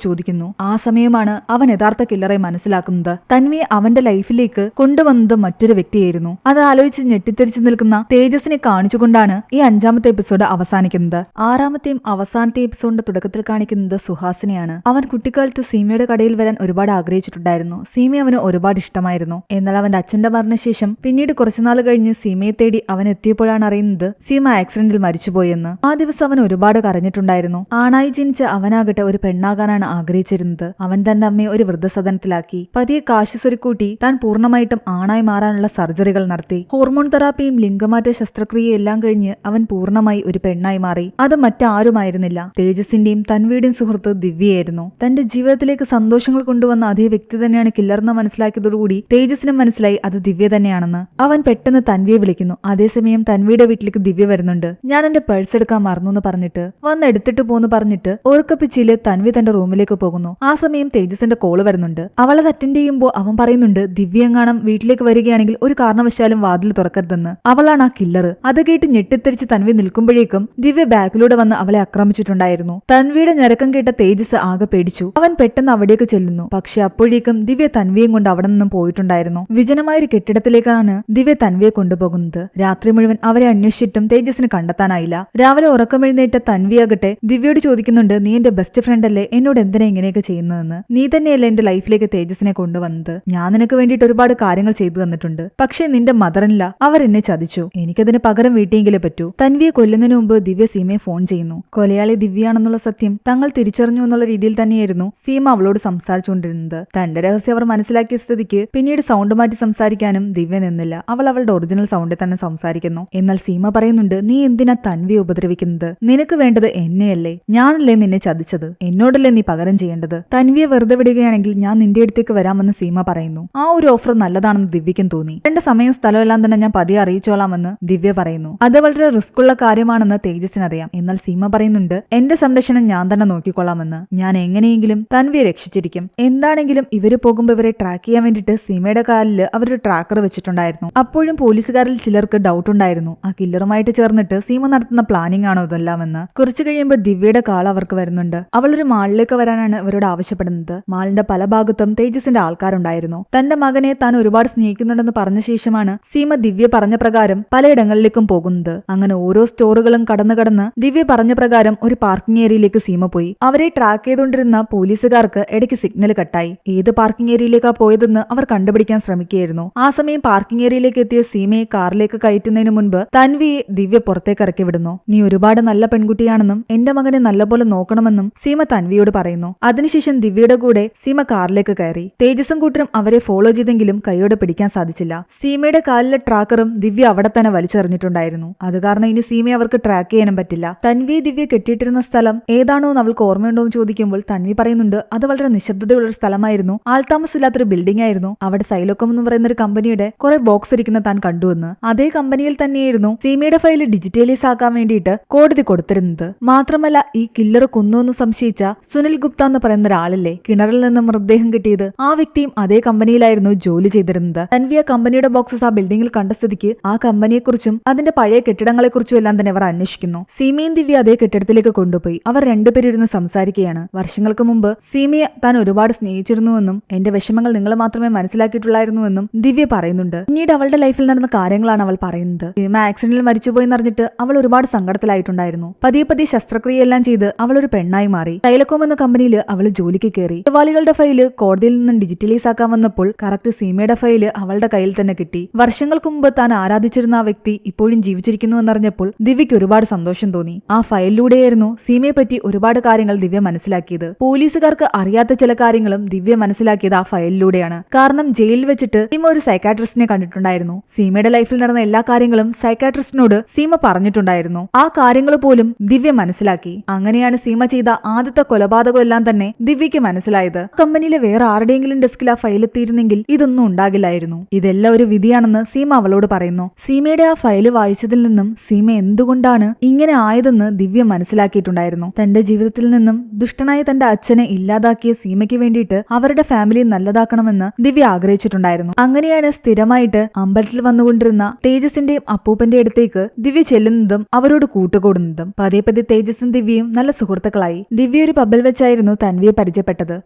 ചോദിക്കുന്നു. ആ സമയമാണ് അവൻ യഥാർത്ഥ കില്ലറെ മനസ്സിലാക്കുന്നത്. തൻവിയെ അവന്റെ ലൈഫിലേക്ക് കൊണ്ടുവന്നത് മറ്റൊരു വ്യക്തിയായിരുന്നു. അത് ആലോചിച്ച് ഞെട്ടിത്തെറിച്ചു നിൽക്കുന്ന തേജസിനെ കാണിച്ചുകൊണ്ടാണ് ഈ 5ാമത്തെ എപ്പിസോഡ് അവസാനിക്കുന്നത്. 6ാമത്തെയും അവസാനത്തെ എപ്പിസോഡിന്റെ തുടക്കത്തിൽ കാണിക്കുന്നത് സുഹാസിനെയാണ്. അവൻ കുട്ടിക്കാലത്ത് സീമയുടെ കടയിൽ വരാൻ ഒരുപാട് ആഗ്രഹിച്ചിട്ടുണ്ടായിരുന്നു. സീമ അവന് ഒരുപാട് ഇഷ്ടമായിരുന്നു. എന്നാൽ അവന്റെ അച്ഛന്റെ മരണശേഷം പിന്നീട് കുറച്ചുനാൾ കഴിഞ്ഞ് സീമയെ തേടി അവൻ എത്തിയപ്പോഴാണ് അറിയുന്നത് സീമ ആക്സിഡന്റിൽ മരിച്ചുപോയെന്ന്. ആ ദിവസം അവൻ ഒരുപാട് കരഞ്ഞിട്ടുണ്ടായിരുന്നു. ആണായി ജനിച്ച അവനാകട്ടെ ഒരു പെണ്ണാകാനാണ് ആഗ്രഹിച്ചിരുന്നത്. അവൻ തന്റെ അമ്മയെ ഒരു വൃദ്ധസദനത്തിലാക്കി പതിയെ കാശ് സ്വരുക്കൂട്ടി താൻ പൂർണ്ണമായിട്ടും ആണായി മാറാനുള്ള സർജറികൾ നടത്തി. ഹോർമോൺ തെറാപ്പിയും ലിംഗമാറ്റ ശസ്ത്രക്രിയയും എല്ലാം കഴിഞ്ഞ് അവൻ പൂർണ്ണമായി ഒരു പെണ്ണായി മാറി. അത് മറ്റാരുമായിരുന്നില്ല, തേജസിന്റെയും തൻവിയുടെയും സുഹൃത്ത് ദിവ്യയായിരുന്നു. തന്റെ ജീവിതത്തിലേക്ക് സന്തോഷങ്ങൾ കൊണ്ടുവന്ന അതേ വ്യക്തി തന്നെയാണ് കില്ലറെന്ന് മനസ്സിലാക്കിയതോടുകൂടി തേജസിനും മനസ്സിലായി അത് ദിവ്യ തന്നെയാണെന്ന്. അവൻ പെട്ടെന്ന് തൻവിയെ വിളിക്കുന്നു. അതേസമയം തൻവിയുടെ വീട്ടിലേക്ക് ദിവ്യ വരുന്നുണ്ട്. ഞാൻ എന്റെ പേഴ്സ് എടുക്കാൻ മറന്നു എന്ന് പറഞ്ഞിട്ട് വന്ന് എടുത്തിട്ട് പോന്ന് പറഞ്ഞിട്ട് ഓർക്കപ്പിച്ചില് തൻവി തന്റെ റൂമിലേക്ക് പോകുന്നു. ആ സമയം തേജസിന്റെ കോള് വരുന്നുണ്ട്. അവളത് അറ്റൻഡ് ചെയ്യുമ്പോൾ അവൻ പറയുന്നുണ്ട്, ദിവ്യ എങ്ങാനും വീട്ടിലേക്ക് വരികയാണെങ്കിൽ ഒരു കാരണവശാലും വാതിൽ തുറക്കരുതെന്ന്. അവളാണ് ആ കില്ലർ. അത് കേട്ട് ഞെട്ടിത്തെറിച്ച് തൻവി നിൽക്കുമ്പോഴേക്കും ദിവ്യ ബാക്കിലൂടെ വന്ന് അവളെ ആക്രമിച്ചിട്ടുണ്ടായിരുന്നു. തൻവിയുടെ ഞരക്കം കേട്ട തേജസ് ആകെ പേടിച്ചു. അവൻ പെട്ടെന്ന് അവിടേക്ക് ചെല്ലുന്നു. പക്ഷെ അപ്പോഴേക്കും ദിവ്യ തൻവിയും കൊണ്ട് അവിടെ നിന്നും പോയിട്ടുണ്ടായിരുന്നു. വിജനമായൊരു കെട്ടിടത്തിലേക്കാണ് ദിവ്യ തൻവിയെ കൊണ്ടുപോകുന്നത്. രാത്രി മുഴുവൻ അവരെ അന്വേഷിച്ചിട്ടും തേജസിന് കണ്ടെത്താനായില്ല. രാവിലെ ഉറക്കമെഴുന്നേറ്റ തൻവിയാകട്ടെ ദിവ്യയോട് ചോദിക്കുന്നുണ്ട്, നീ എന്റെ ബെസ്റ്റ് ഫ്രണ്ട് അല്ലേ, എന്നോട് എന്തിനാ ഇങ്ങനെയൊക്കെ ചെയ്യുന്നതെന്ന്. നീ തന്നെയല്ലേ എന്റെ ലൈഫിലേക്ക് തേജസിനെ കൊണ്ടുവന്നത്. ഞാൻ നിനക്ക് വേണ്ടിയിട്ട് ഒരുപാട് കാര്യങ്ങൾ ചെയ്തു തന്നിട്ടുണ്ട്. പക്ഷേ നിന്റെ മദറിനില്ല, അവർ എന്നെ ചതിച്ചു. എനിക്കതിന് പകരം വീട്ടിയെങ്കിലേ പറ്റൂ. തൻവിയെ കൊല്ലുന്നതിന് മുമ്പ് ദിവ്യ സീമയെ ഫോൺ ചെയ്യുന്നു. കൊലയാളി ദിവ്യയാണെന്നുള്ള സത്യം തങ്ങൾ തിരിച്ചറിഞ്ഞു എന്നുള്ള രീതിയിൽ തന്നെയായിരുന്നു സീമ അവളോട് സംസാരിച്ചുകൊണ്ടിരുന്നത്. തന്റെ രഹസ്യം അവർ മനസ്സിലാക്കിയ സ്ഥിതിക്ക് പിന്നീട് സൗണ്ട് മാറ്റി സംസാരിക്കാനും ദിവ്യ നിന്നില്ല. അവൾ അവളുടെ ഒറിജിനൽ സൗണ്ടിൽ തന്നെ സംസാരിക്കുന്നു. എന്നാൽ സീമ പറയുന്നുണ്ട്, നീ എന്തിനാ തൻവിയെ ഉപദ്രവിക്കുന്നത്? നിനക്ക് വേണ്ടത് എന്നെയല്ലേ? ഞാനല്ലേ നിന്നെ ചതിച്ചത്? എന്നോടല്ലേ നീ പകരം ചെയ്യേണ്ടത്? തൻവിയെ വെറുതെ വിടുകയാണെങ്കിൽ ഞാൻ നിന്റെ അടുത്തേക്ക് വരാമെന്ന് സീമ പറയുന്നു. ആ ഒരു ഓഫർ നല്ലതാണെന്ന് ദിവ്യക്കും തോന്നി. എന്റെ സമയം സ്ഥലമെല്ലാം തന്നെ ഞാൻ പതിയെ അറിയിച്ചോളാമെന്ന് ദിവ്യ പറയുന്നു. അത് വളരെ റിസ്ക് ഉള്ള കാര്യമാണെന്ന് തേജസിനറിയാം. എന്നാൽ സീമ പറയുന്നുണ്ട്, എന്റെ സംരക്ഷണം ഞാൻ തന്നെ നോക്കിക്കൊള്ളാമെന്ന്. ഞാൻ എങ്ങനെയെങ്കിലും തൻവിയെ രക്ഷിച്ചിരിക്കും. എന്താണെങ്കിലും ഇവര് പോകുമ്പോൾ ഇവരെ ട്രാക്ക് ചെയ്യാൻ വേണ്ടിയിട്ട് സീമയുടെ കാലിൽ അവരൊരു ട്രാക്കർ വെച്ചിട്ടുണ്ടായിരുന്നു. അപ്പോഴും പോലീസുകാരിൽ ചിലർക്ക് ഡൗട്ട് ഉണ്ടായിരുന്നു, ആ കില്ലറുമായിട്ട് ചേർന്നിട്ട് സീമ നടത്തുന്ന പ്ലാനിംഗ് ആണോ ഇതെല്ലാമെന്ന്. കുറച്ചു കഴിയുമ്പോൾ ദിവ്യയുടെ കാൾ അവർക്ക് വരുന്നുണ്ട്. അവളൊരു മാളിലേക്ക് വരാനാണ് ഇവരോട് ആവശ്യപ്പെടുന്നത്. മാളിന്റെ പല ഭാഗത്തും തേജസിന്റെ ആൾക്കാരുണ്ടായിരുന്നു. തന്റെ മകനെ താൻ ഒരുപാട് സ്നേഹിക്കുന്നുണ്ടെന്ന് പറഞ്ഞ ശേഷമാണ് സീമ ദിവ്യ പറഞ്ഞ പ്രകാരം പലയിടങ്ങളിലേക്കും പോകുന്നത്. അങ്ങനെ ഓരോ സ്റ്റോറുകളും കടന്ന് ദിവ്യ പറഞ്ഞ പ്രകാരം ഒരു പാർക്കിംഗ് ഏരിയയിലേക്ക് സീമ പോയി. അവരെ ട്രാക്ക് ചെയ്തുകൊണ്ടിരുന്ന പോലീസുകാർക്ക് ഇടയ്ക്ക് സിഗ്നൽ കട്ടായി. ഏത് പാർക്കിംഗ് ഏരിയയിലേക്കാ പോയതെന്ന് അവർ കണ്ടുപിടിക്കാൻ ശ്രമിക്കുകയായിരുന്നു. ആ സമയം പാർക്കിംഗ് ഏരിയയിലേക്ക് എത്തിയ സീമയെ കാറിലേക്ക് കയറ്റുന്നതിന് മുൻപ് തൻവിയെ ദിവ്യ പുറത്തേക്ക് ഇറക്കി വിടുന്നു. നീ ഒരുപാട് നല്ല പെൺകുട്ടിയാണെന്നും എന്റെ മകനെ നല്ലപോലെ നോക്കണമെന്നും സീമ തൻവിയോട് പറയുന്നു. അതിനുശേഷം ദിവ്യയുടെ കൂടെ സീമ കാറിലേക്ക് കയറി. തേജസും കൂട്ടരും അവരെ ഫോളോ ചെയ്തെങ്കിലും കൈയോടെ പിടിക്കാൻ സാധിച്ചില്ല. സീമയുടെ കാലിലെ ട്രാക്കറും ദിവ്യ അവിടെ തന്നെ വലിച്ചെറിഞ്ഞിട്ടുണ്ടായിരുന്നു. അത് കാരണം ഇനി സീമയെ അവർക്ക് ട്രാക്ക് ചെയ്യാനും പറ്റില്ല. തൻവിയെ ദിവ്യ കെട്ടിയിട്ടിരുന്ന സ്ഥലം ഏതാണോ എന്ന് അവൾക്ക് ഓർമ്മയുണ്ടോ എന്ന് ചോദിക്കുമ്പോൾ തൻവി പറയുന്നുണ്ട്, അത് വളരെ നിശബ്ദതയുള്ളൊരു സ്ഥലമായിരുന്നു. ആൾതാമസമില്ലാത്തൊരു ബിൽഡിംഗ് ആയിരുന്നു. അവിടെ സൈലോക്കം എന്ന് പറയുന്ന ഒരു കമ്പനിയുടെ കുറെ ബോക്സ് ഇരിക്കുന്ന താൻ കണ്ടുവെന്ന്. അതേ കമ്പനിയിൽ തന്നെയായിരുന്നു സീമയുടെ ഫയൽ ഡിജിറ്റലൈസ് ആക്കാൻ വേണ്ടിയിട്ട് കോടതി കൊടുത്തിരുന്നത്. മാത്രമല്ല ഈ കില്ലർ കൊന്നുവെന്ന് സംശയിച്ച സുനിൽ ഗുപ്ത എന്ന് പറയുന്ന ഒരാളില്ലേ, കിണറിൽ നിന്ന് മൃതദേഹം കിട്ടിയത്, ആ വ്യക്തിയും അതേ കമ്പനിയിലായിരുന്നു ജോലി ചെയ്തിരുന്നത്. തൻവി ആ കമ്പനിയുടെ ബോക്സസ് ആ ബിൽഡിംഗിൽ കണ്ട സ്ഥിതിക്ക് ആ കമ്പനിയെക്കുറിച്ചും അതിന്റെ പഴയ കെട്ടിടങ്ങളെക്കുറിച്ചും എല്ലാം തന്നെ അവർ അന്വേഷിക്കുന്നു. സീമയും ദിവ്യ അതേ കെട്ടിടത്തിലേക്ക് കൊണ്ടുപോയി. അവർ രണ്ടുപേരും ഇരുന്ന് സംസാരിക്കുകയാണ്. വർഷങ്ങൾക്ക് മുമ്പ് സീമയെ താൻ ഒരുപാട് സ്നേഹിച്ചിരുന്നുവെന്നും എന്റെ വിഷമങ്ങൾ നിങ്ങൾ മാത്രമേ മനസ്സിലാക്കിയിട്ടുള്ളായിരുന്നുവെന്നും ദിവ്യ പറയുന്നുണ്ട്. പിന്നീട് അവളുടെ ലൈഫിൽ നടന്ന കാര്യങ്ങളാണ് അവൾ പറയുന്നത്. സീമ ആക്സിഡന്റിൽ മരിച്ചുപോയെന്ന് അറിഞ്ഞിട്ട് അവൾ ഒരുപാട് സങ്കടത്തിലായിട്ടുണ്ടായിരുന്നു. പതിയെ ശസ്ത്രക്രിയയെല്ലാം ചെയ്ത് അവൾ ഒരു പെണ്ണായി മാറി. സൈലക്കോം എന്ന കമ്പനിയിൽ അവൾ ജോലിക്ക് കയറി. കുറ്റവാളികളുടെ ഫയല് കോടതിയിൽ നിന്നും ഡിജിറ്റലൈസ് ആക്കാൻ വന്നപ്പോൾ കറക്റ്റ് സീമയുടെ ഫയല് അവളുടെ കയ്യിൽ തന്നെ കിട്ടി. വർഷങ്ങൾക്ക് മുമ്പ് താൻ ആരാധിച്ചിരുന്ന ആ വ്യക്തി ഇപ്പോഴും ജീവിച്ചിരിക്കുന്നു എന്നറിഞ്ഞപ്പോൾ ദിവ്യയ്ക്ക് ഒരുപാട് സന്തോഷം തോന്നി. ആ ഫയലിലൂടെയായിരുന്നു സീമയെ പറ്റി ഒരുപാട് കാര്യങ്ങൾ ദിവ്യ മനസ്സിലാക്കിയത്. പോലീസുകാർക്ക് അറിയാത്ത ചില കാര്യങ്ങളും ദിവ്യ മനസ്സിലാക്കിയത് ആ ഫയലിലൂടെയാണ്. കാരണം ജയിലിൽ വെച്ചിട്ട് സീമ ഒരു സൈക്കാട്രിസ്റ്റിനെ കണ്ടിട്ടുണ്ടായിരുന്നു. സീമയുടെ ലൈഫിൽ നടന്ന എല്ലാ കാര്യങ്ങളും സൈക്കാട്രിസ്റ്റിനോട് സീമ പറഞ്ഞിട്ടുണ്ടായിരുന്നു. ആ കാര്യങ്ങൾ പോലും ദിവ്യ മനസ്സിലാക്കി. അങ്ങനെയാണ് സീമ ചെയ്ത ആദ്യത്തെ കൊലപാതകം എല്ലാം തന്നെ ദിവ്യയ്ക്ക് മനസ്സിലായത്. കമ്പനിയിലെ വേറെ ആരുടെയെങ്കിലും ഡെസ്കിൽ ആ ഫയൽ എത്തിയിരുന്നെങ്കിൽ ഇതൊന്നും ഉണ്ടാകില്ലായിരുന്നു. ഇതെല്ലാം ഒരു വിധിയാണെന്ന് സീമ അവളോട് പറയുന്നു. സീമയുടെ ആ ഫയല് വായിച്ചതിൽ നിന്നും സീമ എന്തുകൊണ്ടാണ് ഇങ്ങനെ ആയതെന്ന് ദിവ്യ മനസ്സിലാക്കിയിട്ടുണ്ടായിരുന്നു. തന്റെ ജീവിതത്തിൽ നിന്നും ദുഷ്ടനായ തന്റെ അച്ഛനെ ഇല്ലാതാക്കിയ സീമയ്ക്ക് വേണ്ടിയിട്ട് അവരുടെ ഫാമിലി നല്ലതാക്കണമെന്ന് ദിവ്യ ആഗ്രഹിച്ചിട്ടുണ്ടായിരുന്നു. അങ്ങനെയാണ് സ്ഥിരമായിട്ട് അമ്പലത്തിൽ വന്നുകൊണ്ടിരുന്ന കിടന്ന തേജസിന്റെയും അപ്പൂപ്പന്റെ അടുത്തേക്ക് ദിവ്യ ചെല്ലുന്നതും അവരോട് കൂട്ടുകൂടുന്നതും. പതിയെ പതിയെ തേജസും ദിവ്യയും നല്ല സുഹൃത്തുക്കളായി. ദിവ്യ ഒരു പബ്ബിൽ വെച്ചായിരുന്നു തൻവിയെ പരിചയപ്പെട്ടത്.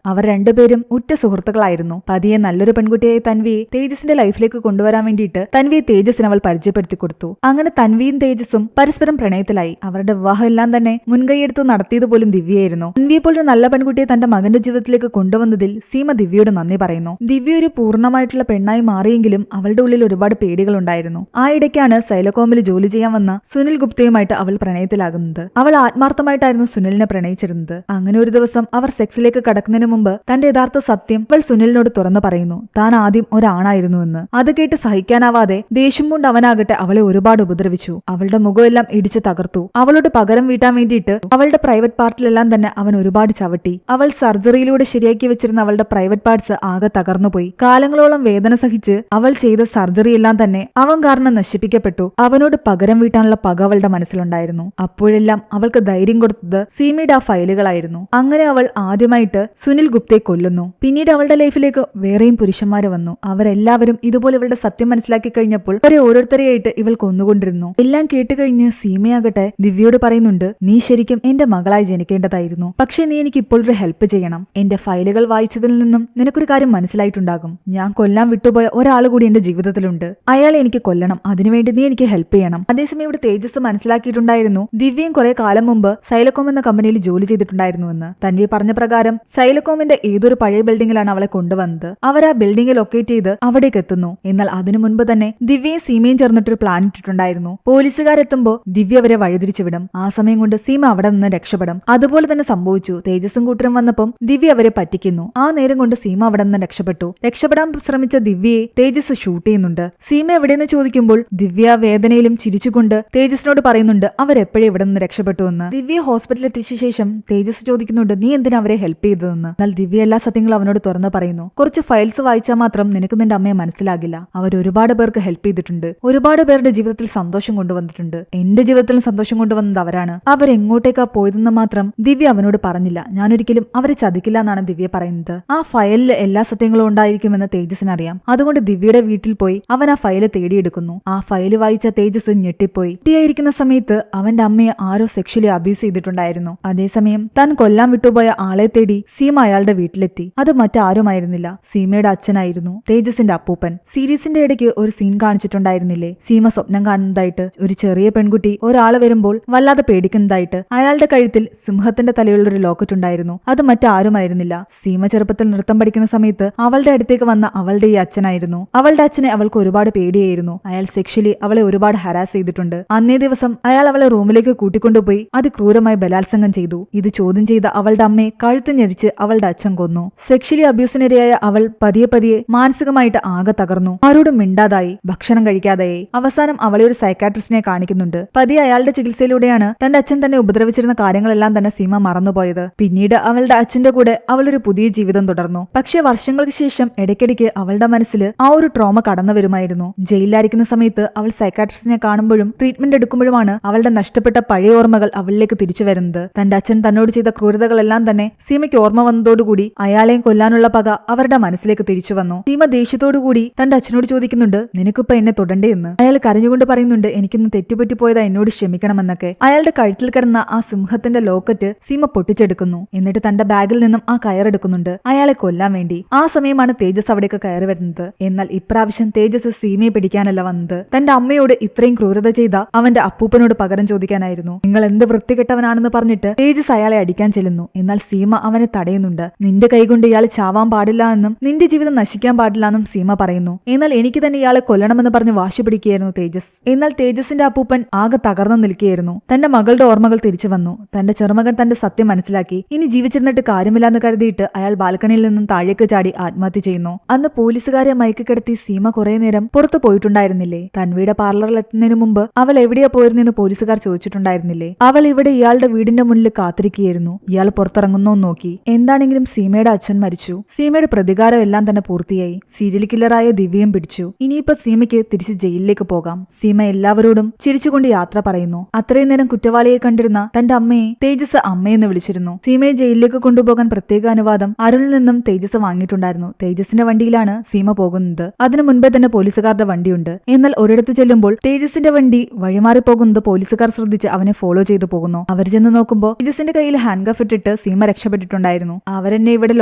അവർ രണ്ടുപേരും ഉറ്റ സുഹൃത്തുക്കളായിരുന്നു. പതിയെ നല്ലൊരു പെൺകുട്ടിയായി തൻവിയെ തേജസിന്റെ ലൈഫിലേക്ക് കൊണ്ടുവരാൻ വേണ്ടിയിട്ട് തൻവിയെ തേജസിന് അവൾ പരിചയപ്പെടുത്തി കൊടുത്തു. അങ്ങനെ തൻവിയും തേജസും പരസ്പരം പ്രണയത്തിലായി. അവരുടെ വിവാഹം എല്ലാം തന്നെ മുൻകൈയെടുത്ത് നടത്തിയത് പോലും ദിവ്യയായിരുന്നു. തൻവിയെ പോലൊരു നല്ല പെൺകുട്ടിയെ തന്റെ മകന്റെ ജീവിതത്തിലേക്ക് കൊണ്ടുവന്നതിൽ സീമ ദിവ്യയോട് നന്ദി പറയുന്നു. ദിവ്യ ഒരു പൂർണ്ണമായിട്ടുള്ള പെണ്ണായി മാറിയെങ്കിലും അവളുടെ ഉള്ളിൽ ഒരുപാട് പേടികളുണ്ടായിരുന്നു. ആ ഇടയ്ക്കാണ് സൈലകോമിൽ ജോലി ചെയ്യാൻ വന്ന സുനിൽ ഗുപ്തയുമായിട്ട് അവൾ പ്രണയത്തിലാകുന്നത്. അവൾ ആത്മാർത്ഥമായിട്ടായിരുന്നു സുനിലിനെ പ്രണയിച്ചിരുന്നത്. അങ്ങനെ ഒരു ദിവസം അവർ സെക്സിലേക്ക് കടക്കുന്നതിന് മുമ്പ് തന്റെ യഥാർത്ഥ സത്യം അവൾ സുനിലിനോട് തുറന്നു പറയുന്നു. താൻ ആദ്യം ഒരാണായിരുന്നുവെന്ന്. അത് കേട്ട് സഹിക്കാനാവാതെ ദേഷ്യം കൊണ്ട് അവനാകട്ടെ അവളെ ഒരുപാട് ഉപദ്രവിച്ചു. അവളുടെ മുഖമെല്ലാം ഇടിച്ചു തകർത്തു. അവളോട് പകരം വീട്ടാൻ വേണ്ടിയിട്ട് അവളുടെ പ്രൈവറ്റ് പാർട്ടിലെല്ലാം തന്നെ അവൻ ഒരുപാട് ചവിട്ടി. അവൾ സർജറിയിലൂടെ ശരിയാക്കി വെച്ചിരുന്ന അവളുടെ പ്രൈവറ്റ് പാർട്സ് ആകെ തകർന്നുപോയി. കാലങ്ങളോളം വേദന സഹിച്ച് അവൾ ചെയ്ത സർജറിയെല്ലാം തന്നെ അവൻ കാരണം നശിപ്പിക്കപ്പെട്ടു. അവനോട് പകരം വീട്ടാനുള്ള പക അവളുടെ മനസ്സിലുണ്ടായിരുന്നു. അപ്പോഴെല്ലാം അവൾക്ക് ധൈര്യം കൊടുത്തത് സീമയുടെ ആ ഫയലുകളായിരുന്നു. അങ്ങനെ അവൾ ആദ്യമായിട്ട് സുനിൽ ഗുപ്തയെ കൊല്ലുന്നു. പിന്നീട് അവളുടെ ലൈഫിലേക്ക് വേറെയും പുരുഷന്മാര് വന്നു. അവരെല്ലാവരും ഇതുപോലെ ഇവളുടെ സത്യം മനസ്സിലാക്കി കഴിഞ്ഞപ്പോൾ അവരെ ഓരോരുത്തരെയായിട്ട് ഇവൾ കൊന്നുകൊണ്ടിരുന്നു. എല്ലാം കേട്ടുകഴിഞ്ഞ് സീമയാകട്ടെ ദിവ്യയോട് പറയുന്നുണ്ട്, നീ ശരിക്കും എന്റെ മകളായി ജനിക്കേണ്ടതായിരുന്നു. പക്ഷെ നീ എനിക്ക് ഇപ്പോൾ ഒരു ഹെൽപ്പ് ചെയ്യണം. എന്റെ ഫയലുകൾ വായിച്ചതിൽ നിന്നും നിനക്കൊരു കാര്യം മനസ്സിലായിട്ടുണ്ടാകും. ഞാൻ കൊല്ലാൻ വിട്ടുപോയ ഒരാൾ കൂടി എന്റെ ജീവിതത്തിലുണ്ട്. അയാളെ എനിക്ക് കൊല്ലണം. അതിനുവേണ്ടി നീ എനിക്ക് ഹെൽപ്പ് ചെയ്യണം. അതേസമയം ഇവിടെ തേജസ് മനസ്സിലാക്കിയിട്ടുണ്ടായിരുന്നു ദിവ്യയും കുറെ കാലം മുമ്പ് സൈലകോം എന്ന കമ്പനിയിൽ ജോലി ചെയ്തിട്ടുണ്ടായിരുന്നുവെന്ന്. തൻവി പറഞ്ഞ പ്രകാരം സൈലകോമിന്റെ ഏതൊരു പഴയ ബിൽഡിംഗിലാണ് അവളെ കൊണ്ടുവന്നത്. അവർ ആ ബിൽഡിംഗ് ലൊക്കേറ്റ് ചെയ്ത് അവിടേക്ക് എത്തുന്നു. എന്നാൽ അതിനു മുൻപ് തന്നെ ദിവ്യയും സീമയും ചേർന്നിട്ടൊരു പ്ലാൻ ഇട്ടിട്ടുണ്ടായിരുന്നു. പോലീസുകാരെത്തുമ്പോൾ ദിവ്യ അവരെ വഴിതിരിച്ചു വിടും. ആ സമയം കൊണ്ട് സീമ അവിടെ നിന്ന് രക്ഷപ്പെടും. അതുപോലെ തന്നെ സംഭവിച്ചു. തേജസും കൂട്ടരും വന്നപ്പം ദിവ്യ അവരെ പറ്റിക്കുന്നു. ആ നേരം കൊണ്ട് സീമ അവിടെ നിന്ന് രക്ഷപ്പെട്ടു. രക്ഷപ്പെടാൻ ശ്രമിച്ച ദിവ്യയെ തേജസ് ഷൂട്ട് ചെയ്യുന്നുണ്ട്. സീമ എവിടെയെന്ന് ചോദിക്കുമ്പോൾ ദിവ്യ വേദനയിലും ചിരിച്ചുകൊണ്ട് തേജസിനോട് പറയുന്നുണ്ട് അവരെപ്പോഴും ഇവിടെ നിന്ന് രക്ഷപ്പെട്ടു എന്ന്. ദിവ്യ ഹോസ്പിറ്റലിൽ എത്തിച്ച ശേഷം തേജസ് ചോദിക്കുന്നുണ്ട് നീ എന്തിനാ അവരെ ഹെൽപ്പ് ചെയ്തതെന്ന്. എന്നാൽ ദിവ്യ എല്ലാ സത്യങ്ങളും അവനോട് തുറന്നു പറയുന്നു. കുറച്ച് ഫയൽസ് വായിച്ചാൽ മാത്രം നിനക്ക് നിന്റെ അമ്മയെ മനസ്സിലാകില്ല. അവർ ഒരുപാട് പേർക്ക് ഹെൽപ്പ് ചെയ്തിട്ടുണ്ട്. ഒരുപാട് പേരുടെ ജീവിതത്തിൽ സന്തോഷം കൊണ്ടുവന്നിട്ടുണ്ട്. എന്റെ ജീവിതത്തിലും സന്തോഷം കൊണ്ടുവന്നത് അവരാണ്. അവരെങ്ങോട്ടേക്കാ പോയതെന്ന് മാത്രം ദിവ്യ അവനോട് പറഞ്ഞില്ല. ഞാനൊരിക്കലും അവരെ ചതിക്കില്ല എന്നാണ് ദിവ്യ പറയുന്നത്. ആ ഫയലിൽ എല്ലാ സത്യങ്ങളും ഉണ്ടായിരിക്കുമെന്ന് തേജസിന് അറിയാം. അതുകൊണ്ട് ദിവ്യയുടെ വീട്ടിൽ പോയി അവൻ ആ ഫയല് തേടിയെടുക്കുന്നു. ആ ഫയല് വായിച്ച തേജസ് ഞെട്ടിപ്പോയി. കുട്ടിയായിരിക്കുന്ന സമയത്ത് അവന്റെ അമ്മയെ ആരോ സെക്ഷലി അബ്യൂസ് ചെയ്തിട്ടുണ്ടായിരുന്നു. അതേസമയം താൻ കൊല്ലാൻ വിട്ടുപോയ ആളെ തേടി സീമ അയാളുടെ വീട്ടിലെത്തി. അത് മറ്റാരുമായിരുന്നില്ല, സീമയുടെ അച്ഛനായിരുന്നു, തേജസിന്റെ അപ്പൂപ്പൻ. സീരീസിന്റെ ഇടയ്ക്ക് ഒരു സീൻ കാണിച്ചിട്ടുണ്ടായിരുന്നില്ലേ, സീമ സ്വപ്നം കാണുന്നതായിട്ട് ഒരു ചെറിയ പെൺകുട്ടി ഒരാള് വരുമ്പോൾ വല്ലാതെ പേടിക്കുന്നതായിട്ട്. അയാളുടെ കഴുത്തിൽ സിംഹത്തിന്റെ തലയുള്ള ഒരു ലോക്കറ്റ് ഉണ്ടായിരുന്നു. അത് മറ്റാരുമായിരുന്നില്ല, സീമ ചെറുപ്പത്തിൽ നൃത്തം പഠിക്കുന്ന സമയത്ത് അവളുടെ അടുത്തേക്ക് വന്ന അവളുടെ ഈ അച്ഛനായിരുന്നു. അവളുടെ അച്ഛനെ അവൾക്ക് ഒരുപാട് പേടിയായിരുന്നു. അയാൾ സെക്ഷലി അവളെ ഒരുപാട് ഹരാസ് ചെയ്തിട്ടുണ്ട്. അന്നേ ദിവസം അയാൾ അവളെ റൂമിലേക്ക് കൂട്ടിക്കൊണ്ടുപോയി അതിക്രൂരമായി ബലാത്സംഗം ചെയ്തു. ഇത് ചോദ്യം ചെയ്ത അവളുടെ അമ്മയെ കഴുത്ത് ഞെരിച്ച് അവളുടെ അച്ഛൻ കൊന്നു. സെക്ഷലി അബ്യൂസിനിരയായ അവൾ പതിയെ പതിയെ മാനസികമായിട്ട് ആകെ തകർന്നു. ആരോടും മിണ്ടാതായി, ഭക്ഷണം കഴിക്കാതെയായി. അവസാനം അവളെ ഒരു സൈക്കാട്രിസ്റ്റിനെ കാണിക്കുന്നുണ്ട്. പതിയെ അയാളുടെ ചികിത്സയിലൂടെയാണ് തന്റെ അച്ഛൻ തന്നെ ഉപദ്രവിച്ചിരുന്ന കാര്യങ്ങളെല്ലാം തന്നെ സീമ മറന്നുപോയത്. പിന്നീട് അവളുടെ അച്ഛന്റെ കൂടെ അവളൊരു പുതിയ ജീവിതം തുടർന്നു. പക്ഷേ വർഷങ്ങൾക്ക് ശേഷം ഇടയ്ക്കിടയ്ക്ക് അവളുടെ മനസ്സിൽ ആ ഒരു ട്രോമ കടന്നു വരുമായിരുന്നു. ജയിലിലായിരിക്കുന്ന സമയത്ത് അവൾ സൈക്കാട്രിസ്റ്റിനെ കാണുമ്പോഴും ട്രീറ്റ്മെന്റ് എടുക്കുമ്പോഴുമാണ് അവളുടെ നഷ്ടപ്പെട്ട പഴയ ഓർമ്മകൾ അവളിലേക്ക് തിരിച്ചു വരുന്നത്. തന്റെ അച്ഛൻ തന്നോട് ചെയ്ത ക്രൂരതകളെല്ലാം തന്നെ സീമയ്ക്ക് ഓർമ്മ വന്നതോടുകൂടി അയാളെയും കൊല്ലാനുള്ള പക അവരുടെ മനസ്സിലേക്ക് തിരിച്ചു വന്നു. സീമ ദേഷ്യത്തോടുകൂടി തന്റെ അച്ഛനോട് ചോദിക്കുന്നുണ്ട് നിനക്കിപ്പോ എന്നെ തൊടണ്ടേ എന്ന്. അയാൾ കരഞ്ഞുകൊണ്ട് പറയുന്നുണ്ട് എനിക്കിന്ന് തെറ്റുപറ്റിപ്പോയതാ, എന്നോട് ക്ഷമിക്കണമെന്നൊക്കെ. അയാളുടെ കഴുത്തിൽ കിടന്ന ആ സിംഹത്തിന്റെ ലോക്കറ്റ് സീമ പൊട്ടിച്ചെടുക്കുന്നു. എന്നിട്ട് തന്റെ ബാഗിൽ നിന്നും ആ കയറെടുക്കുന്നുണ്ട് അയാളെ കൊല്ലാൻ വേണ്ടി. ആ സമയമാണ് തേജസ് അവിടേക്ക് കയറി വരുന്നത്. എന്നാൽ ഇപ്രാവശ്യം തേജസ് സീമയെ പിടിക്കാനല്ല വന്നത്, തന്റെ അമ്മയോട് ഇത്രയും ക്രൂരത ചെയ്ത അവന്റെ അപ്പൂപ്പനോട് പകരം ചോദിക്കാനായിരുന്നു. നിങ്ങൾ എന്ത് വൃത്തികെട്ടവനാണെന്ന് പറഞ്ഞിട്ട് തേജസ് അയാളെ അടിക്കാൻ ചെല്ലുന്നു. എന്നാൽ സീമ അവനെ തടയുന്നുണ്ട്. നിന്റെ കൈകൊണ്ട് ഇയാൾ ചാവാൻ പാടില്ല എന്നും നിന്റെ ജീവിതം നശിക്കാൻ പാടില്ല എന്നും സീമ പറയുന്നു. എന്നാൽ എനിക്ക് തന്നെ ഇയാളെ കൊല്ലണമെന്ന് പറഞ്ഞ് വാശി പിടിക്കുകയായിരുന്നു തേജസ്. എന്നാൽ തേജസിന്റെ അപ്പൂപ്പൻ ആകെ തകർന്നു നിൽക്കുകയായിരുന്നു. തന്റെ മകളുടെ ഓർമ്മകൾ തിരിച്ചു വന്നു. തന്റെ ചെറുമകൻ തന്റെ സത്യം മനസ്സിലാക്കി. ഇനി ജീവിച്ചിരുന്നിട്ട് കാര്യമില്ലാന്ന് കരുതിയിട്ട് അയാൾ ബാൽക്കണിയിൽ നിന്നും താഴേക്ക് ചാടി ആത്മഹത്യ ചെയ്യുന്നു. അന്ന് പോലീസുകാരെ മയക്കി കിടത്തി സീമ കുറെ നേരം പുറത്തു പോയിട്ടുണ്ടായിരുന്നില്ലേ. തൻവിയുടെ പാർലറിൽ എത്തുന്നതിന് മുമ്പ് അവൾ എവിടെയാ പോയിരുന്നെന്ന് പോലീസുകാർ ചോദിച്ചിട്ടുണ്ടായിരുന്നില്ലേ. അവൾ ഇവിടെ ഇയാളുടെ വീടിന്റെ മുന്നിൽ കാത്തിരിക്കുകയായിരുന്നു. ഇയാൾ പുറത്തിറങ്ങുന്നോ നോക്കി. എന്താണെങ്കിലും സീമയുടെ അച്ഛൻ മരിച്ചു. സീമയുടെ പ്രതികാരം എല്ലാം തന്നെ പൂർത്തിയായി. സീരിയൽ കില്ലറായ ദിവ്യയും പിടിച്ചു. ഇനിയിപ്പോ സീമയ്ക്ക് തിരിച്ച് ജയിലിലേക്ക് പോകാം. സീമ എല്ലാവരോടും ചിരിച്ചുകൊണ്ട് യാത്ര പറയുന്നു. അത്രയും നേരം കുറ്റവാളിയെ കണ്ടിരുന്ന തന്റെ അമ്മയെ തേജസ് അമ്മയെന്ന് വിളിച്ചിരുന്നു. സീമയെ ജയിലിലേക്ക് കൊണ്ടുപോകാൻ പ്രത്യേക അനുവാദം അരുണിൽ നിന്നും തേജസ് വാങ്ങിയിട്ടുണ്ടായിരുന്നു. തേജസിന്റെ വണ്ടിയിലാണ് സീമ പോകുന്നത്. അതിനു മുൻപേ തന്നെ പോലീസുകാരുടെ വണ്ടിയുണ്ട്. പോകുന്നുണ്ട്. എന്നാൽ ഒരിടത്ത് ചെല്ലുമ്പോൾ തേജസിന്റെ വണ്ടി വഴിമാറിപ്പോകുന്നത് പോലീസുകാർ ശ്രദ്ധിച്ച് അവനെ ഫോളോ ചെയ്തു പോകുന്നു. അവർ ചെന്ന് നോക്കുമ്പോൾ തേജസിന്റെ കയ്യിൽ ഹാൻഡ് കഫ് ഇട്ടിട്ട് സീമ രക്ഷപ്പെട്ടിട്ടുണ്ടായിരുന്നു. അവരെന്നെ ഇവിടെ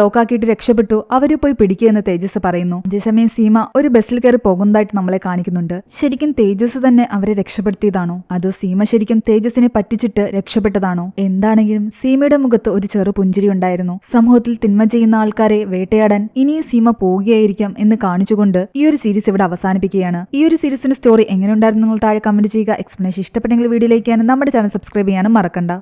ലോക്കാക്കിയിട്ട് രക്ഷപ്പെട്ടു, അവര് പോയി പിടിക്കുകയെന്ന് തേജസ് പറയുന്നു. അതേസമയം സീമ ഒരു ബസ്സിൽ കയറി പോകുന്നതായിട്ട് നമ്മളെ കാണിക്കുന്നുണ്ട്. ശരിക്കും തേജസ് തന്നെ അവരെ രക്ഷപ്പെടുത്തിയതാണോ, അതോ സീമ ശരിക്കും തേജസിനെ പറ്റിച്ചിട്ട് രക്ഷപ്പെട്ടതാണോ? എന്താണെങ്കിലും സീമയുടെ മുഖത്ത് ഒരു ചെറു പുഞ്ചിരി ഉണ്ടായിരുന്നു. സമൂഹത്തിൽ തിന്മ ചെയ്യുന്ന ആൾക്കാരെ വേട്ടയാടാൻ ഇനിയും സീമ പോവുകയായിരിക്കാം എന്ന് കാണിച്ചുകൊണ്ട് ഈ ഒരു സീരീസ് ഇവിടെ അവസാനിപ്പിക്കുകയാണ്. ഈ ഒരു സീരീസിന്റെ സ്റ്റോറി എങ്ങനെ ഉണ്ടായിരുന്നു നിങ്ങൾ താഴെ കമന്റ് ചെയ്യുക. എക്സ്പ്ലനേഷൻ ഇഷ്ടപ്പെട്ടെങ്കിൽ വീഡിയോ ലൈക്ക് ചെയ്യാനും നമ്മുടെ ചാനൽ സബ്സ്ക്രൈബ് ചെയ്യാനും മറക്കണ്ട.